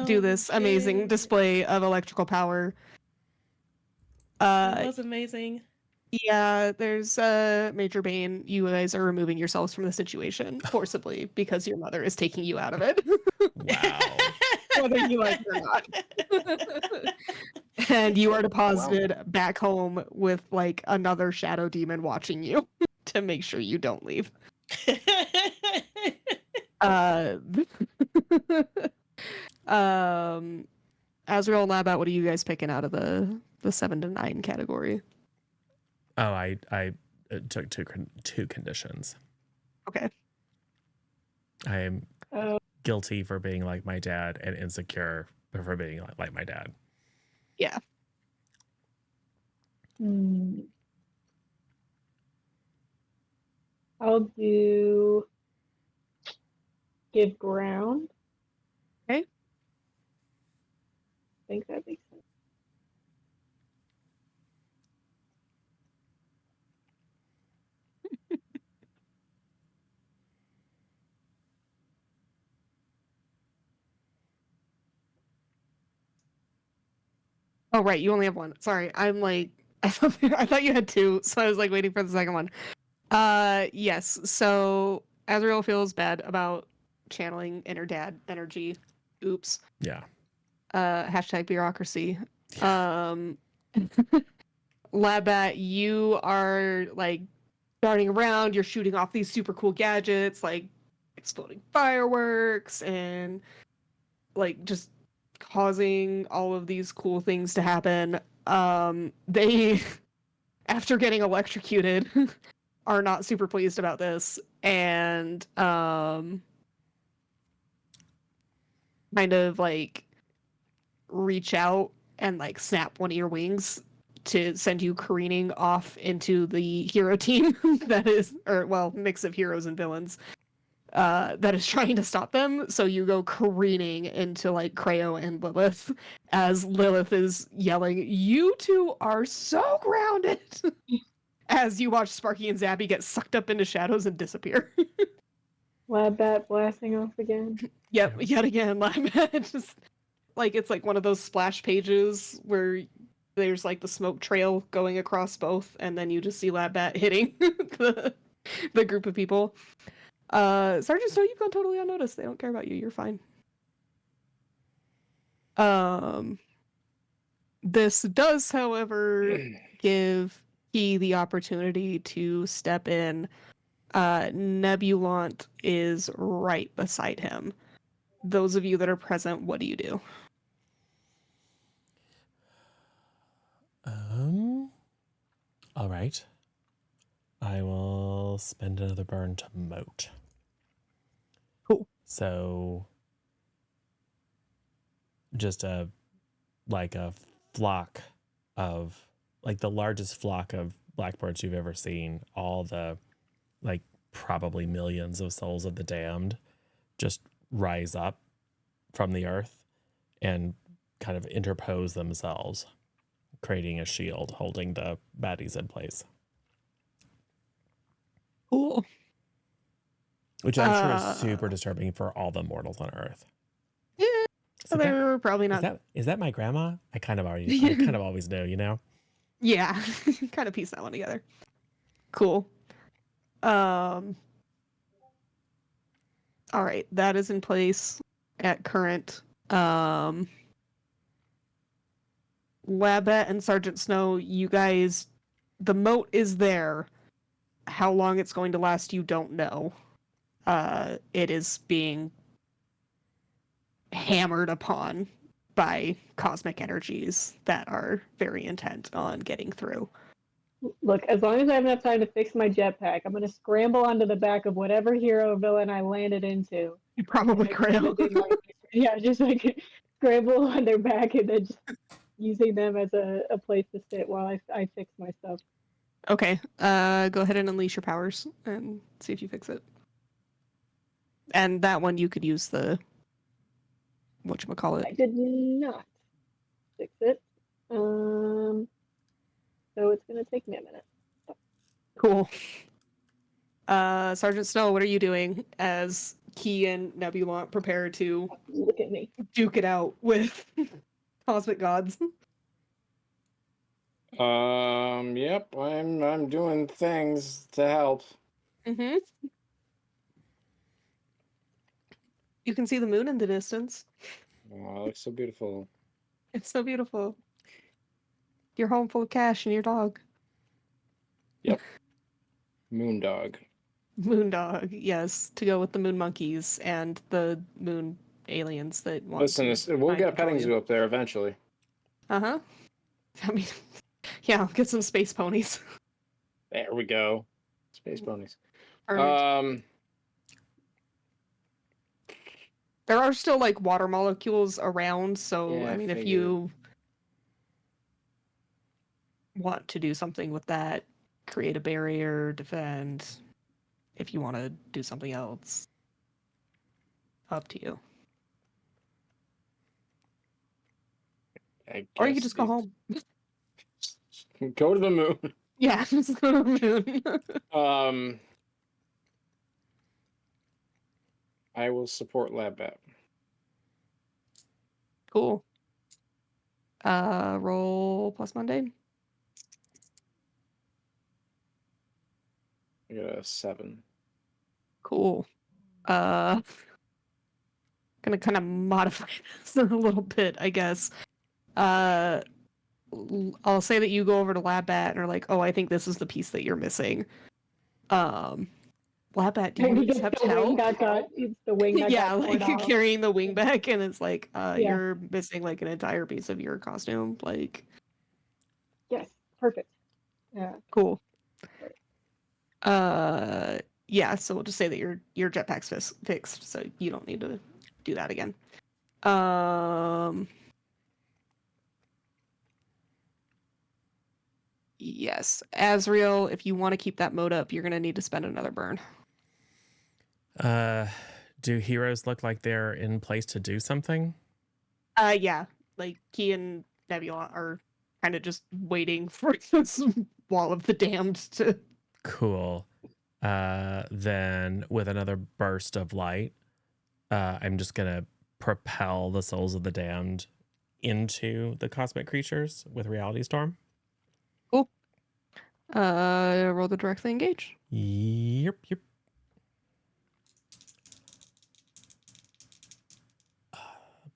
do Oh, this amazing shit. display of electrical power. That was amazing. Yeah, there's Major Bane. You guys are removing yourselves from the situation forcibly because your mother is taking you out of it, Wow. whether you like it or not. And you are deposited back home with like another shadow demon watching you to make sure you don't leave. Azrael and Labat, what are you guys picking out of the 7 to 9 category? Oh, I took two conditions. Okay. I am Oh. guilty for being like my dad and insecure for being like my dad. Yeah. I'll do give ground. Okay. I think that makes sense. Oh right, you only have one. Sorry, I'm like I thought you had 2, so I was like waiting for the second one. Yes. So Azrael feels bad about channeling inner dad energy. Oops. Yeah. Hashtag bureaucracy. Labat, you are like darting around. You're shooting off these super cool gadgets, like exploding fireworks and like just causing all of these cool things to happen. They, after getting electrocuted, are not super pleased about this and kind of like reach out and like snap one of your wings to send you careening off into the hero team that is, or well, mix of heroes and villains that is trying to stop them. So you go careening into like Creo and Lilith as Lilith is yelling, "You two are so grounded!" as you watch Sparky and Zappy get sucked up into shadows and disappear. Lab bat blasting off again. Yep, yet again, just like it's like one of those splash pages where there's like the smoke trail going across both, and then you just see Labbat hitting the group of people. Sergeant Snow, you've gone totally unnoticed. They don't care about you. You're fine. This does, however, give Key the opportunity to step in. Nebulant is right beside him. Those of you that are present, what do you do? All right. I will spend another burn to moat. Cool. So just a flock of like the largest flock of blackbirds you've ever seen, all the like probably millions of souls of the damned just rise up from the earth and kind of interpose themselves, creating a shield holding the baddies in place. Cool. Which I'm sure is Uh, super disturbing for all the mortals on Earth. Yeah, So that, they're probably not. is that my grandma? I kind of always know, you know? Yeah, kind of piece that one together. Cool. Um. All right, that is in place at current. Labette and Sergeant Snow, you guys, the moat is there. How long it's going to last, you don't know. It is being hammered upon by cosmic energies that are very intent on getting through. Look, as long as I have enough time to fix my jetpack, I'm gonna scramble onto the back of whatever hero villain I landed into. You probably Like, kinda Grail. did like- yeah, just like scramble on their back and then just using them as a place to sit while I fix my stuff. Okay, go ahead and unleash your powers and see if you fix it. And that one you could use the whatchamacallit. I did not fix it. So it's gonna take me a minute. Cool. Sergeant Snow, what are you doing as Key and Nebulon prepare to Look at me. duke it out with cosmic gods? Yep, I'm doing things to help. Mm-hmm. You can see the moon in the distance. Oh, it looks so beautiful. It's so beautiful. Your home full of cash and your dog. Moondog. Moondog, yes, to go with the moon monkeys and the moon aliens that want Listen, we'll get a petting zoo up there eventually. Uh-huh. I mean, yeah, I'll get some space ponies. There we go. Space ponies. Perfect. There are still like water molecules around, so Yeah, I mean, if figured. you want to do something with that, create a barrier, defend. If you want to do something else, up to you. Or you could just go home. Go to the moon. Yeah, just go to the moon. I will support LabBat. Cool. Roll plus mundane. I got a 7. Cool. Gonna kind of modify this a little bit, I guess. I'll say that you go over to Labbat and are like, "Oh, I think this is the piece that you're missing." Labbat, do you Maybe accept the wing help? it's the wing that Yeah, got like torn off. carrying the wing back, and it's like, Yeah. you're missing like an entire piece of your costume. Like, Yes, perfect. Yeah. cool. Yeah, so we'll just say that your jetpack's fixed, so you don't need to do that again. Yes, Azrael, if you want to keep that mode up, you're gonna need to spend another burn. Do heroes look like they're in place to do something? Yeah, like Key and Nebula are kind of just waiting for this wall of the damned to. Cool. Then with another burst of light, I'm just gonna propel the souls of the damned into the cosmic creatures with Reality Storm. Cool. Roll the directly engage. Yep.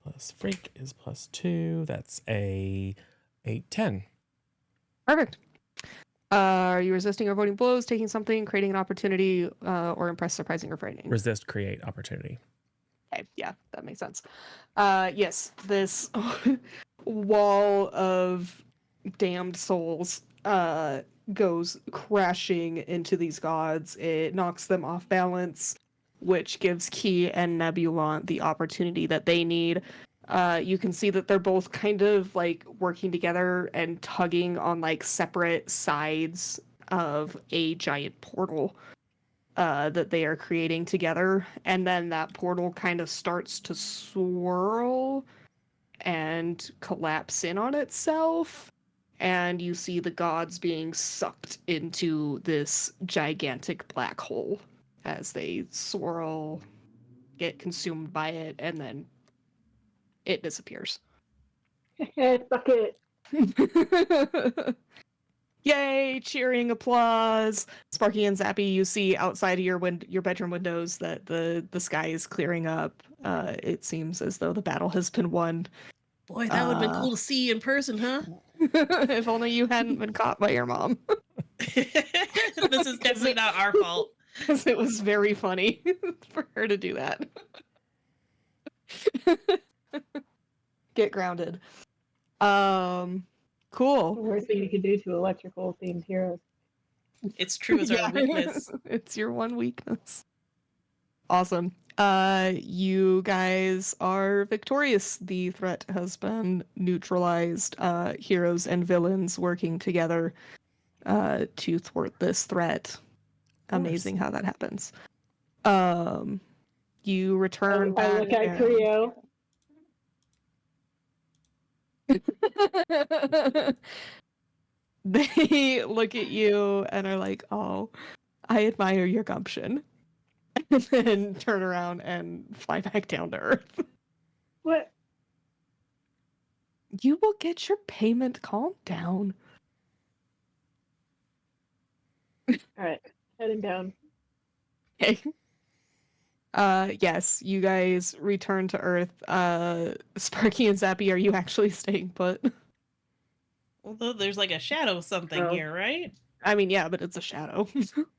Plus freak is +2. That's a 10. Perfect. Are you resisting or avoiding blows, taking something, creating an opportunity, or impress, surprising, or frightening? Resist, create, opportunity. Okay, yeah, that makes sense. Yes, this wall of damned souls goes crashing into these gods. It knocks them off balance, which gives Key and Nebulon the opportunity that they need. You can see that they're both kind of like working together and tugging on like separate sides of a giant portal that they are creating together. And then that portal kind of starts to swirl and collapse in on itself. And you see the gods being sucked into this gigantic black hole as they swirl, get consumed by it, and then it disappears. Fuck it. Yay! Cheering, applause. Sparky and Zappy, you see outside of your bedroom windows that the sky is clearing up. It seems as though the battle has been won. Boy, that would have been cool to see in person, huh? If only you hadn't been caught by your mom. This is definitely not our fault. Because it was very funny for her to do that. Get grounded. The Cool. worst thing you could do to electrical themed heroes. It's true as our weakness. It's your one weakness. Awesome. You guys are victorious. The threat has been neutralized. Heroes and villains working together to thwart this threat. Amazing how that happens. You return I back. look at Creo. They look at you and are like, "Oh, I admire your gumption," and then turn around and fly back down to Earth. What? You will get your payment. Calm down. All right, heading down. Okay. Yes, you guys return to Earth. Sparky and Zappy, are you actually staying put? Although there's like a shadow something Oh. here, right? I mean, yeah, but it's a shadow.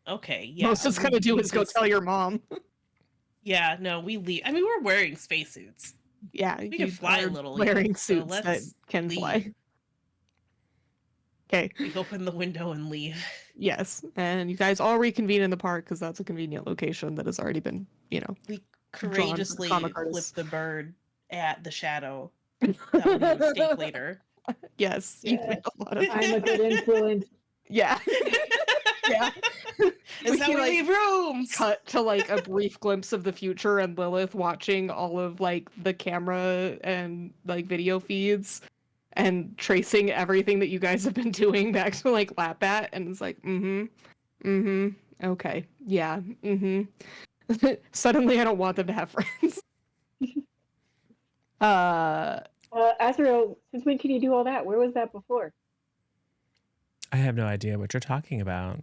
Okay, yeah. Most it's gonna do is go tell your mom. Yeah, no, we leave. I mean, we're wearing spacesuits. Yeah, We can you fly a are little, wearing yeah, so suits that let's can fly. leave. Okay. We open the window and leave. Yes, and you guys all reconvene in the park because that's a convenient location that has already been, We Drawn courageously comic flip artists. the bird at the shadow. That will be a mistake later. Yes, you've Yeah. made a lot of. I'm a good influence. Yeah. Yeah. Is that We, we like, leave rooms? Cut to like a brief glimpse of the future and Lilith watching all of like the camera and like video feeds and tracing everything that you guys have been doing back to like Lapbat, and it's like, okay, yeah, Suddenly I don't want them to have friends. Azrael, since when can you do all that? Where was that before? I have no idea what you're talking about.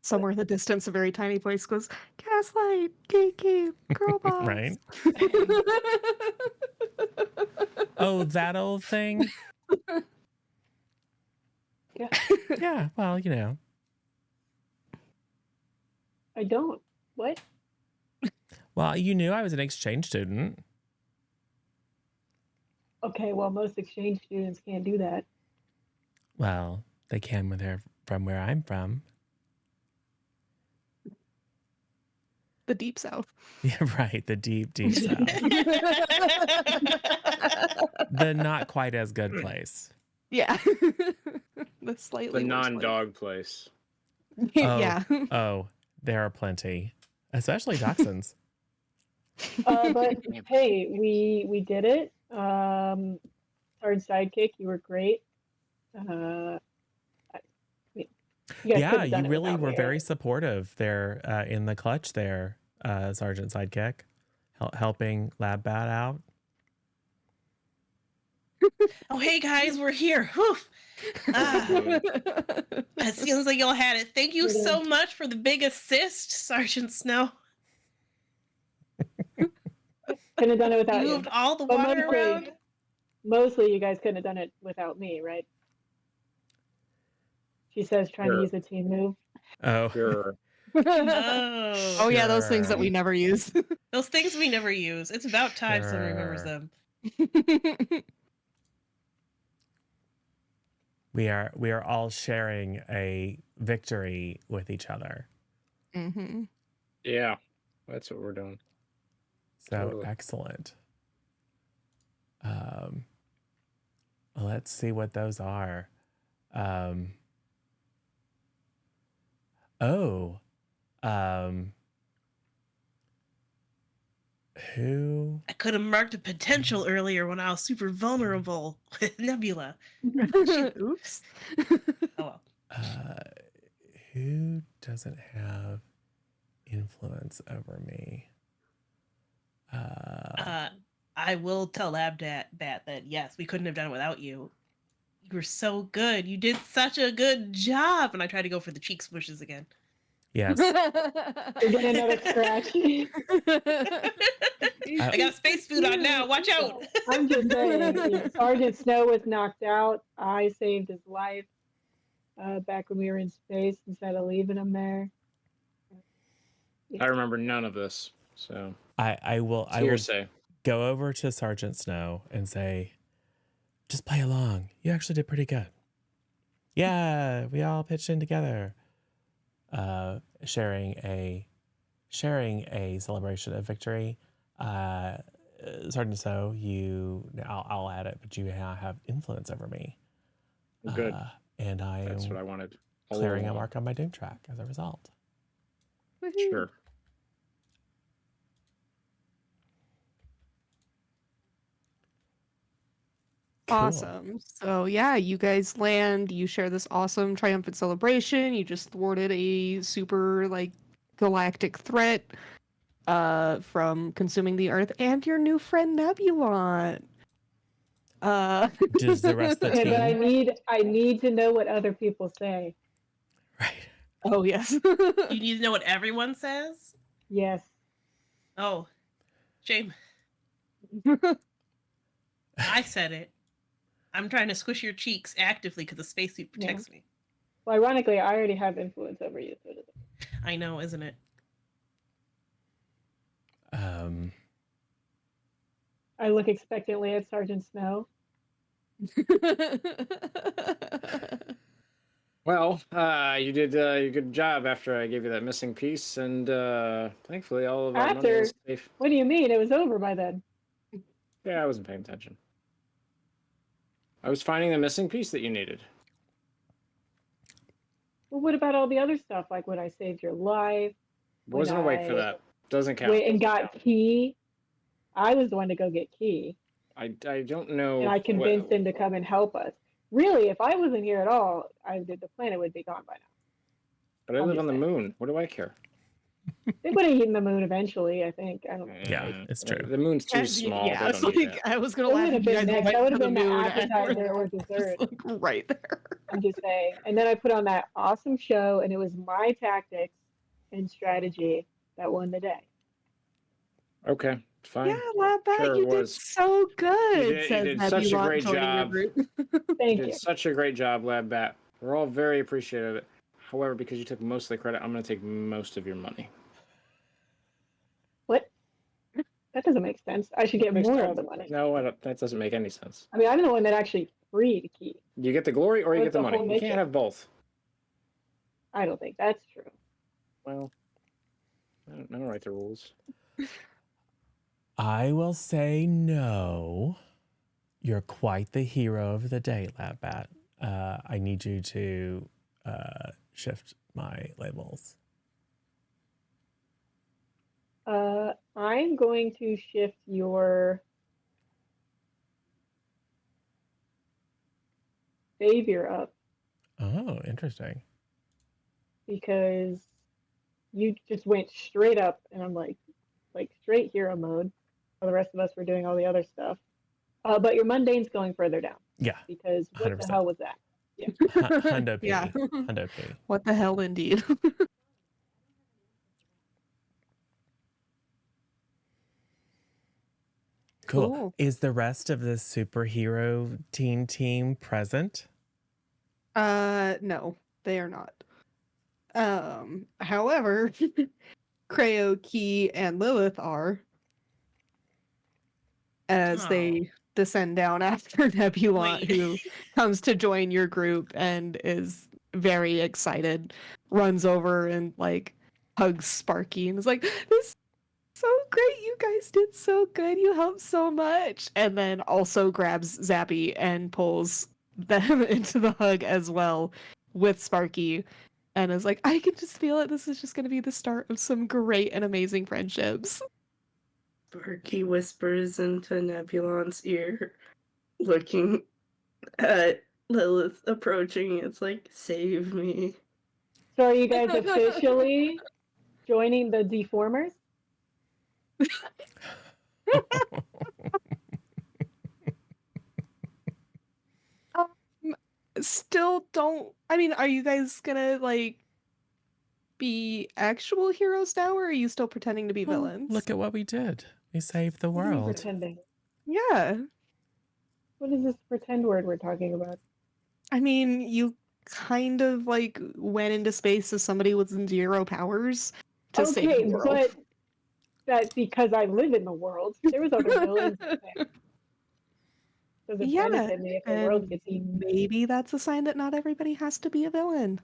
Somewhere in the distance, a very tiny voice goes, "Gaslight, gatekeep, girl boss." Right? Oh, that old thing? Yeah. Yeah, well, you know. I don't. What? Well, you knew I was an exchange student. Okay, well, most exchange students can't do that. Well, they can when they're from where I'm from. The deep south. Yeah, right. The deep, deep south. The not quite as good place. Yeah. The slightly The worse place. non-dog place. Yeah. Oh, there are plenty, especially dachshunds. But hey, we did it. Hard sidekick, you were great. You guys Yeah, could've done you it really without were me, very right? supportive there in the clutch there, Sergeant Sidekick, helping Lab Bat out. Oh, hey guys, we're here. Whew. Ah, it seems like y'all had it. Thank you so much for the big assist, Sergeant Snow. Couldn't have done it without You you. moved all the But water around. mostly you guys couldn't have done it without me, right? She says trying to Sure. use a team move. Oh, Sure. Oh yeah, those things that we Sure. never use. Those things we never use. It's about time someone remembers Sure. them. we are all sharing a victory with each other. Mm-hmm. Yeah, that's what we're doing. So Totally. excellent. Let's see what those are. Who? I could have marked a potential earlier when I was super vulnerable with Nebula. Oops. Oh well. doesn't have influence over me. I will tell Labdat that yes, we couldn't have done it without you. You were so good. You did such a good job. And I try to go for the cheek swishes again. Yes. You're getting another scratch. I got space food on now. Watch out. I'm just saying, Sergeant Snow was knocked out. I saved his life back when we were in space instead of leaving him there. I remember none of this, so I will hearsay. go over to Sergeant Snow and say, just play along. You actually did pretty good. Yeah, we all pitched in together. Sharing a celebration of victory. Sergeant Snow, I'll add it, but you now have influence over me. Good. And That's what I wanted. all clearing a along. mark on my Doom track as a result. Sure. Cool. Awesome. So yeah, you guys land, you share this awesome triumphant celebration. You just thwarted a super like galactic threat from consuming the Earth and your new friend Nebulon. Does the rest of the Okay, but team? I need to know what other people say. Right. Oh yes. You need to know what everyone says? Yes. Oh, shame. I said it. I'm trying to squish your cheeks actively because the spacesuit protects me. Well, ironically, I already have influence over you. So does it. I know, isn't it? I look expectantly at Sergeant Snow. Well, you did a good job after I gave you that missing piece, and thankfully all of our money After? is safe. What do you mean? It was over by then. Yeah, I wasn't paying attention. I was finding the missing piece that you needed. Well, what about all the other stuff? Like when I saved your life, Wasn't awake for that. Doesn't count. went and got Key. I was the one to go get Key, I don't know. and I convinced him to come and help us. Really, if I wasn't here at all, the planet would be gone by now. But I I'm live just on the saying. moon. What do I care? They would have eaten the moon eventually, I think. I don't know. Yeah, it's true. The moon's too small. Yeah, They it's don't need like that. I was gonna It laugh would if have you been guys next. went That would to have the been the moon appetizer or afterwards. dessert. Just, like, right there. I'm just saying. And then I put on that awesome show, and it was my tactics and strategy that won the day. Okay, fine. Yeah, Labbat, Sure you it did was. so good. You Says did such a Nebulon great joining your job. group. Thank You you. did such a great job, Lab Bat. We're all very appreciative of it. However, because you took most of the credit, I'm going to take most of your money. What? That doesn't make sense. I should get Makes more sense. of the money. No, I don't, that doesn't make any sense. I mean, I'm the one that actually freed Key. You get the glory or you That's get the the money. whole You mission. can't have both. I don't think that's true. Well, I don't write the rules. I will say no. You're quite the hero of the day, Labbat. I need you to shift my labels. I'm going to shift your savior up Oh, interesting. because you just went straight up, and I'm like straight hero mode. While the rest of us were doing all the other stuff. But your mundane's going further down Yeah. because what 100%. the hell was that? Hundo P. Yeah. Hundo P. What the hell, indeed. Cool. Cool. Is the rest of the superhero team present? No, they are not. However, Creo, Key, and Lilith are, as they descend down after Nebulon, Wait. who comes to join your group and is very excited, runs over and like hugs Sparky and is like, "This is so great! You guys did so good. You helped so much." And then also grabs Zappy and pulls them into the hug as well with Sparky. And is like, I can just feel it. This is just going to be the start of some great and amazing friendships. Sparky whispers into Nebulon's ear, looking at Lilith approaching. It's like, save me. So are you guys officially joining the Deformers? Um, still don't. I mean, are you guys gonna like be actual heroes now, or are you still pretending to be Well, villains? look at what we did. We saved the What are you world. pretending? Yeah. What is this pretend word we're talking about? I mean, you kind of like went into space as somebody with zero powers to save Okay, the world. but that's because I live in the world. There was other villains in there. Does it Yeah, benefit me if the world and gets eaten? maybe that's a sign that not everybody has to be a villain.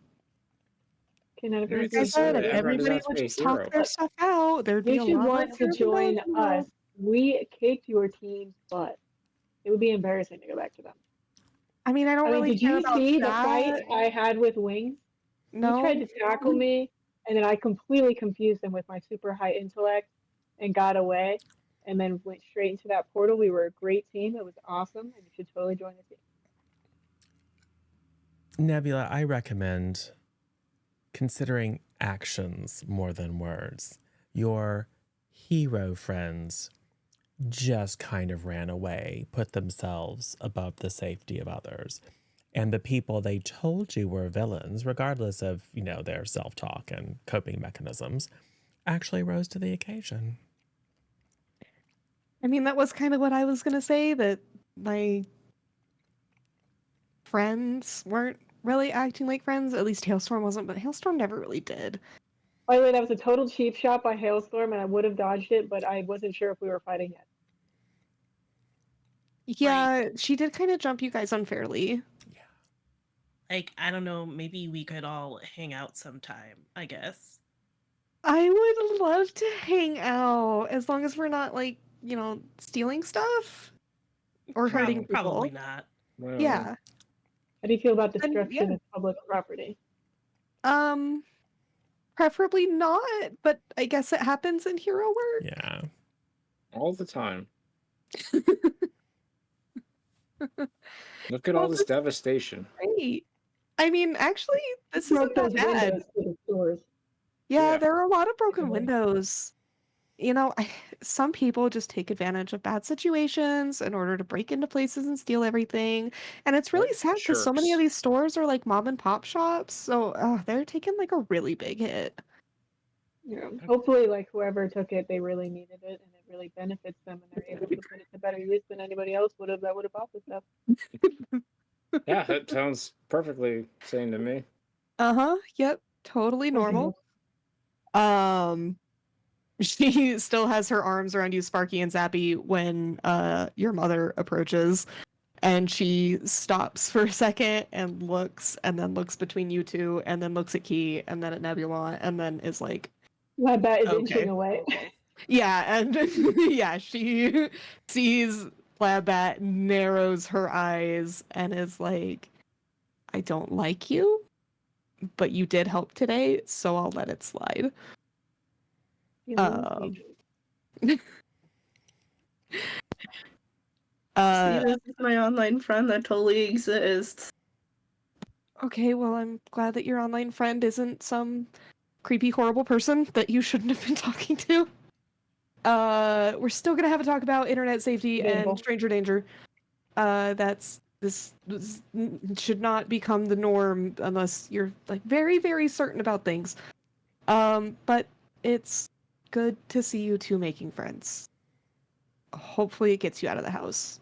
Can none of Very us Like I be said, if necessarily. Everyone doesn't everybody have to would be a just talk hero. their stuff out, there'd be You a should lot want less to heroes join in the world. us. We kicked your team's butt. It would be embarrassing to go back to them. I mean, I don't I mean, really did care you about see the that. fight I had with Wings? No. He tried to tackle me, and then I completely confused him with my super high intellect and got away, and then went straight into that portal. We were a great team. It was awesome, and you should totally join the team. Nebula, I recommend considering actions more than words. Your hero friends just kind of ran away, put themselves above the safety of others. And the people they told you were villains, regardless of, their self-talk and coping mechanisms, actually rose to the occasion. I mean, that was kind of what I was gonna say, that my friends weren't really acting like friends. At least Hailstorm wasn't, but Hailstorm never really did. By the way, that was a total cheap shot by Hailstorm, and I would have dodged it, but I wasn't sure if we were fighting yet. Yeah, she did kind of jump you guys unfairly. Like, I don't know, maybe we could all hang out sometime, I guess. I would love to hang out as long as we're not like, stealing stuff or hurting people. Probably not. Well, Yeah. How do you feel about Then, destruction yeah. of public property? Preferably not, but I guess it happens in hero work. Yeah. all the time. Look at Well, all this devastation. Great. I mean, actually, this isn't Broke that those bad. windows to the stores. Yeah, Yeah. there are a lot of broken Definitely. windows. Some people just take advantage of bad situations in order to break into places and steal everything. And it's really Like sad because so many of jerks. these stores are like mom and pop shops. So they're taking like a really big hit. Yeah. Hopefully, like whoever took it, they really needed it, and it really benefits them, and they're able to put it to better use than anybody else would have. That would have bought this stuff. Yeah, that sounds perfectly sane to me. Uh-huh. Yep. Totally normal. She still has her arms around you, Sparky and Zappy, when your mother approaches. And she stops for a second and then looks between you two, and then looks at Key, and then at Nebula, and then is like, My bat is Okay. inching away. yeah, and yeah, she sees Labbat, narrows her eyes, and is like, I don't like you, but you did help today, so I'll let it slide. See, Uh, this is my online friend that totally exists. okay, well, I'm glad that your online friend isn't some creepy, horrible person that you shouldn't have been talking to. We're still gonna have a talk about internet safety Debatable. and stranger danger. This should not become the norm unless you're like very, very certain about things. But it's good to see you two making friends. Hopefully it gets you out of the house.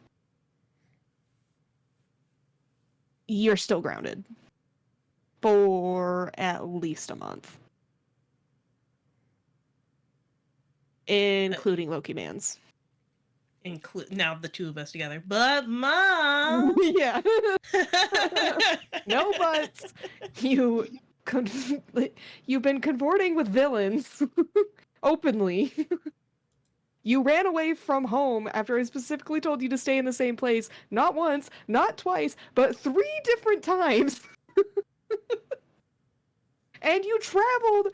You're still grounded for at least a month, including Loki Man's. Now the two of us together. But Mom! Yeah. No buts. You've been cavorting with villains openly. You ran away from home after I specifically told you to stay in the same place, not once, not twice, but 3 different times. And you traveled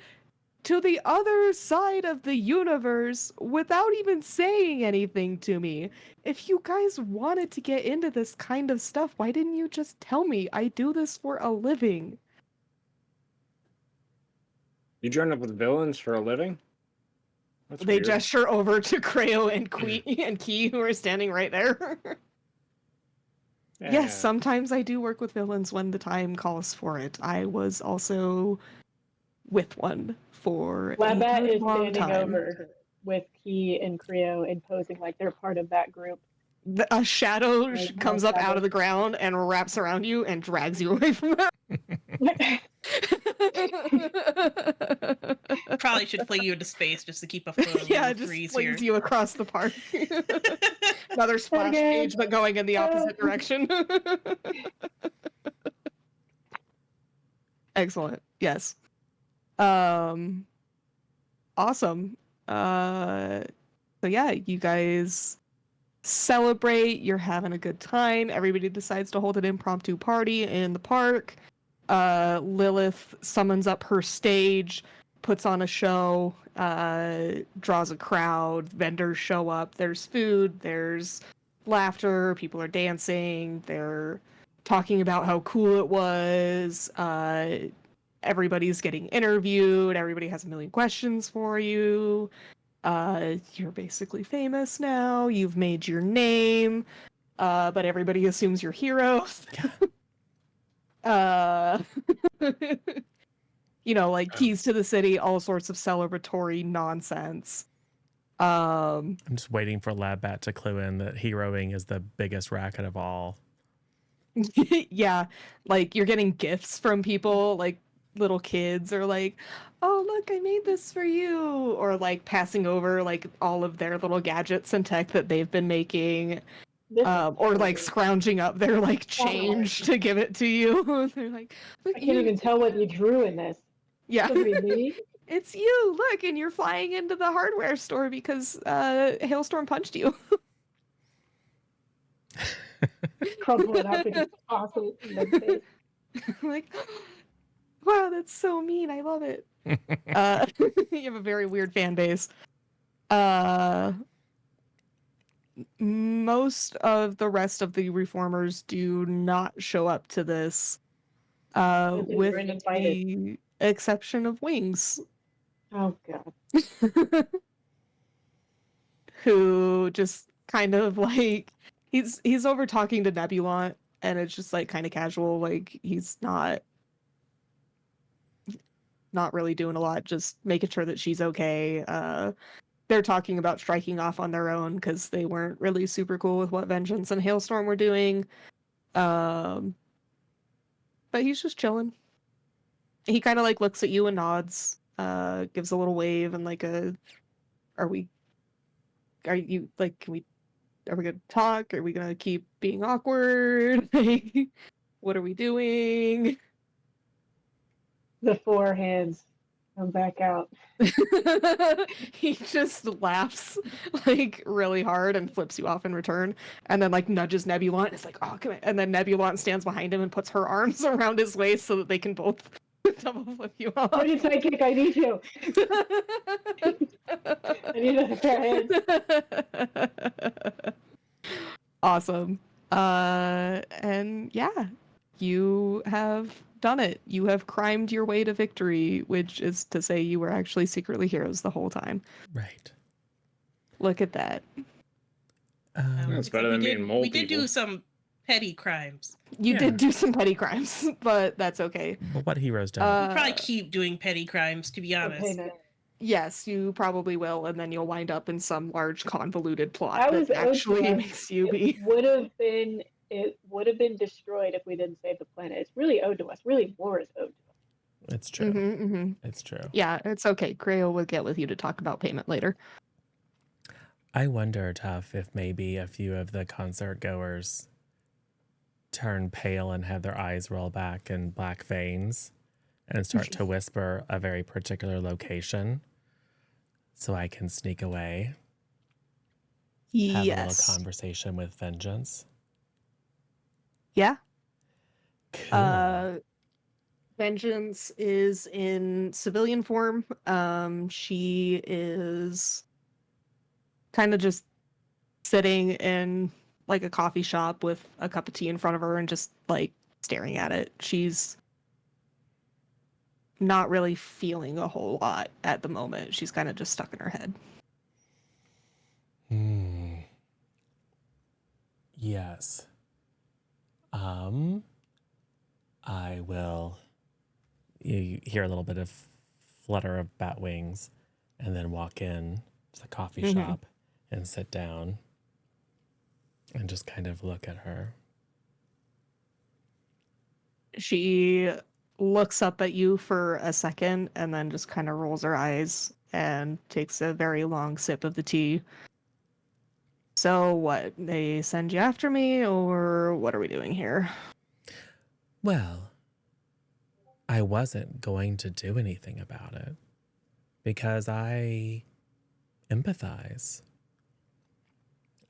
to the other side of the universe without even saying anything to me. If you guys wanted to get into this kind of stuff, why didn't you just tell me? I do this for a living. You join up with villains for a living? That's They weird. gesture over to Creo and Key, who are standing right there. Yeah. Yes, sometimes I do work with villains when the time calls for it. I was also with one for a Labat good is long standing time. over with Key and Creo and posing like they're part of that group. A shadow Like, comes no up out shadow. of the ground and wraps around you and drags you away from them. Probably should fling you into space just to keep a photo Yeah, just freeze flings here. you across the park. Another splash Again. page, but going in the opposite direction. Excellent. Yes. Awesome. So yeah, you guys celebrate, you're having a good time. Everybody decides to hold an impromptu party in the park. Lilith summons up her stage, puts on a show, draws a crowd, vendors show up, there's food, there's laughter, people are dancing, they're talking about how cool it was. Everybody's getting interviewed, everybody has a million questions for you. You're basically famous now, you've made your name, but everybody assumes you're heroes. You know, like keys to the city, all sorts of celebratory nonsense. I'm just waiting for Labat to clue in that heroing is the biggest racket of all. Yeah, like you're getting gifts from people, like little kids are like, oh look, I made this for you, or like passing over like all of their little gadgets and tech that they've been making, This or like is- scrounging up their like change to give it to you. They're like, look, I can't even tell what you drew in this. yeah. Could be me. It's you, look, and you're flying into the hardware store because Hailstorm punched you. Crumple it up and just toss it in their face. Like, wow, that's so mean. I love it. You have a very weird fan base. Most of the rest of the reformers do not show up to this, Because they with were uninvited. the exception of Wings, Oh god. who just kind of like he's over talking to Nebulant, and it's just like kind of casual, like he's not really doing a lot, just making sure that she's okay. They're talking about striking off on their own because they weren't really super cool with what Vengeance and Hailstorm were doing. But he's just chilling. He kind of like looks at you and nods, gives a little wave and like a, are you like, are we gonna talk? Are we gonna keep being awkward? Like, what are we doing? The four hands come back out. He just laughs like really hard and flips you off in return, and then like nudges Nebulant. It's like, oh, come on. And then Nebulant stands behind him and puts her arms around his waist so that they can both double flip you off. What did sidekick? I need you. I need another pair of hands. Awesome. And yeah, you have done it. You have crimed your way to victory, which is to say you were actually secretly heroes the whole time. Right. Look at that. That's better than being mole We did do people. some petty crimes. You Yeah. did do some petty crimes, but that's okay. But what heroes don't? We'll probably keep doing petty crimes, to be honest. Okay, no. Yes, you probably will, and then you'll wind up in some large convoluted plot I was that actually owed to us. makes you be. It would have been destroyed if we didn't save the planet. It's really owed to us. Really, war is owed to us. It's true. Mhm. It's true. Yeah, it's okay. Creo will get with you to talk about payment later. I wonder, Tuff, if maybe a few of the concert goers turn pale and have their eyes roll back in black veins and start to whisper a very particular location so I can sneak away, have a little conversation with Vengeance. Yeah. Cool. Vengeance is in civilian form. She is kind of just sitting in like a coffee shop with a cup of tea in front of her and just like staring at it. She's not really feeling a whole lot at the moment. She's kind of just stuck in her head. Yes. I will. You hear a little bit of flutter of bat wings, and then walk in to the coffee shop and sit down and just kind of look at her. She looks up at you for a second and then just kind of rolls her eyes and takes a very long sip of the tea. So what? They send you after me, or what are we doing here? Well, I wasn't going to do anything about it because I empathize.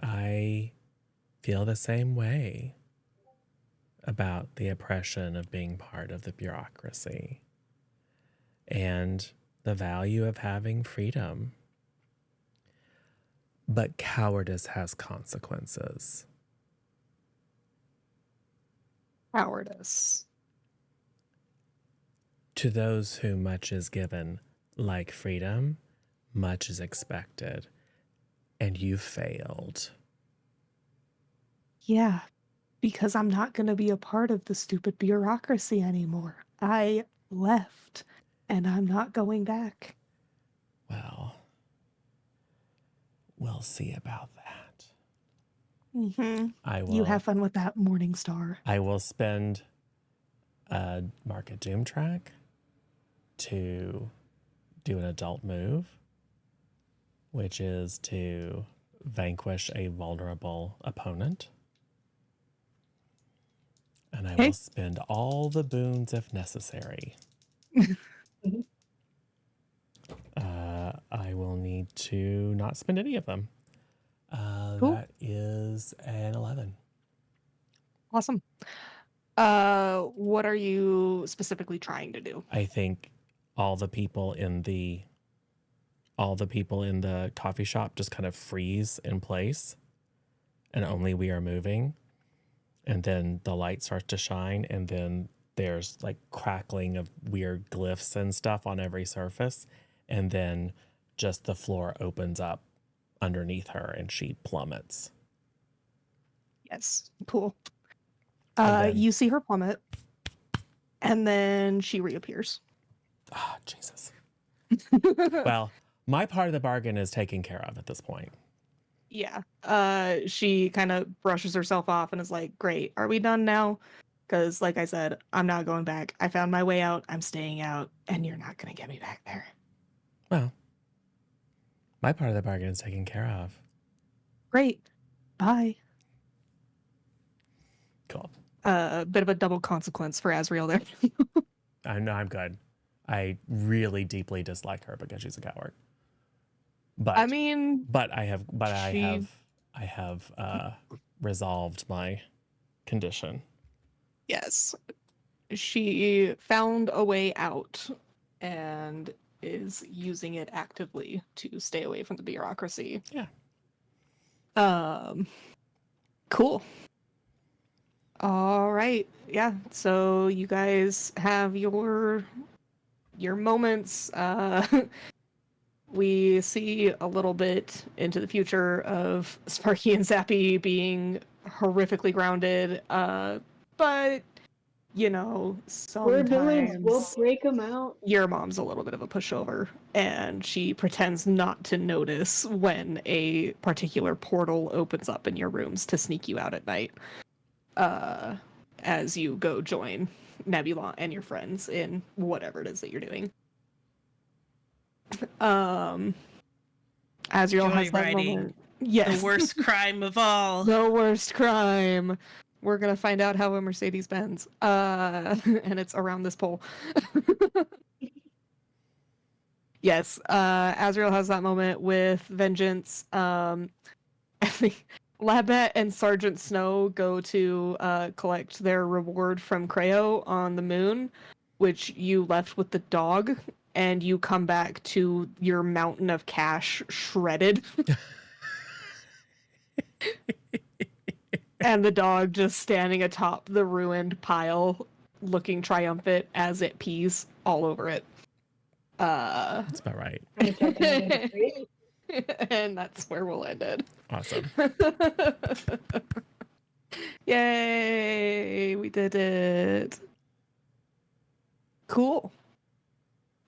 I feel the same way about the oppression of being part of the bureaucracy and the value of having freedom. But cowardice has consequences. Cowardice. To those whom much is given, like freedom, much is expected. And you failed. Yeah, because I'm not going to be a part of the stupid bureaucracy anymore. I left, and I'm not going back. Well, we'll see about that. Mm-hmm. I will. You have fun with that, Morning Star. I will spend a Market Doom track to do an adult move, which is to vanquish a vulnerable opponent. And I will spend all the boons if necessary. I will need to not spend any of them. Cool. That is an 11. Awesome. What are you specifically trying to do? I think all the people in the coffee shop just kind of freeze in place, and only we are moving. And then the light starts to shine, and then there's like crackling of weird glyphs and stuff on every surface, and then just the floor opens up underneath her and she plummets. Yes. Cool. And then- You see her plummet, and then she reappears. Ah, Jesus. Well, my part of the bargain is taken care of at this point. Yeah. She kind of brushes herself off and is like, "Great, are we done now?" Because, like I said, I'm not going back. I found my way out. I'm staying out, and you're not gonna get me back there. Well, my part of the bargain is taken care of. Great. Bye. Cool. Bit of a double consequence for Azriel there. I know I'm good. I really deeply dislike her because she's a coward. But I mean, I have resolved my condition. yes. She found a way out and is using it actively to stay away from the bureaucracy. Yeah. Cool. All right. Yeah. So you guys have your moments. We see a little bit into the future of Sparky and Zappy being horrifically grounded. But you know, We're villains. We'll sometimes break them out. your mom's a little bit of a pushover, and she pretends not to notice when a particular portal opens up in your rooms to sneak you out at night. As you go join Nebula and your friends in whatever it is that you're doing. Azriel has that Joyriding. moment. Yes. The worst crime of all. The worst crime. We're gonna find out how a Mercedes Benz. And it's around this pole. Yes, Azriel has that moment with Vengeance. I think Labette and Sergeant Snow go to collect their reward from Creo on the moon, which you left with the dog, and you come back to your mountain of cash shredded. And the dog just standing atop the ruined pile, looking triumphant as it pees all over it. That's about right. Kind of jumping into three. And that's where we'll end it. Awesome. Yay, we did it. Cool.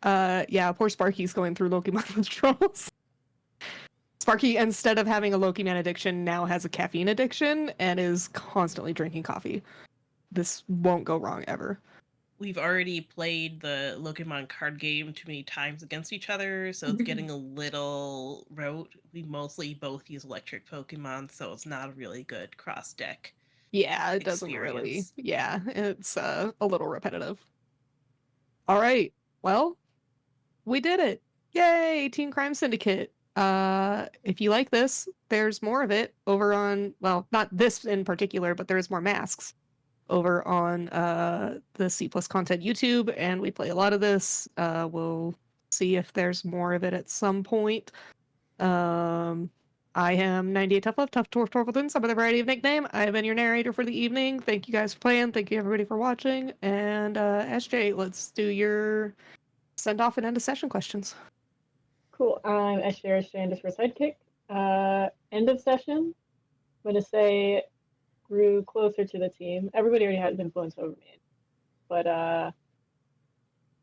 Yeah, poor Sparky's going through Lokiman withdrawals. Sparky, instead of having a Lokiman addiction, now has a caffeine addiction and is constantly drinking coffee. This won't go wrong ever. We've already played the Pokemon card game too many times against each other, so it's getting a little rote. We mostly both use electric Pokemon, so it's not a really good cross deck. Yeah, it doesn't really. Experience. Yeah, it's a little repetitive. All right. Well, we did it. Yay, Teen Crime Syndicate. If you like this, there's more of it over on, well, not this in particular, but there's more masks over on the C Plus Content YouTube, and we play a lot of this. We'll see if there's more of it at some point. I am 98 Tough Love, Tough Torvaldon, some of the variety of nickname. I have been your narrator for the evening. Thank you guys for playing. Thank you everybody for watching. And SJ, let's do your send off and end of session questions. Cool. I'm SJ_sidekick. End of session. I'm gonna say grew closer to the team. Everybody already has influence over me, but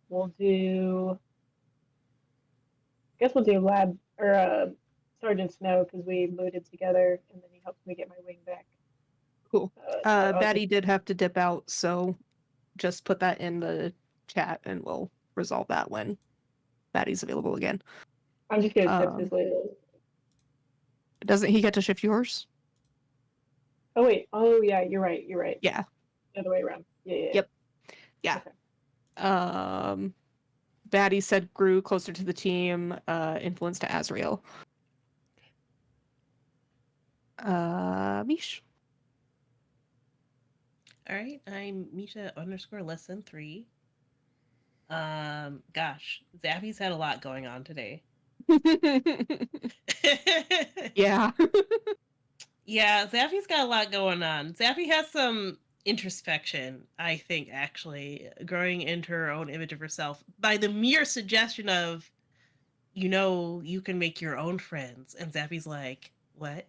we'll do. I guess we'll do Lab or Sergeant Snow because we mooted together, and then he helped me get my wing back. Cool. I'll Batty did have to dip out, so just put that in the chat and we'll resolve that when Batty's available again. I'm just gonna shift his labels. Doesn't he get to shift yours? Oh wait. Oh yeah, you're right. You're right. Yeah. The other way around. Yeah. Yep. Yeah. Okay. Batty said grew closer to the team, influence to Azrael. Mish. All right, I'm Misha_3. Gosh, Zappy's had a lot going on today. Yeah. Yeah, Zappy's got a lot going on. Zappy has some introspection, I think, actually, growing into her own image of herself by the mere suggestion of, you can make your own friends. And Zappy's like, what?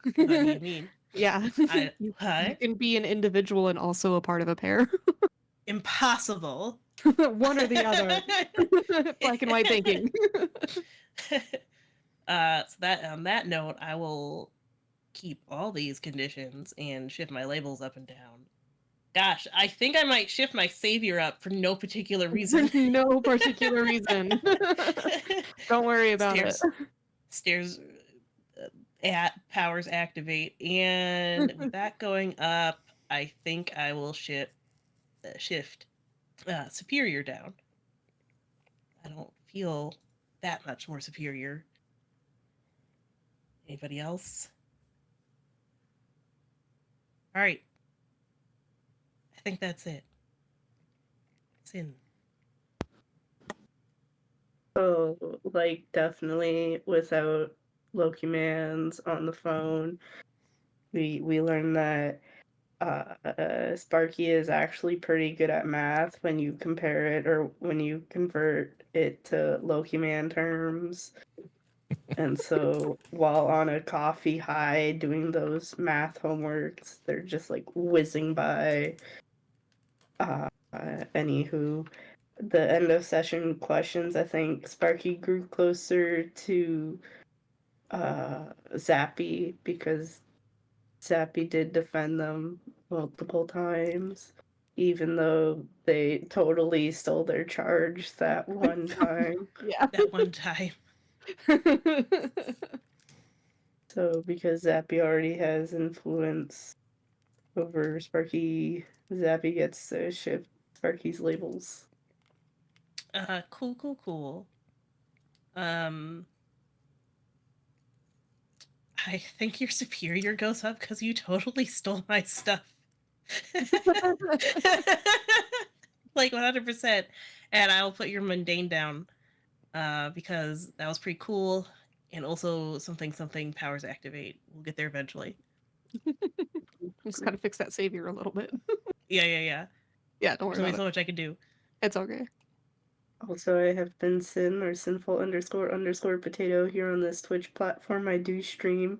What do you mean? Yeah. You What? can be an individual and also a part of a pair. Impossible. One or the other. Black and white thinking. So that on that note, I will keep all these conditions and shift my labels up and down. Gosh, I think I might shift my savior up for no particular reason. No particular reason. Don't worry about it. Stairs at powers activate, and with that going up, I think I will shift superior down. I don't feel that much more superior. Anybody else? All right. I think that's it. It's in. So, like, definitely without Lokiman's on the phone, we learned that Sparky is actually pretty good at math when you compare it or when you convert it to Lokiman terms. And so while on a coffee high doing those math homeworks, they're just like whizzing by. Anywho, the end of session questions, I think Sparky grew closer to Zappy because Zappy did defend them multiple times, even though they totally stole their charge that one time. Yeah. That one time. So because Zappy already has influence over Sparky, Zappy gets to shift Sparky's labels. Cool. I think your superior goes up because you totally stole my stuff. Like 100%. And I'll put your mundane down because that was pretty cool. And also something powers activate. We'll get there eventually. Just gotta fix that savior a little bit. Yeah. Yeah, don't worry There's only about so it. much I can do. It's okay. Also, I have been Sin or Sinful _ potato here on this Twitch platform. I do streaming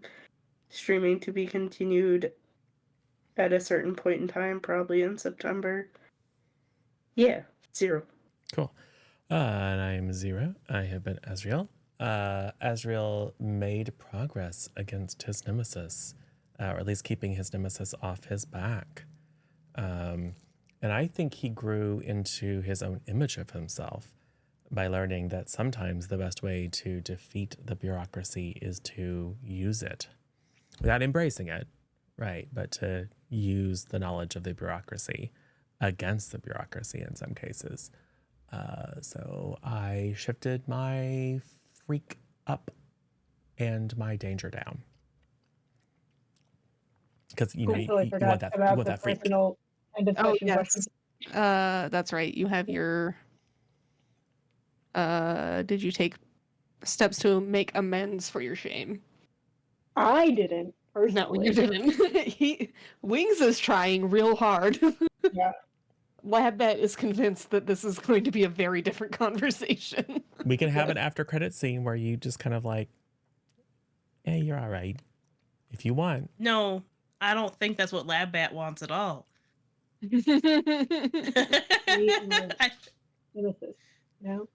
to be continued at a certain point in time, probably in September. Yeah, 0. Cool. And I am Zero. I have been Azriel. Azriel made progress against his nemesis, or at least keeping his nemesis off his back. And I think he grew into his own image of himself by learning that sometimes the best way to defeat the bureaucracy is to use it without embracing it, right? But to use the knowledge of the bureaucracy against the bureaucracy in some cases. So I shifted my freak up and my danger down. Because you know you Totally forgot you about want the that freak. personal and Oh discussion yes, questions. that's right. You have your. Did you take steps to make amends for your shame? I didn't No, personally. you didn't. Wings is trying real hard. Yeah. Labbet is convinced that this is going to be a very different conversation. We can have an after credit scene where you just kind of like, yeah, you're all right. If you want. No, I don't think that's what Lab Bat wants at all. I- Nemesis. No.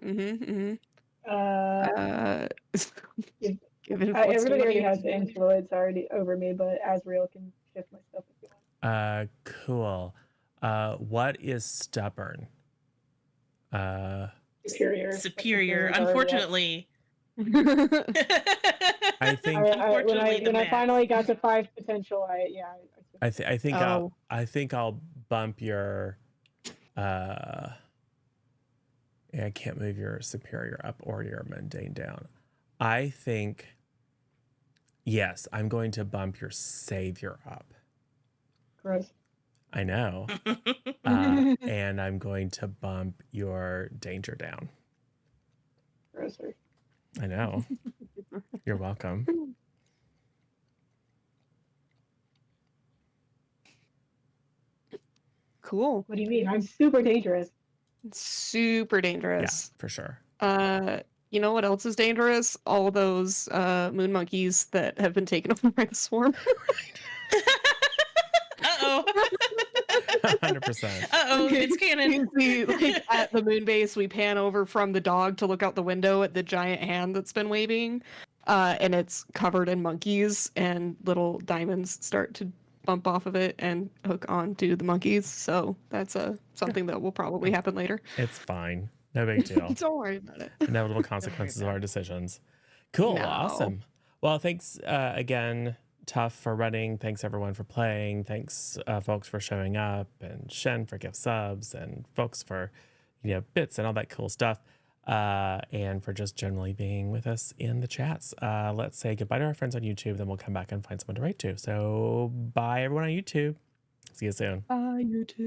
Mm-hmm. Given what's Everybody already going has on. the influence already over me, but Azrael can shift my stuff if you want. Cool. What is stubborn? Superior. Superior, Superior's already up. unfortunately. I think Unfortunately, when I max. finally got to 5 potential, I think Oh. I'll bump your yeah, I can't move your superior up or your mundane down. I think yes, I'm going to bump your savior up. gross. I know. And I'm going to bump your danger down. Grosser. I know. You're welcome. Cool. What do you mean? I'm super dangerous. Super Yeah, dangerous. for sure. You know what else is dangerous? All those moon monkeys that have been taken over by the swarm. Uh-oh. 100%. Uh-oh, it's canon. We, like, at the moon base, we pan over from the dog to look out the window at the giant hand that's been waving, and it's covered in monkeys, and little diamonds start to bump off of it and hook onto the monkeys. So that's something that will probably happen later. It's fine. No big deal. Don't worry about it. Inevitable consequences of our decisions. Cool. No. Awesome. Well, thanks again, Tough, for running. Thanks, everyone, for playing. Thanks, folks, for showing up, and Shen for gift subs, and folks for, bits and all that cool stuff, and for just generally being with us in the chats. Let's say goodbye to our friends on YouTube, then we'll come back and find someone to write to. So bye, everyone on YouTube. See you soon. Bye, YouTube.